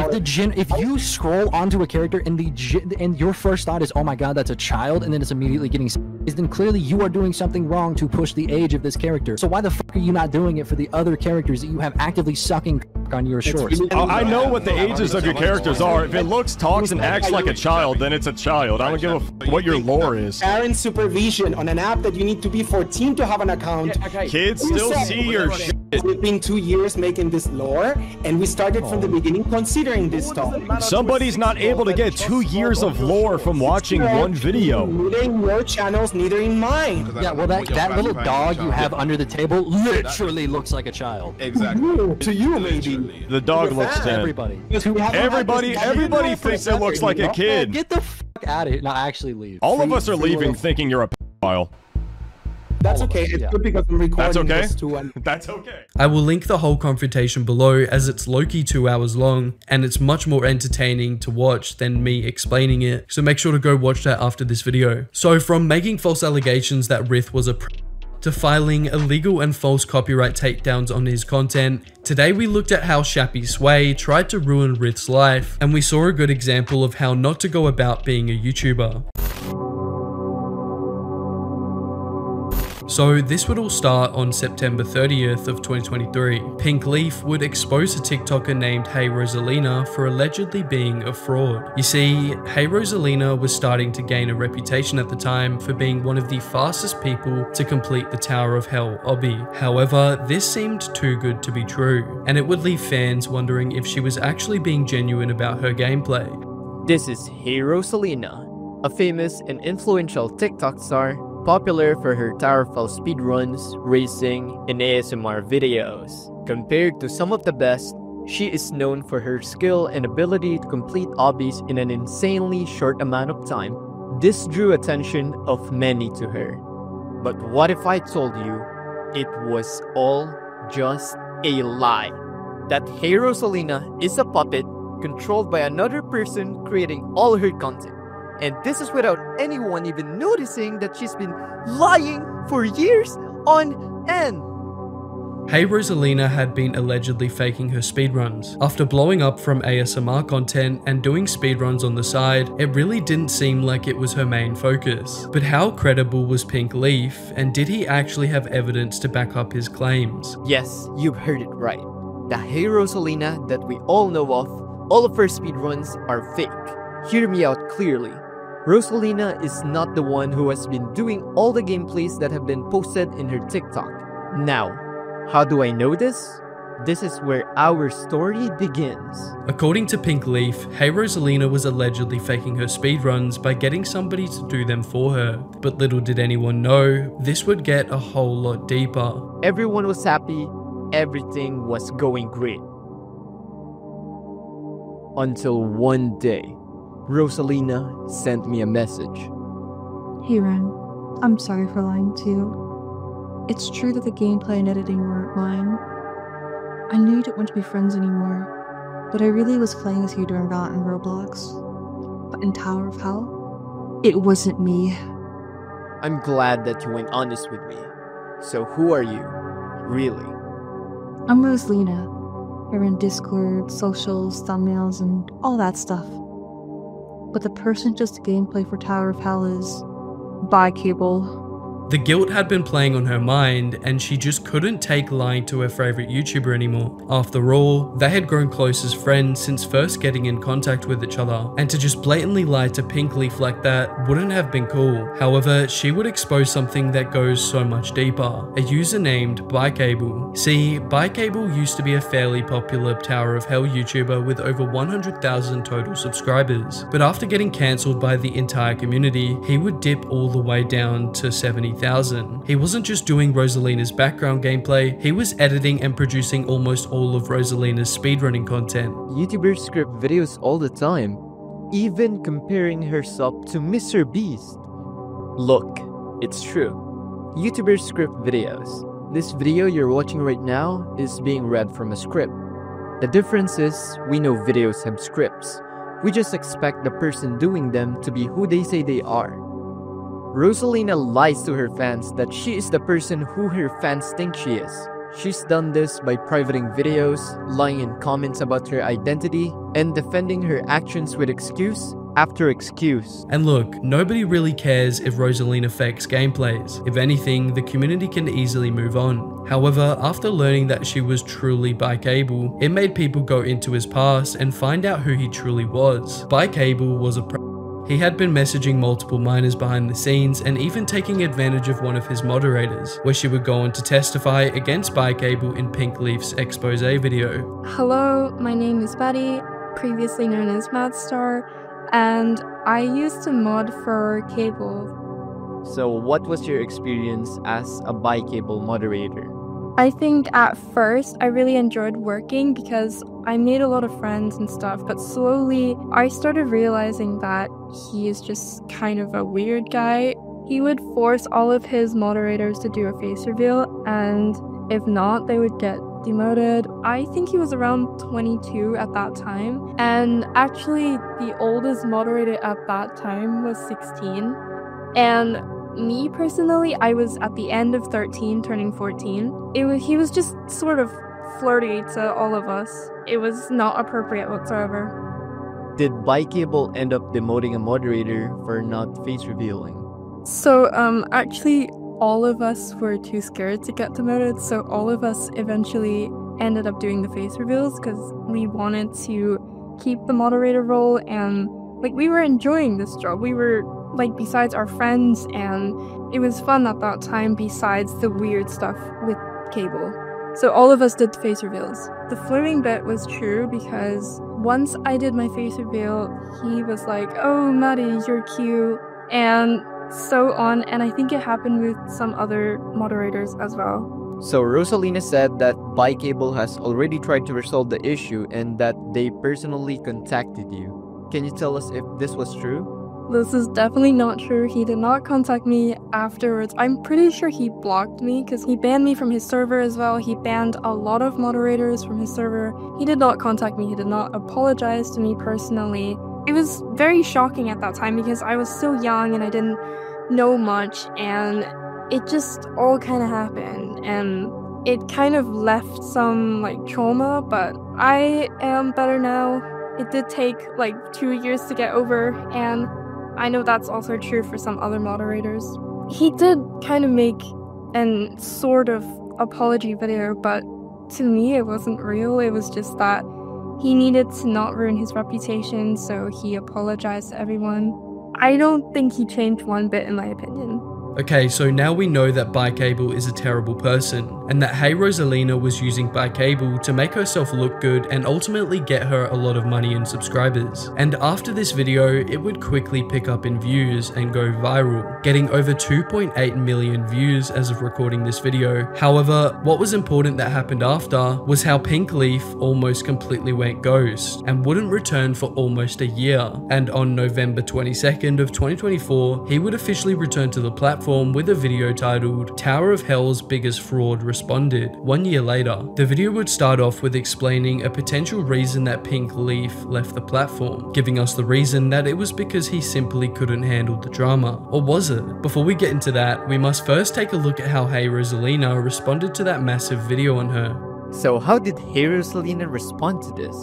If you scroll onto a character and your first thought is, oh my god, that's a child, and then it's immediately getting then clearly you are doing something wrong to push the age of this character. So why the fuck are you not doing it for the other characters that you have actively sucking on your shorts. I know what the ages of your characters are. If it looks, talks, and acts like a child, then it's a child. I don't give a f what your lore is. Parent supervision on an app that you need to be 14 to have an account. Kids still see your shit. We've been 2 years making this lore, and we started from the beginning considering this stuff. Somebody's not able to get 2 years of lore from watching one video. Neither in your channels, neither in mine. Yeah, well, that little dog you have under the table literally looks like a child. Exactly. To you, maybe. The dog looks 10. Everybody. Everybody thinks it looks like a kid. Get the f out of here. No, actually leave. All of us are leaving thinking you're a pedophile. That's okay. It's good because I'm recording this too. That's okay. I will link the whole confrontation below, as it's low-key 2 hours long and it's much more entertaining to watch than me explaining it, so make sure to go watch that after this video. So from making false allegations that Rith was a to filing illegal and false copyright takedowns on his content, today we looked at how Shappy Sway tried to ruin Rith's life, and we saw a good example of how not to go about being a YouTuber. So this would all start on September 30th of 2023. Pink Leaf would expose a TikToker named Hey Rosalina for allegedly being a fraud. You see, Hey Rosalina was starting to gain a reputation at the time for being one of the fastest people to complete the Tower of Hell obby. However, this seemed too good to be true, and it would leave fans wondering if she was actually being genuine about her gameplay. This is Hey Rosalina, a famous and influential TikTok star, popular for her Tower of Hell speedruns, racing, and ASMR videos. Compared to some of the best, she is known for her skill and ability to complete obbies in an insanely short amount of time. This drew attention of many to her. But what if I told you it was all just a lie? That Hey Rosalina is a puppet controlled by another person creating all her content. And this is without anyone even noticing that she's been lying for years on end. Hey Rosalina had been allegedly faking her speedruns. After blowing up from ASMR content and doing speedruns on the side, it really didn't seem like it was her main focus. But how credible was Pink Leaf, and did he actually have evidence to back up his claims? Yes, you've heard it right. The Hey Rosalina that we all know of, all of her speedruns are fake. Hear me out clearly. Rosalina is not the one who has been doing all the gameplays that have been posted in her TikTok. Now, how do I know this? This is where our story begins. According to Pink Leaf, Hey Rosalina was allegedly faking her speedruns by getting somebody to do them for her. But little did anyone know, this would get a whole lot deeper. Everyone was happy, everything was going great. Until one day, Rosalina sent me a message. Hey Ren, I'm sorry for lying to you. It's true that the gameplay and editing weren't mine. I knew you didn't want to be friends anymore, but I really was playing with you during Valorant and Roblox. But in Tower of Hell, it wasn't me. I'm glad that you went honest with me. So who are you, really? I'm Rosalina. I run Discord, socials, thumbnails, and all that stuff. But the person just gameplay for Tower of Hell is Bye Cable. The guilt had been playing on her mind, and she just couldn't take lying to her favorite YouTuber anymore. After all, they had grown close as friends since first getting in contact with each other, and to just blatantly lie to Pink Leaf like that wouldn't have been cool. However, she would expose something that goes so much deeper. A user named Bycable. See, Bycable used to be a fairly popular Tower of Hell YouTuber with over 100,000 total subscribers, but after getting cancelled by the entire community, he would dip all the way down to 70,000. He wasn't just doing Rosalina's background gameplay, he was editing and producing almost all of Rosalina's speedrunning content. YouTubers script videos all the time, even comparing herself to Mr. Beast. Look, it's true. YouTubers script videos. This video you're watching right now is being read from a script. The difference is, we know videos have scripts. We just expect the person doing them to be who they say they are. Rosalina lies to her fans that she is the person who her fans think she is. She's done this by privating videos, lying in comments about her identity, and defending her actions with excuse after excuse. And look, nobody really cares if Rosalina fakes gameplays. If anything, the community can easily move on. However, after learning that she was truly Bikeable, it made people go into his past and find out who he truly was. Bikeable was a He had been messaging multiple minors behind the scenes and even taking advantage of one of his moderators, where she would go on to testify against Bikeable in Pink Leaf's expose video. Hello, my name is Betty, previously known as Madstar, and I used to mod for Cable. So what was your experience as a Bikeable moderator? I think at first I really enjoyed working because I made a lot of friends and stuff, but slowly I started realizing that he is just kind of a weird guy. He would force all of his moderators to do a face reveal, and if not, they would get demoted. I think he was around 22 at that time, and actually the oldest moderator at that time was 16, and me personally, I was at the end of 13, turning 14. He was just sort of flirty to all of us. It was not appropriate whatsoever. Did Bikeable end up demoting a moderator for not face revealing? So, actually, all of us were too scared to get demoted, so all of us eventually ended up doing the face reveals because we wanted to keep the moderator role, and like we were enjoying this job. We were like besides our friends, and it was fun at that time besides the weird stuff with Cable. So all of us did the face reveals. The flirting bit was true because once I did my face reveal, he was like, "Oh, Maddie, you're cute," and so on, and I think it happened with some other moderators as well. So Rosalina said that Bikeable has already tried to resolve the issue and that they personally contacted you. Can you tell us if this was true? This is definitely not true. He did not contact me afterwards. I'm pretty sure he blocked me because he banned me from his server as well. He banned a lot of moderators from his server. He did not contact me. He did not apologize to me personally. It was very shocking at that time because I was so young and I didn't know much, and it just all kind of happened, and it kind of left some like trauma, but I am better now. It did take like 2 years to get over, and I know that's also true for some other moderators. He did kind of make an sort of apology video, but to me it wasn't real. It was just that he needed to not ruin his reputation, so he apologized to everyone. I don't think he changed one bit in my opinion. Okay, so now we know that Bikeable is a terrible person, and that Hey Rosalina was using Bikeable to make herself look good and ultimately get her a lot of money and subscribers. And after this video, it would quickly pick up in views and go viral, getting over 2.8 million views as of recording this video. However, what was important that happened after was how Pink Leaf almost completely went ghost and wouldn't return for almost a year. And on November 22nd of 2024, he would officially return to the platform with a video titled "Tower of Hell's Biggest Fraud Responded." 1 year later, the video would start off with explaining a potential reason that Pink Leaf left the platform, giving us the reason that it was because he simply couldn't handle the drama. Or was it? Before we get into that, we must first take a look at how Hey Rosalina responded to that massive video on her. So how did Hey Rosalina respond to this?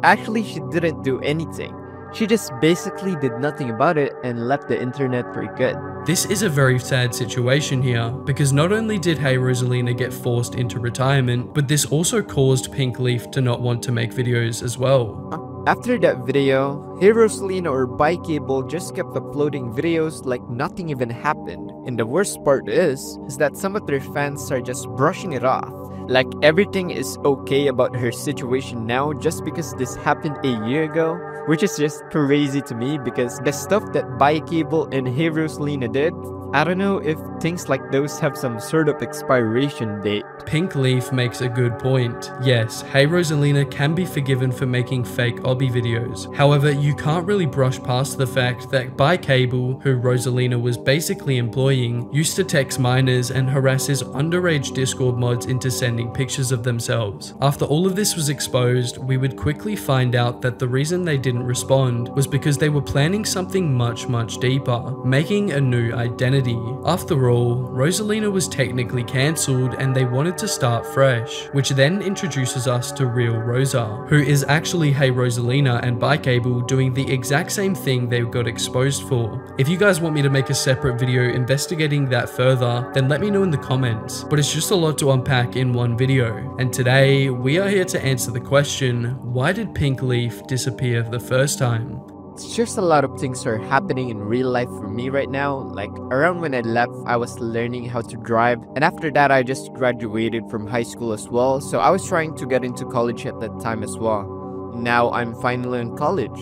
Actually, she didn't do anything. She just basically did nothing about it and left the internet for good. This is a very sad situation here, because not only did Hey Rosalina get forced into retirement, but this also caused Pink Leaf to not want to make videos as well. After that video, Hey Rosalina or Bikeable just kept uploading videos like nothing even happened. And the worst part is that some of their fans are just brushing it off. Like everything is okay about her situation now just because this happened a year ago, which is just crazy to me because the stuff that Bikeable and Hey Rosalina did, I don't know if things like those have some sort of expiration date. Pink Leaf makes a good point. Yes, Hey Rosalina can be forgiven for making fake obby videos. However, you can't really brush past the fact that Bikeable, who Rosalina was basically employing, used to text minors and harass his underage Discord mods into sending pictures of themselves. After all of this was exposed, we would quickly find out that the reason they didn't respond was because they were planning something much deeper, making a new identity identity. After all, Rosalina was technically cancelled and they wanted to start fresh, which then introduces us to Real Rosa, who is actually Hey Rosalina and Bikeable doing the exact same thing they got exposed for. If you guys want me to make a separate video investigating that further, then let me know in the comments, but it's just a lot to unpack in one video. And today, we are here to answer the question, why did Pink Leaf disappear the first time? It's just a lot of things are happening in real life for me right now. Like around when I left, I was learning how to drive, and after that I just graduated from high school as well, so I was trying to get into college at that time as well. Now I'm finally in college.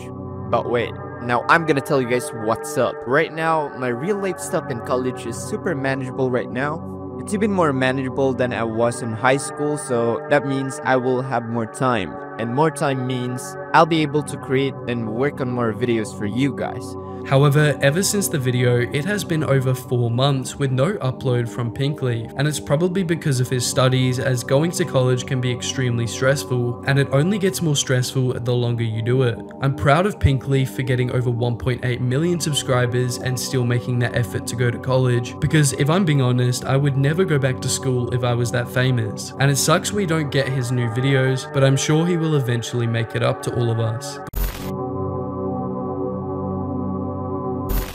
But wait, now I'm gonna tell you guys what's up. Right now, my real life stuff in college is super manageable right now. It's even more manageable than I was in high school, so that means I will have more time. And more time means I'll be able to create and work on more videos for you guys. However, ever since the video, it has been over 4 months with no upload from Pink Leaf, and it's probably because of his studies, as going to college can be extremely stressful, and it only gets more stressful the longer you do it. I'm proud of Pink Leaf for getting over 1.8 million subscribers and still making that effort to go to college, because if I'm being honest, I would never go back to school if I was that famous. And it sucks we don't get his new videos, but I'm sure he will eventually make it up to all of us.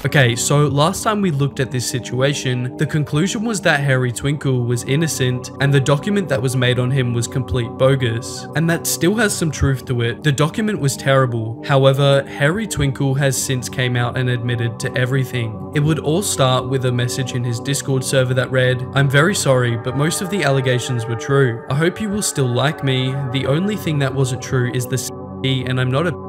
Okay, so last time we looked at this situation, the conclusion was that Harry Twinkle was innocent and the document that was made on him was complete bogus. And that still has some truth to it. The document was terrible. However, Harry Twinkle has since came out and admitted to everything. It would all start with a message in his Discord server that read, "I'm very sorry, but most of the allegations were true. I hope you will still like me. The only thing that wasn't true is the and I'm not a..."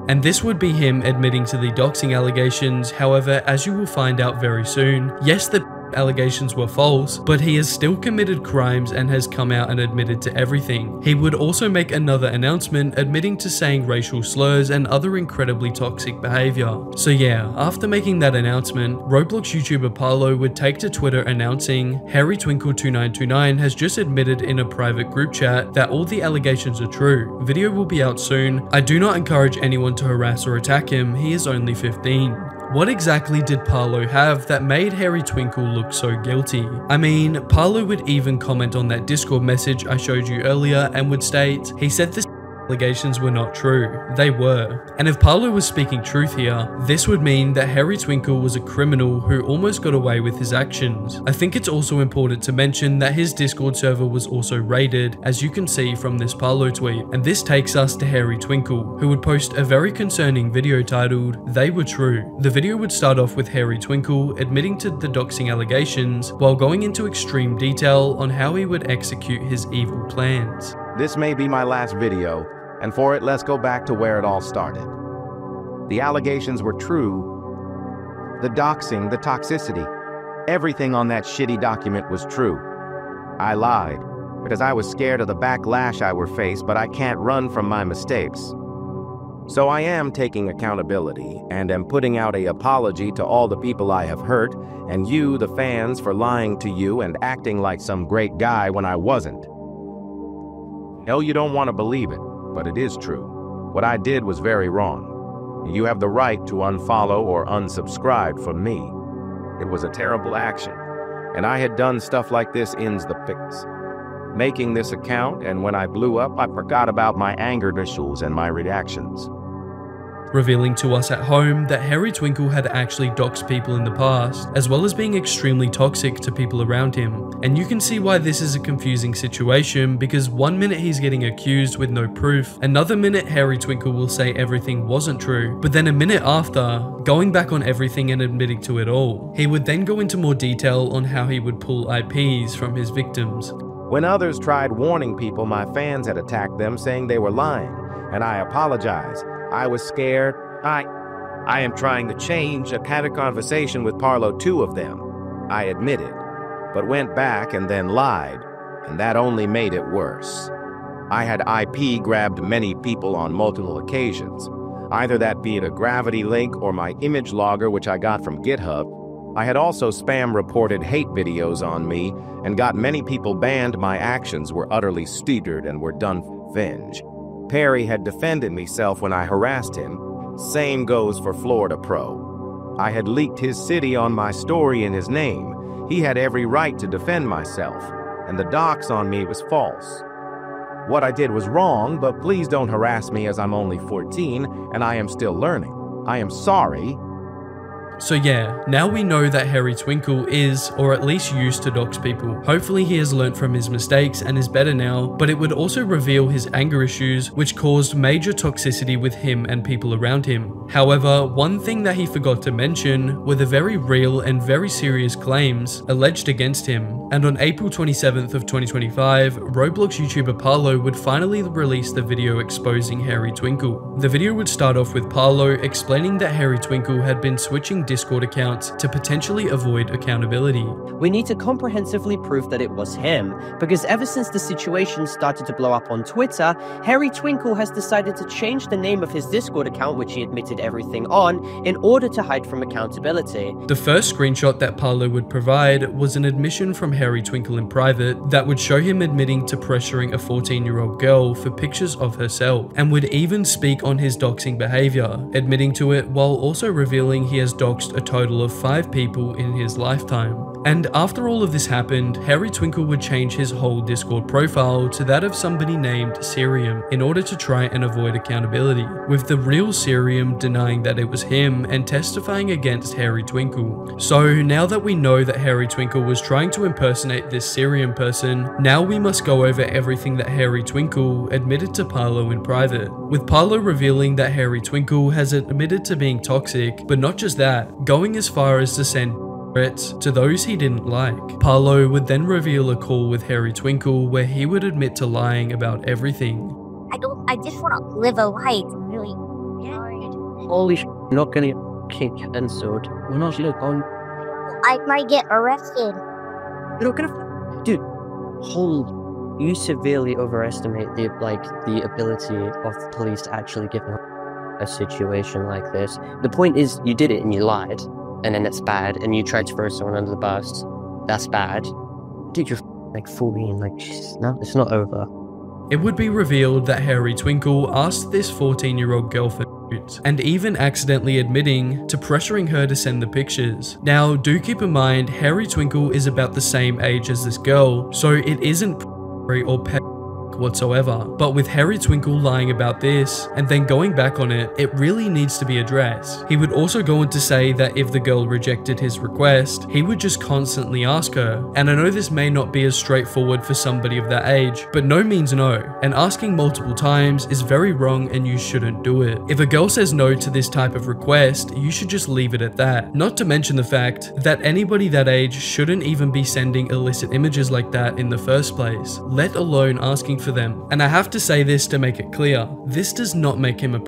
And this would be him admitting to the doxing allegations. However, as you will find out very soon, yes, the allegations were false, but he has still committed crimes and has come out and admitted to everything. He would also make another announcement admitting to saying racial slurs and other incredibly toxic behavior. So yeah, after making that announcement, Roblox YouTuber Parlo would take to Twitter announcing, Harry Twinkle 2929 has just admitted in a private group chat that all the allegations are true. Video will be out soon. I do not encourage anyone to harass or attack him. He is only 15. What exactly did Parlo have that made Harry Twinkle look so guilty? I mean, Parlo would even comment on that Discord message I showed you earlier and would state, he said the allegations were not true. They were. And if Parlo was speaking truth here, this would mean that Harry Twinkle was a criminal who almost got away with his actions. I think it's also important to mention that his Discord server was also raided, as you can see from this Parlo tweet. And this takes us to Harry Twinkle, who would post a very concerning video titled, "They Were True." The video would start off with Harry Twinkle admitting to the doxing allegations, while going into extreme detail on how he would execute his evil plans. This may be my last video, and for it, let's go back to where it all started. The allegations were true. The doxing, the toxicity, everything on that shitty document was true. I lied, because I was scared of the backlash I would face, but I can't run from my mistakes. So I am taking accountability, and am putting out an apology to all the people I have hurt, and you, the fans, for lying to you and acting like some great guy when I wasn't. Hell, you don't want to believe it, but it is true. What I did was very wrong. You have the right to unfollow or unsubscribe from me. It was a terrible action, and I had done stuff like this ends the pics. Making this account, and when I blew up, I forgot about my anger issues and my reactions. Revealing to us at home that Harry Twinkle had actually doxed people in the past, as well as being extremely toxic to people around him. And you can see why this is a confusing situation, because one minute he's getting accused with no proof, another minute Harry Twinkle will say everything wasn't true, but then a minute after, going back on everything and admitting to it all. He would then go into more detail on how he would pull IPs from his victims. When others tried warning people, my fans had attacked them saying they were lying, and I apologize. I was scared. I am trying to change. I had a conversation with Parlo, 2 of them. I admitted, but went back and then lied, and that only made it worse. I had IP grabbed many people on multiple occasions, either that be it a gravity link or my image logger, which I got from GitHub. I had also spam reported hate videos on me and got many people banned. My actions were utterly stupid and were done for revenge. Perry had defended myself when I harassed him. Same goes for Florida Pro. I had leaked his city on my story in his name. He had every right to defend myself, and the dox on me was false. What I did was wrong, but please don't harass me as I'm only 14 and I am still learning. I am sorry. So yeah, now we know that Harry Twinkle is, or at least used to dox people. Hopefully he has learnt from his mistakes and is better now, but it would also reveal his anger issues, which caused major toxicity with him and people around him. However, one thing that he forgot to mention were the very real and very serious claims alleged against him. And on April 27th of 2025, Roblox YouTuber Parlo would finally release the video exposing Harry Twinkle. The video would start off with Parlo explaining that Harry Twinkle had been switching Discord accounts to potentially avoid accountability. We need to comprehensively prove that it was him, because ever since the situation started to blow up on Twitter, Harry Twinkle has decided to change the name of his Discord account, which he admitted everything on, in order to hide from accountability. The first screenshot that Parlo would provide was an admission from Harry Twinkle in private that would show him admitting to pressuring a 14-year-old girl for pictures of herself, and would even speak on his doxing behavior, admitting to it while also revealing he has doxed a total of 5 people in his lifetime. And after all of this happened, Harry Twinkle would change his whole Discord profile to that of somebody named Sirium in order to try and avoid accountability, with the real Sirium denying that it was him and testifying against Harry Twinkle. So now that we know that Harry Twinkle was trying to impersonate this Sirium person, now we must go over everything that Harry Twinkle admitted to Parlo in private, with Parlo revealing that Harry Twinkle has admitted to being toxic, but not just that, going as far as to send threats to those he didn't like. Parlo would then reveal a call with Harry Twinkle where he would admit to lying about everything. I just want to live a life. I'm really tired. Holy sh**, not gonna get cancelled. We're not going. I might get arrested. You're not gonna. Dude, you severely overestimate the ability of the police to actually give a situation like this. The point is, you did it and you lied, and then it's bad, and you tried to throw someone under the bus. That's bad. Dude, you're like 14, like, no, it's not over. It would be revealed that Harry Twinkle asked this 14-year-old girl for nudes, and even accidentally admitting to pressuring her to send the pictures. Now, do keep in mind, Harry Twinkle is about the same age as this girl, so it isn't or whatsoever. But with Harry Twinkle lying about this and then going back on it, it really needs to be addressed. He would also go on to say that if the girl rejected his request, he would just constantly ask her. And I know this may not be as straightforward for somebody of that age, but no means no, and asking multiple times is very wrong and you shouldn't do it. If a girl says no to this type of request, you should just leave it at that. Not to mention the fact that anybody that age shouldn't even be sending illicit images like that in the first place, let alone asking for them. And I have to say this to make it clear, this does not make him a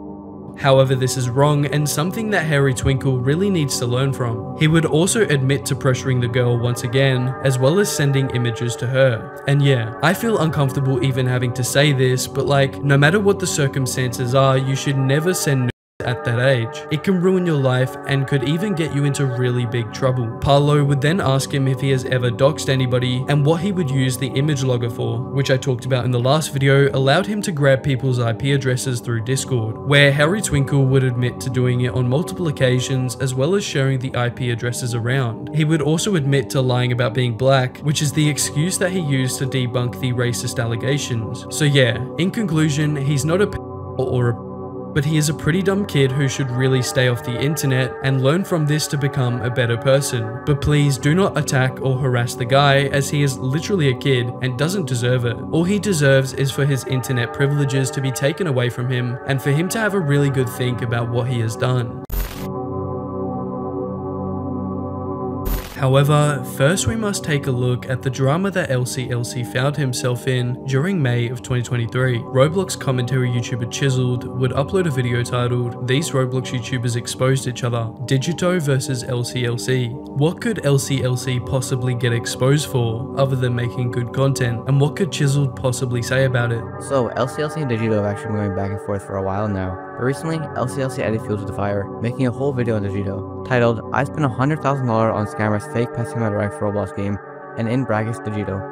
However, this is wrong and something that Harry Twinkle really needs to learn from. He would also admit to pressuring the girl once again, as well as sending images to her. And yeah, I feel uncomfortable even having to say this, but like, no matter what the circumstances are, you should never send at that age. It can ruin your life and could even get you into really big trouble. Parlo would then ask him if he has ever doxed anybody and what he would use the image logger for, which I talked about in the last video, allowed him to grab people's IP addresses through Discord, where Harry Twinkle would admit to doing it on multiple occasions as well as sharing the IP addresses around. He would also admit to lying about being black, which is the excuse that he used to debunk the racist allegations. So yeah, in conclusion, he's not a or a but he is a pretty dumb kid who should really stay off the internet and learn from this to become a better person. But please do not attack or harass the guy, as he is literally a kid and doesn't deserve it. All he deserves is for his internet privileges to be taken away from him and for him to have a really good think about what he has done. However, first we must take a look at the drama that LCLC found himself in during May of 2023. Roblox commentary YouTuber Chiseled would upload a video titled, "These Roblox YouTubers Exposed Each Other, Digito versus LCLC. What could LCLC possibly get exposed for, other than making good content, and what could Chiseled possibly say about it?" So, LCLC and Digito have actually been going back and forth for a while now. But recently, LCLC added fuel to the fire, making a whole video on Digito, titled, "I spent $100,000 on scammers fake passing my rank for Roblox game," and in brackets Digito.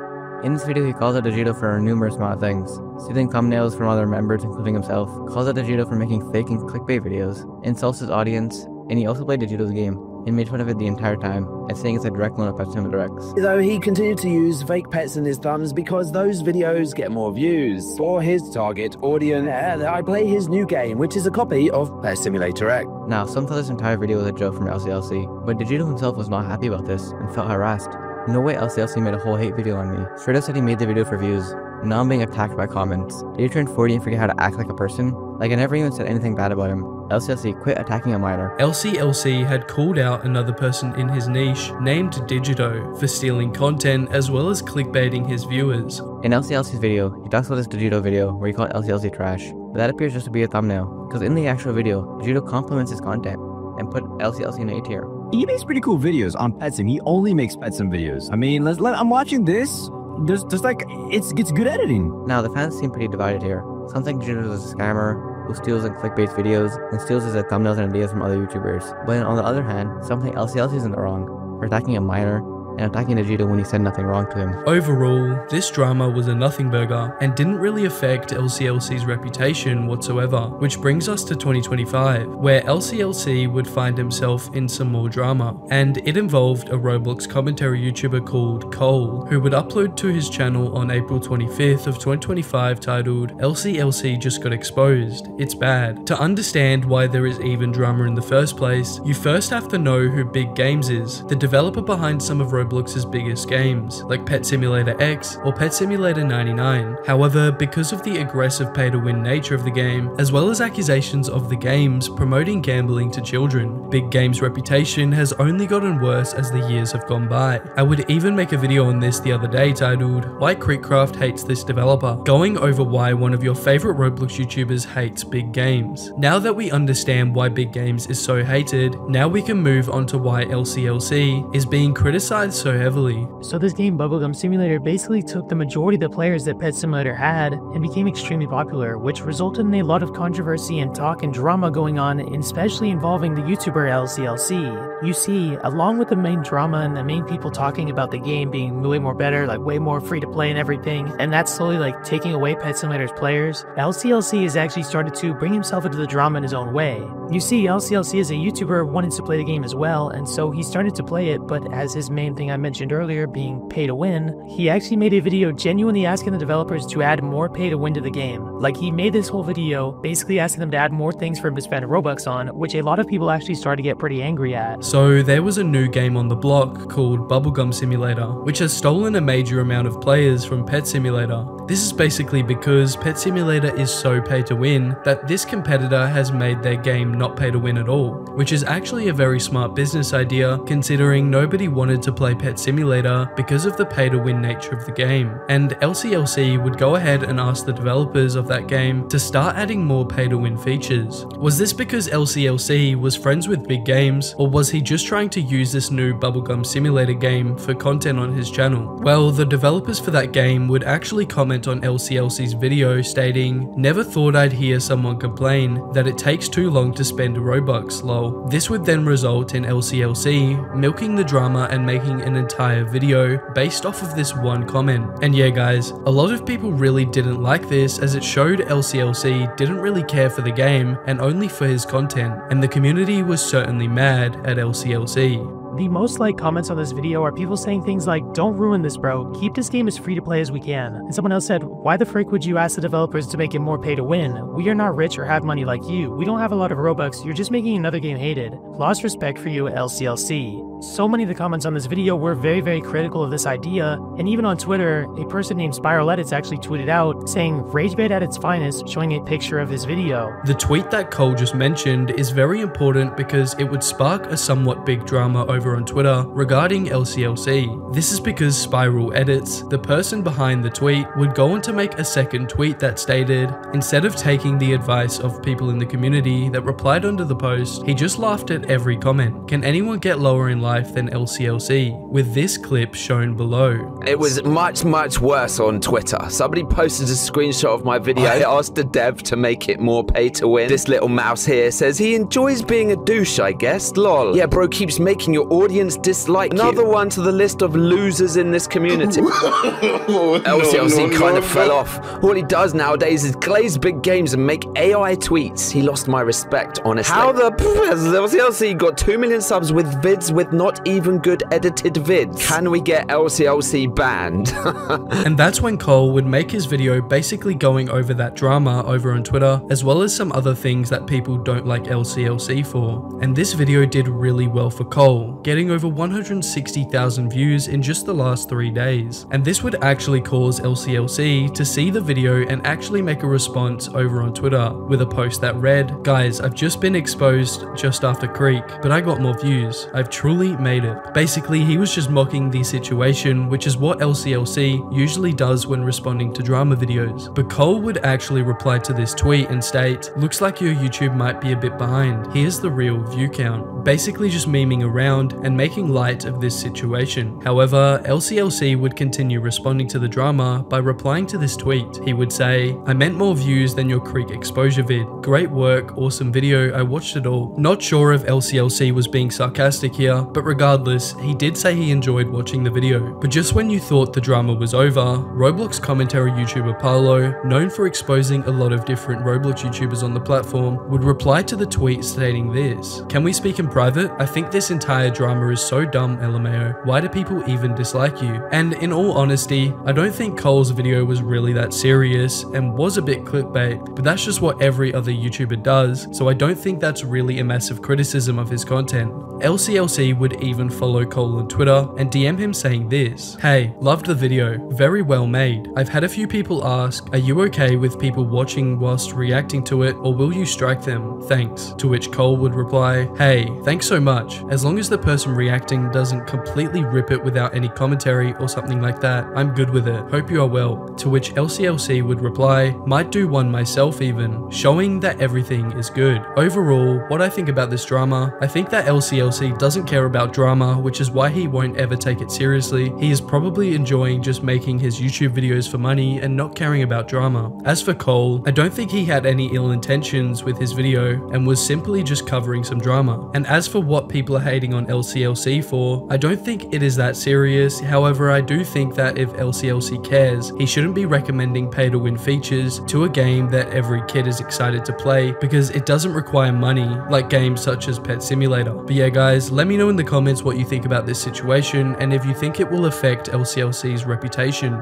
In this video, he calls out Digito for a numerous amount of things, stealing thumbnails from other members including himself, calls out Digito for making fake and clickbait videos, insults his audience, and he also played Digito's game and made fun of it the entire time, and saying it's a direct clone of Pet Simulator X. Though he continued to use fake pets in his thumbs because those videos get more views. For his target audience, I play his new game, which is a copy of Pet Simulator X. Now, some thought this entire video was a joke from LCLC, but Digito himself was not happy about this and felt harassed. No way LCLC made a whole hate video on me. Fredo said he made the video for views. Now I'm being attacked by comments. Did you turn 40 and forget how to act like a person? Like, I never even said anything bad about him. LCLC, quit attacking a minor. LCLC had called out another person in his niche, named Digito, for stealing content as well as clickbaiting his viewers. In LCLC's video, he talks about this Digito video where he called LCLC trash, but that appears just to be a thumbnail, because in the actual video, Digito compliments his content and put LCLC in A tier. He makes pretty cool videos on PetSim. He only makes PetSim videos. I mean, I'm watching this. There's like, it's good editing. Now, the fans seem pretty divided here. Some think Digito is a scammer who steals and clickbait videos and steals his thumbnails and ideas from other YouTubers. But on the other hand, some think LCLC is in the wrong for attacking a minor and attacking Digito when he said nothing wrong to him. Overall, this drama was a nothing burger and didn't really affect LCLC's reputation whatsoever, which brings us to 2025, where LCLC would find himself in some more drama, and it involved a Roblox commentary YouTuber called Cole, who would upload to his channel on April 25th of 2025 titled LCLC Just Got Exposed, It's Bad. To understand why there is even drama in the first place, you first have to know who Big Games is, the developer behind some of Roblox's biggest games, like Pet Simulator X or Pet Simulator 99. However, because of the aggressive pay-to-win nature of the game, as well as accusations of the games promoting gambling to children, Big Game's reputation has only gotten worse as the years have gone by. I would even make a video on this the other day titled, Why Crickcraft Hates This Developer, going over why one of your favorite Roblox YouTubers hates Big Games. Now that we understand why Big Games is so hated, now we can move on to why LCLC is being criticized so heavily. So this game, Bubblegum Simulator, basically took the majority of the players that Pet Simulator had and became extremely popular, which resulted in a lot of controversy and talk and drama going on, especially involving the YouTuber LCLC. You see, along with the main drama and the main people talking about the game being way more better, like way more free to play and everything, and that's slowly like taking away Pet Simulator's players, LCLC has actually started to bring himself into the drama in his own way. You see, LCLC as a YouTuber wanted to play the game as well, and so he started to play it, but as his main thing I mentioned earlier being pay to win, he actually made a video genuinely asking the developers to add more pay to win to the game. Like, he made this whole video basically asking them to add more things for him to spend Robux on, which a lot of people actually started to get pretty angry at. So there was a new game on the block called Bubblegum Simulator, which has stolen a major amount of players from Pet Simulator. This is basically because Pet Simulator is so pay to win that this competitor has made their game not pay to win at all, which is actually a very smart business idea considering nobody wanted to play Pet Simulator because of the pay to win nature of the game. And LCLC would go ahead and ask the developers of that game to start adding more pay to win features. Was this because LCLC was friends with Big Games, or was he just trying to use this new Bubblegum Simulator game for content on his channel? Well, the developers for that game would actually comment on LCLC's video stating, "Never thought I'd hear someone complain that it takes too long to spend Robux, lol." This would then result in LCLC milking the drama and making an entire video based off of this one comment. And yeah guys, a lot of people really didn't like this as it showed LCLC didn't really care for the game and only for his content, and the community was certainly mad at LCLC. The most liked comments on this video are people saying things like, "Don't ruin this, bro. Keep this game as free to play as we can." And someone else said, "Why the frick would you ask the developers to make it more pay to win? We are not rich or have money like you. We don't have a lot of Robux. You're just making another game hated. Lost respect for you, LCLC." So many of the comments on this video were very, very critical of this idea, and even on Twitter, a person named Spiral Edits actually tweeted out saying, "Ragebait at its finest," showing a picture of his video. The tweet that Cole just mentioned is very important because it would spark a somewhat big drama over on Twitter regarding LCLC. This is because Spiral Edits, the person behind the tweet, would go on to make a second tweet that stated, "Instead of taking the advice of people in the community that replied under the post, he just laughed at every comment. Can anyone get lower in life than LCLC, with this clip shown below. It was much worse on Twitter. Somebody posted a screenshot of my video. I asked the dev to make it more pay to win. This little mouse here says he enjoys being a douche, I guess. Lol. Yeah, bro keeps making your audience dislike you. Another one to the list of losers in this community. LCLC kind of fell off. All he does nowadays is glaze big games and make AI tweets. He lost my respect, honestly. How the has LCLC got 2 million subs with vids with not even good edited vids? Can we get LCLC banned? And that's when Cole would make his video basically going over that drama over on Twitter, as well as some other things that people don't like LCLC for. And this video did really well for Cole, getting over 160,000 views in just the last 3 days. And this would actually cause LCLC to see the video and actually make a response over on Twitter with a post that read, "Guys, I've just been exposed just after Creek, but I got more views. I've truly made it." Basically, he was just mocking the situation, which is what LCLC usually does when responding to drama videos. But Cole would actually reply to this tweet and state, "Looks like your YouTube might be a bit behind. Here's the real view count." Basically just memeing around and making light of this situation. However, LCLC would continue responding to the drama by replying to this tweet. He would say, "I meant more views than your Creek exposure vid. Great work, awesome video, I watched it all." Not sure if LCLC was being sarcastic here, but regardless, he did say he enjoyed watching the video. But just when you thought the drama was over, Roblox commentary YouTuber Paolo, known for exposing a lot of different Roblox YouTubers on the platform, would reply to the tweet stating this, "Can we speak in private? I think this entire drama is so dumb, LMAO. Why do people even dislike you?" And in all honesty, I don't think Cole's video was really that serious and was a bit clickbait, but that's just what every other YouTuber does, so I don't think that's really a massive criticism of his content. LCLC would even follow Cole on Twitter and DM him saying this, "Hey, loved the video, very well made. I've had a few people ask, are you okay with people watching whilst reacting to it, or will you strike them? Thanks." To which Cole would reply, "Hey, thanks so much. As long as the person reacting doesn't completely rip it without any commentary or something like that, I'm good with it. Hope you are well." To which LCLC would reply, "Might do one myself even," showing that everything is good. Overall, what I think about this drama, I think that LCLC doesn't care about drama, which is why he won't ever take it seriously. He is probably enjoying just making his YouTube videos for money and not caring about drama. As for Cole, I don't think he had any ill intentions with his video and was simply just covering some drama. And as for what people are hating on LCLC for, I don't think it is that serious. However, I do think that if LCLC cares, he shouldn't be recommending pay to win features to a game that every kid is excited to play, because it doesn't require money like games such as Pet Simulator. But yeah guys, let me know in the comments what you think about this situation and if you think it will affect LCLC's reputation.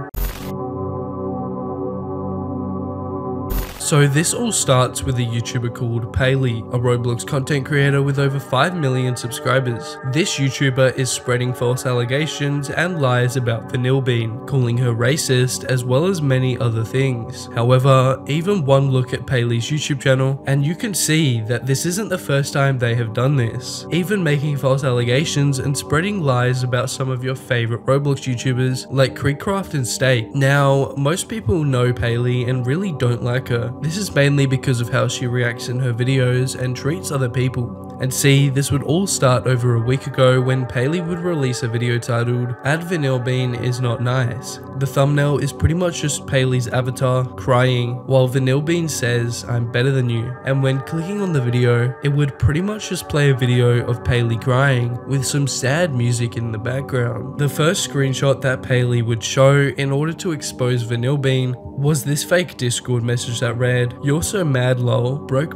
So this all starts with a YouTuber called Paley, a Roblox content creator with over 5 million subscribers. This YouTuber is spreading false allegations and lies about Vanilla Bean, calling her racist as well as many other things. However, even one look at Paley's YouTube channel and you can see that this isn't the first time they have done this, even making false allegations and spreading lies about some of your favorite Roblox YouTubers like Creekcraft and State. Now, most people know Paley and really don't like her. This is mainly because of how she reacts in her videos and treats other people. And see, this would all start over a week ago when Paley would release a video titled, "Add Vanilla Bean is not nice." The thumbnail is pretty much just Paley's avatar crying while Vanilla Bean says, "I'm better than you." And when clicking on the video, it would pretty much just play a video of Paley crying with some sad music in the background. The first screenshot that Paley would show in order to expose Vanilla Bean was this fake Discord message that read, "You're so mad lol, broke."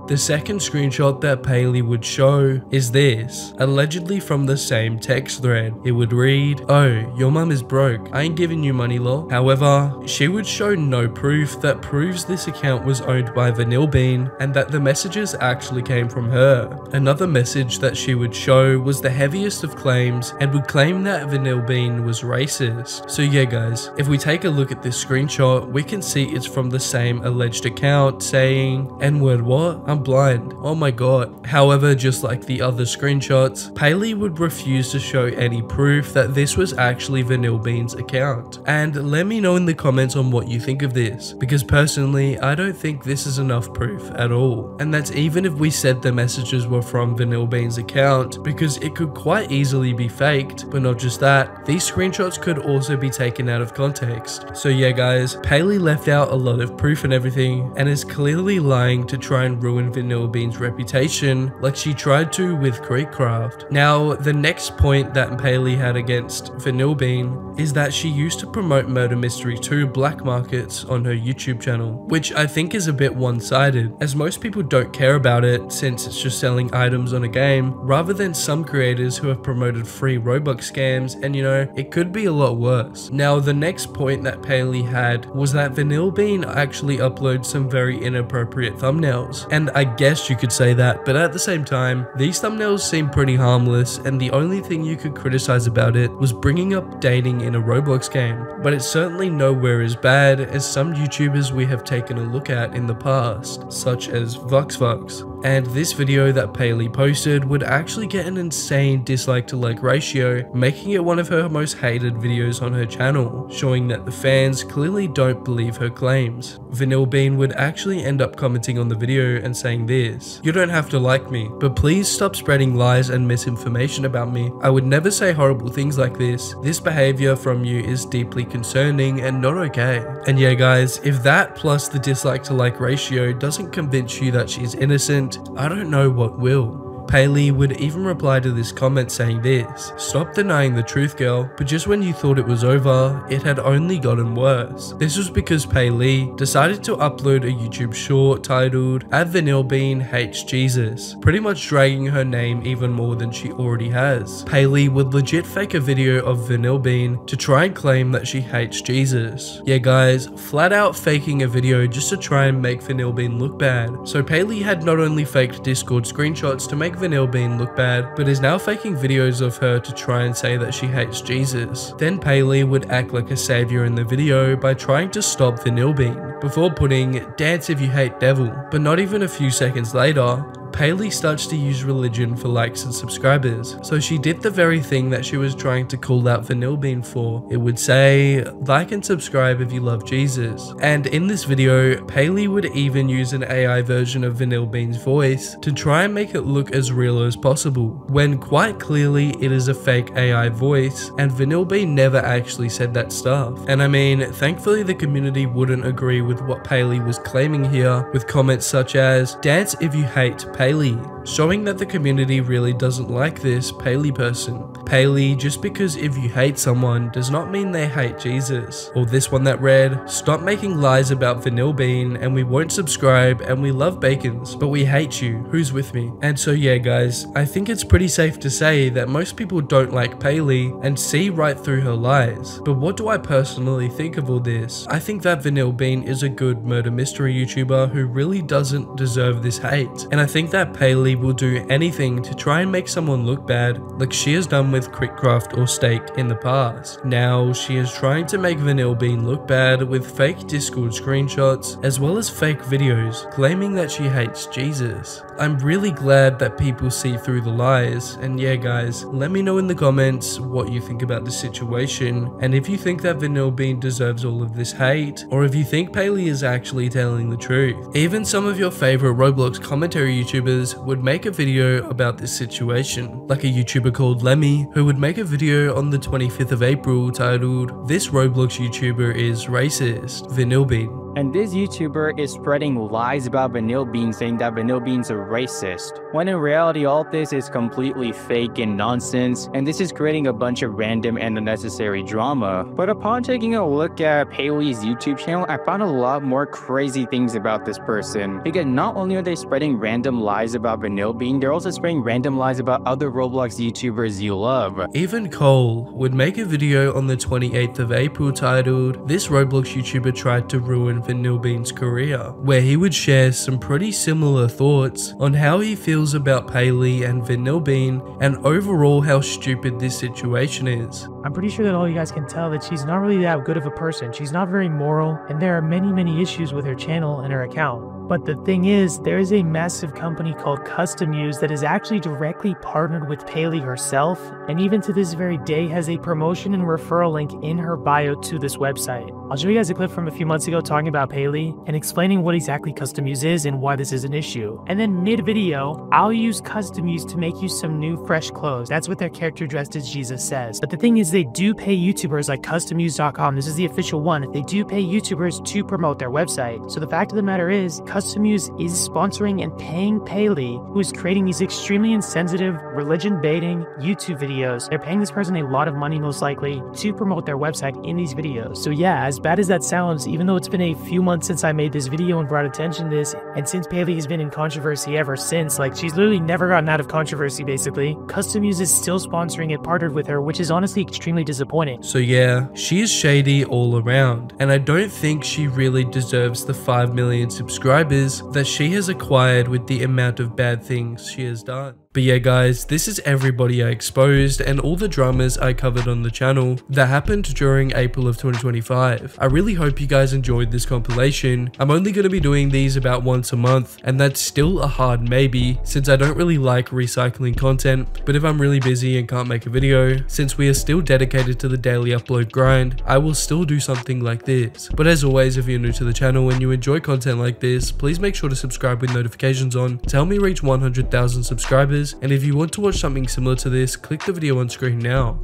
The second screenshot that Paley would show is this, allegedly from the same text thread. It would read, "Oh, your mum is broke, I ain't giving you money lol." However, she would show no proof that proves this account was owned by Vanilla Bean and that the messages actually came from her. Another message that she would show was the heaviest of claims and would claim that Vanilla Bean was racist. So yeah guys, if we take a look at this screenshot, we can see it's from the same alleged account saying, "N-word what? I'm gone blind. Oh my god. However, just like the other screenshots, Paley would refuse to show any proof that this was actually Vanilla Bean's account. And let me know in the comments on what you think of this, because personally, I don't think this is enough proof at all. And that's even if we said the messages were from Vanilla Bean's account, because it could quite easily be faked. But not just that, these screenshots could also be taken out of context. So yeah guys, Paley left out a lot of proof and everything, and is clearly lying to try and ruin Vanilla Bean's reputation like she tried to with Creekcraft. Now, the next point that Paley had against Vanilla Bean is that she used to promote Murder Mystery 2 black markets on her YouTube channel, which I think is a bit one-sided, as most people don't care about it since it's just selling items on a game, rather than some creators who have promoted free Roblox scams, and you know, it could be a lot worse. Now, the next point that Paley had was that Vanilla Bean actually uploads some very inappropriate thumbnails, and I guess you could say that, but at the same time, these thumbnails seem pretty harmless, and the only thing you could criticize about it was bringing up dating in a Roblox game. But it's certainly nowhere as bad as some YouTubers we have taken a look at in the past, such as VuxVux. And this video that Paley posted would actually get an insane dislike to like ratio, making it one of her most hated videos on her channel, showing that the fans clearly don't believe her claims. Vanilla Bean would actually end up commenting on the video and saying this: "You don't have to like me, but please stop spreading lies and misinformation about me. I would never say horrible things like this. This behavior from you is deeply concerning and not okay." And yeah guys, if that plus the dislike to like ratio doesn't convince you that she's innocent, I don't know what will. Paley would even reply to this comment saying this: "Stop denying the truth, girl, but just when you thought it was over, it had only gotten worse." This was because Paley decided to upload a YouTube short titled "Vanilla Bean Hates Jesus," pretty much dragging her name even more than she already has. Paley would legit fake a video of Vanilla Bean to try and claim that she hates Jesus. Yeah guys, flat out faking a video just to try and make Vanilla Bean look bad. So Paley had not only faked Discord screenshots to make Vanilla Bean look bad, but is now faking videos of her to try and say that she hates Jesus. Then Paley would act like a savior in the video by trying to stop Vanilla Bean, before putting "dance if you hate devil." But not even a few seconds later, Paley starts to use religion for likes and subscribers. So she did the very thing that she was trying to call out Vanilla Bean for. It would say, "Like and subscribe if you love Jesus." And in this video, Paley would even use an AI version of Vanilla Bean's voice to try and make it look as real as possible, when quite clearly it is a fake AI voice, and Vanilla Bean never actually said that stuff. And I mean, thankfully the community wouldn't agree with what Paley was claiming here, with comments such as, "Dance if you hate Paley," showing that the community really doesn't like this Paley person. Paley, just because if you hate someone does not mean they hate Jesus. Or this one that read, "Stop making lies about Vanilla Bean and we won't subscribe, and we love bacons, but we hate you. Who's with me?" And so yeah guys, I think it's pretty safe to say that most people don't like Paley and see right through her lies. But what do I personally think of all this? I think that Vanilla Bean is a good murder mystery YouTuber who really doesn't deserve this hate. And I think that Paley will do anything to try and make someone look bad, like she has done with Crickcraft or Steak in the past. Now she is trying to make Vanilla Bean look bad with fake Discord screenshots as well as fake videos claiming that she hates Jesus. I'm really glad that people see through the lies, and yeah guys, let me know in the comments what you think about the situation, and if you think that Vanilla Bean deserves all of this hate, or if you think Paley is actually telling the truth. Even some of your favorite Roblox commentary YouTubers would make a video about this situation, like a YouTuber called Lemmy, who would make a video on the 25th of April titled, "This Roblox YouTuber is racist, Vanilla Bean." And this YouTuber is spreading lies about Vanilla Bean, saying that Vanilla Bean's a racist, when in reality all this is completely fake and nonsense, and this is creating a bunch of random and unnecessary drama. But upon taking a look at Paley's YouTube channel, I found a lot more crazy things about this person, because not only are they spreading random lies about Vanilla Bean, they're also spreading random lies about other Roblox YouTubers you love. Even Cole would make a video on the 28th of April titled, "This Roblox YouTuber tried to ruin Vanilla Bean's career," where he would share some pretty similar thoughts on how he feels about Paley and Vanilla Bean, and overall how stupid this situation is. I'm pretty sure that all you guys can tell that she's not really that good of a person. She's not very moral, and there are many issues with her channel and her account. But the thing is, there is a massive company called Custom Use that is actually directly partnered with Paley herself, and even to this very day has a promotion and referral link in her bio to this website. I'll show you guys a clip from a few months ago talking about Paley and explaining what exactly Custom Use is and why this is an issue. And then mid-video, I'll use Custom Use to make you some new fresh clothes. That's what their character dressed as Jesus says. But the thing is, they do pay YouTubers like CustomUse.com, this is the official one, they do pay YouTubers to promote their website. So the fact of the matter is, Custom Use is sponsoring and paying Paley, who is creating these extremely insensitive, religion-baiting YouTube videos. They're paying this person a lot of money, most likely, to promote their website in these videos. So yeah, as bad as that sounds, even though it's been a few months since I made this video and brought attention to this, and since Paley has been in controversy ever since, like she's literally never gotten out of controversy basically, Custom Use is still sponsoring and partnered with her, which is honestly extremely disappointing. So yeah, she is shady all around, and I don't think she really deserves the 5 million subscribers that she has acquired with the amount of bad things she has done. But yeah guys, this is everybody I exposed and all the dramas I covered on the channel that happened during April of 2025. I really hope you guys enjoyed this compilation. I'm only going to be doing these about once a month, and that's still a hard maybe since I don't really like recycling content, but if I'm really busy and can't make a video, since we are still dedicated to the daily upload grind, I will still do something like this. But as always, if you're new to the channel and you enjoy content like this, please make sure to subscribe with notifications on to help me reach 100,000 subscribers. And if you want to watch something similar to this, click the video on screen now.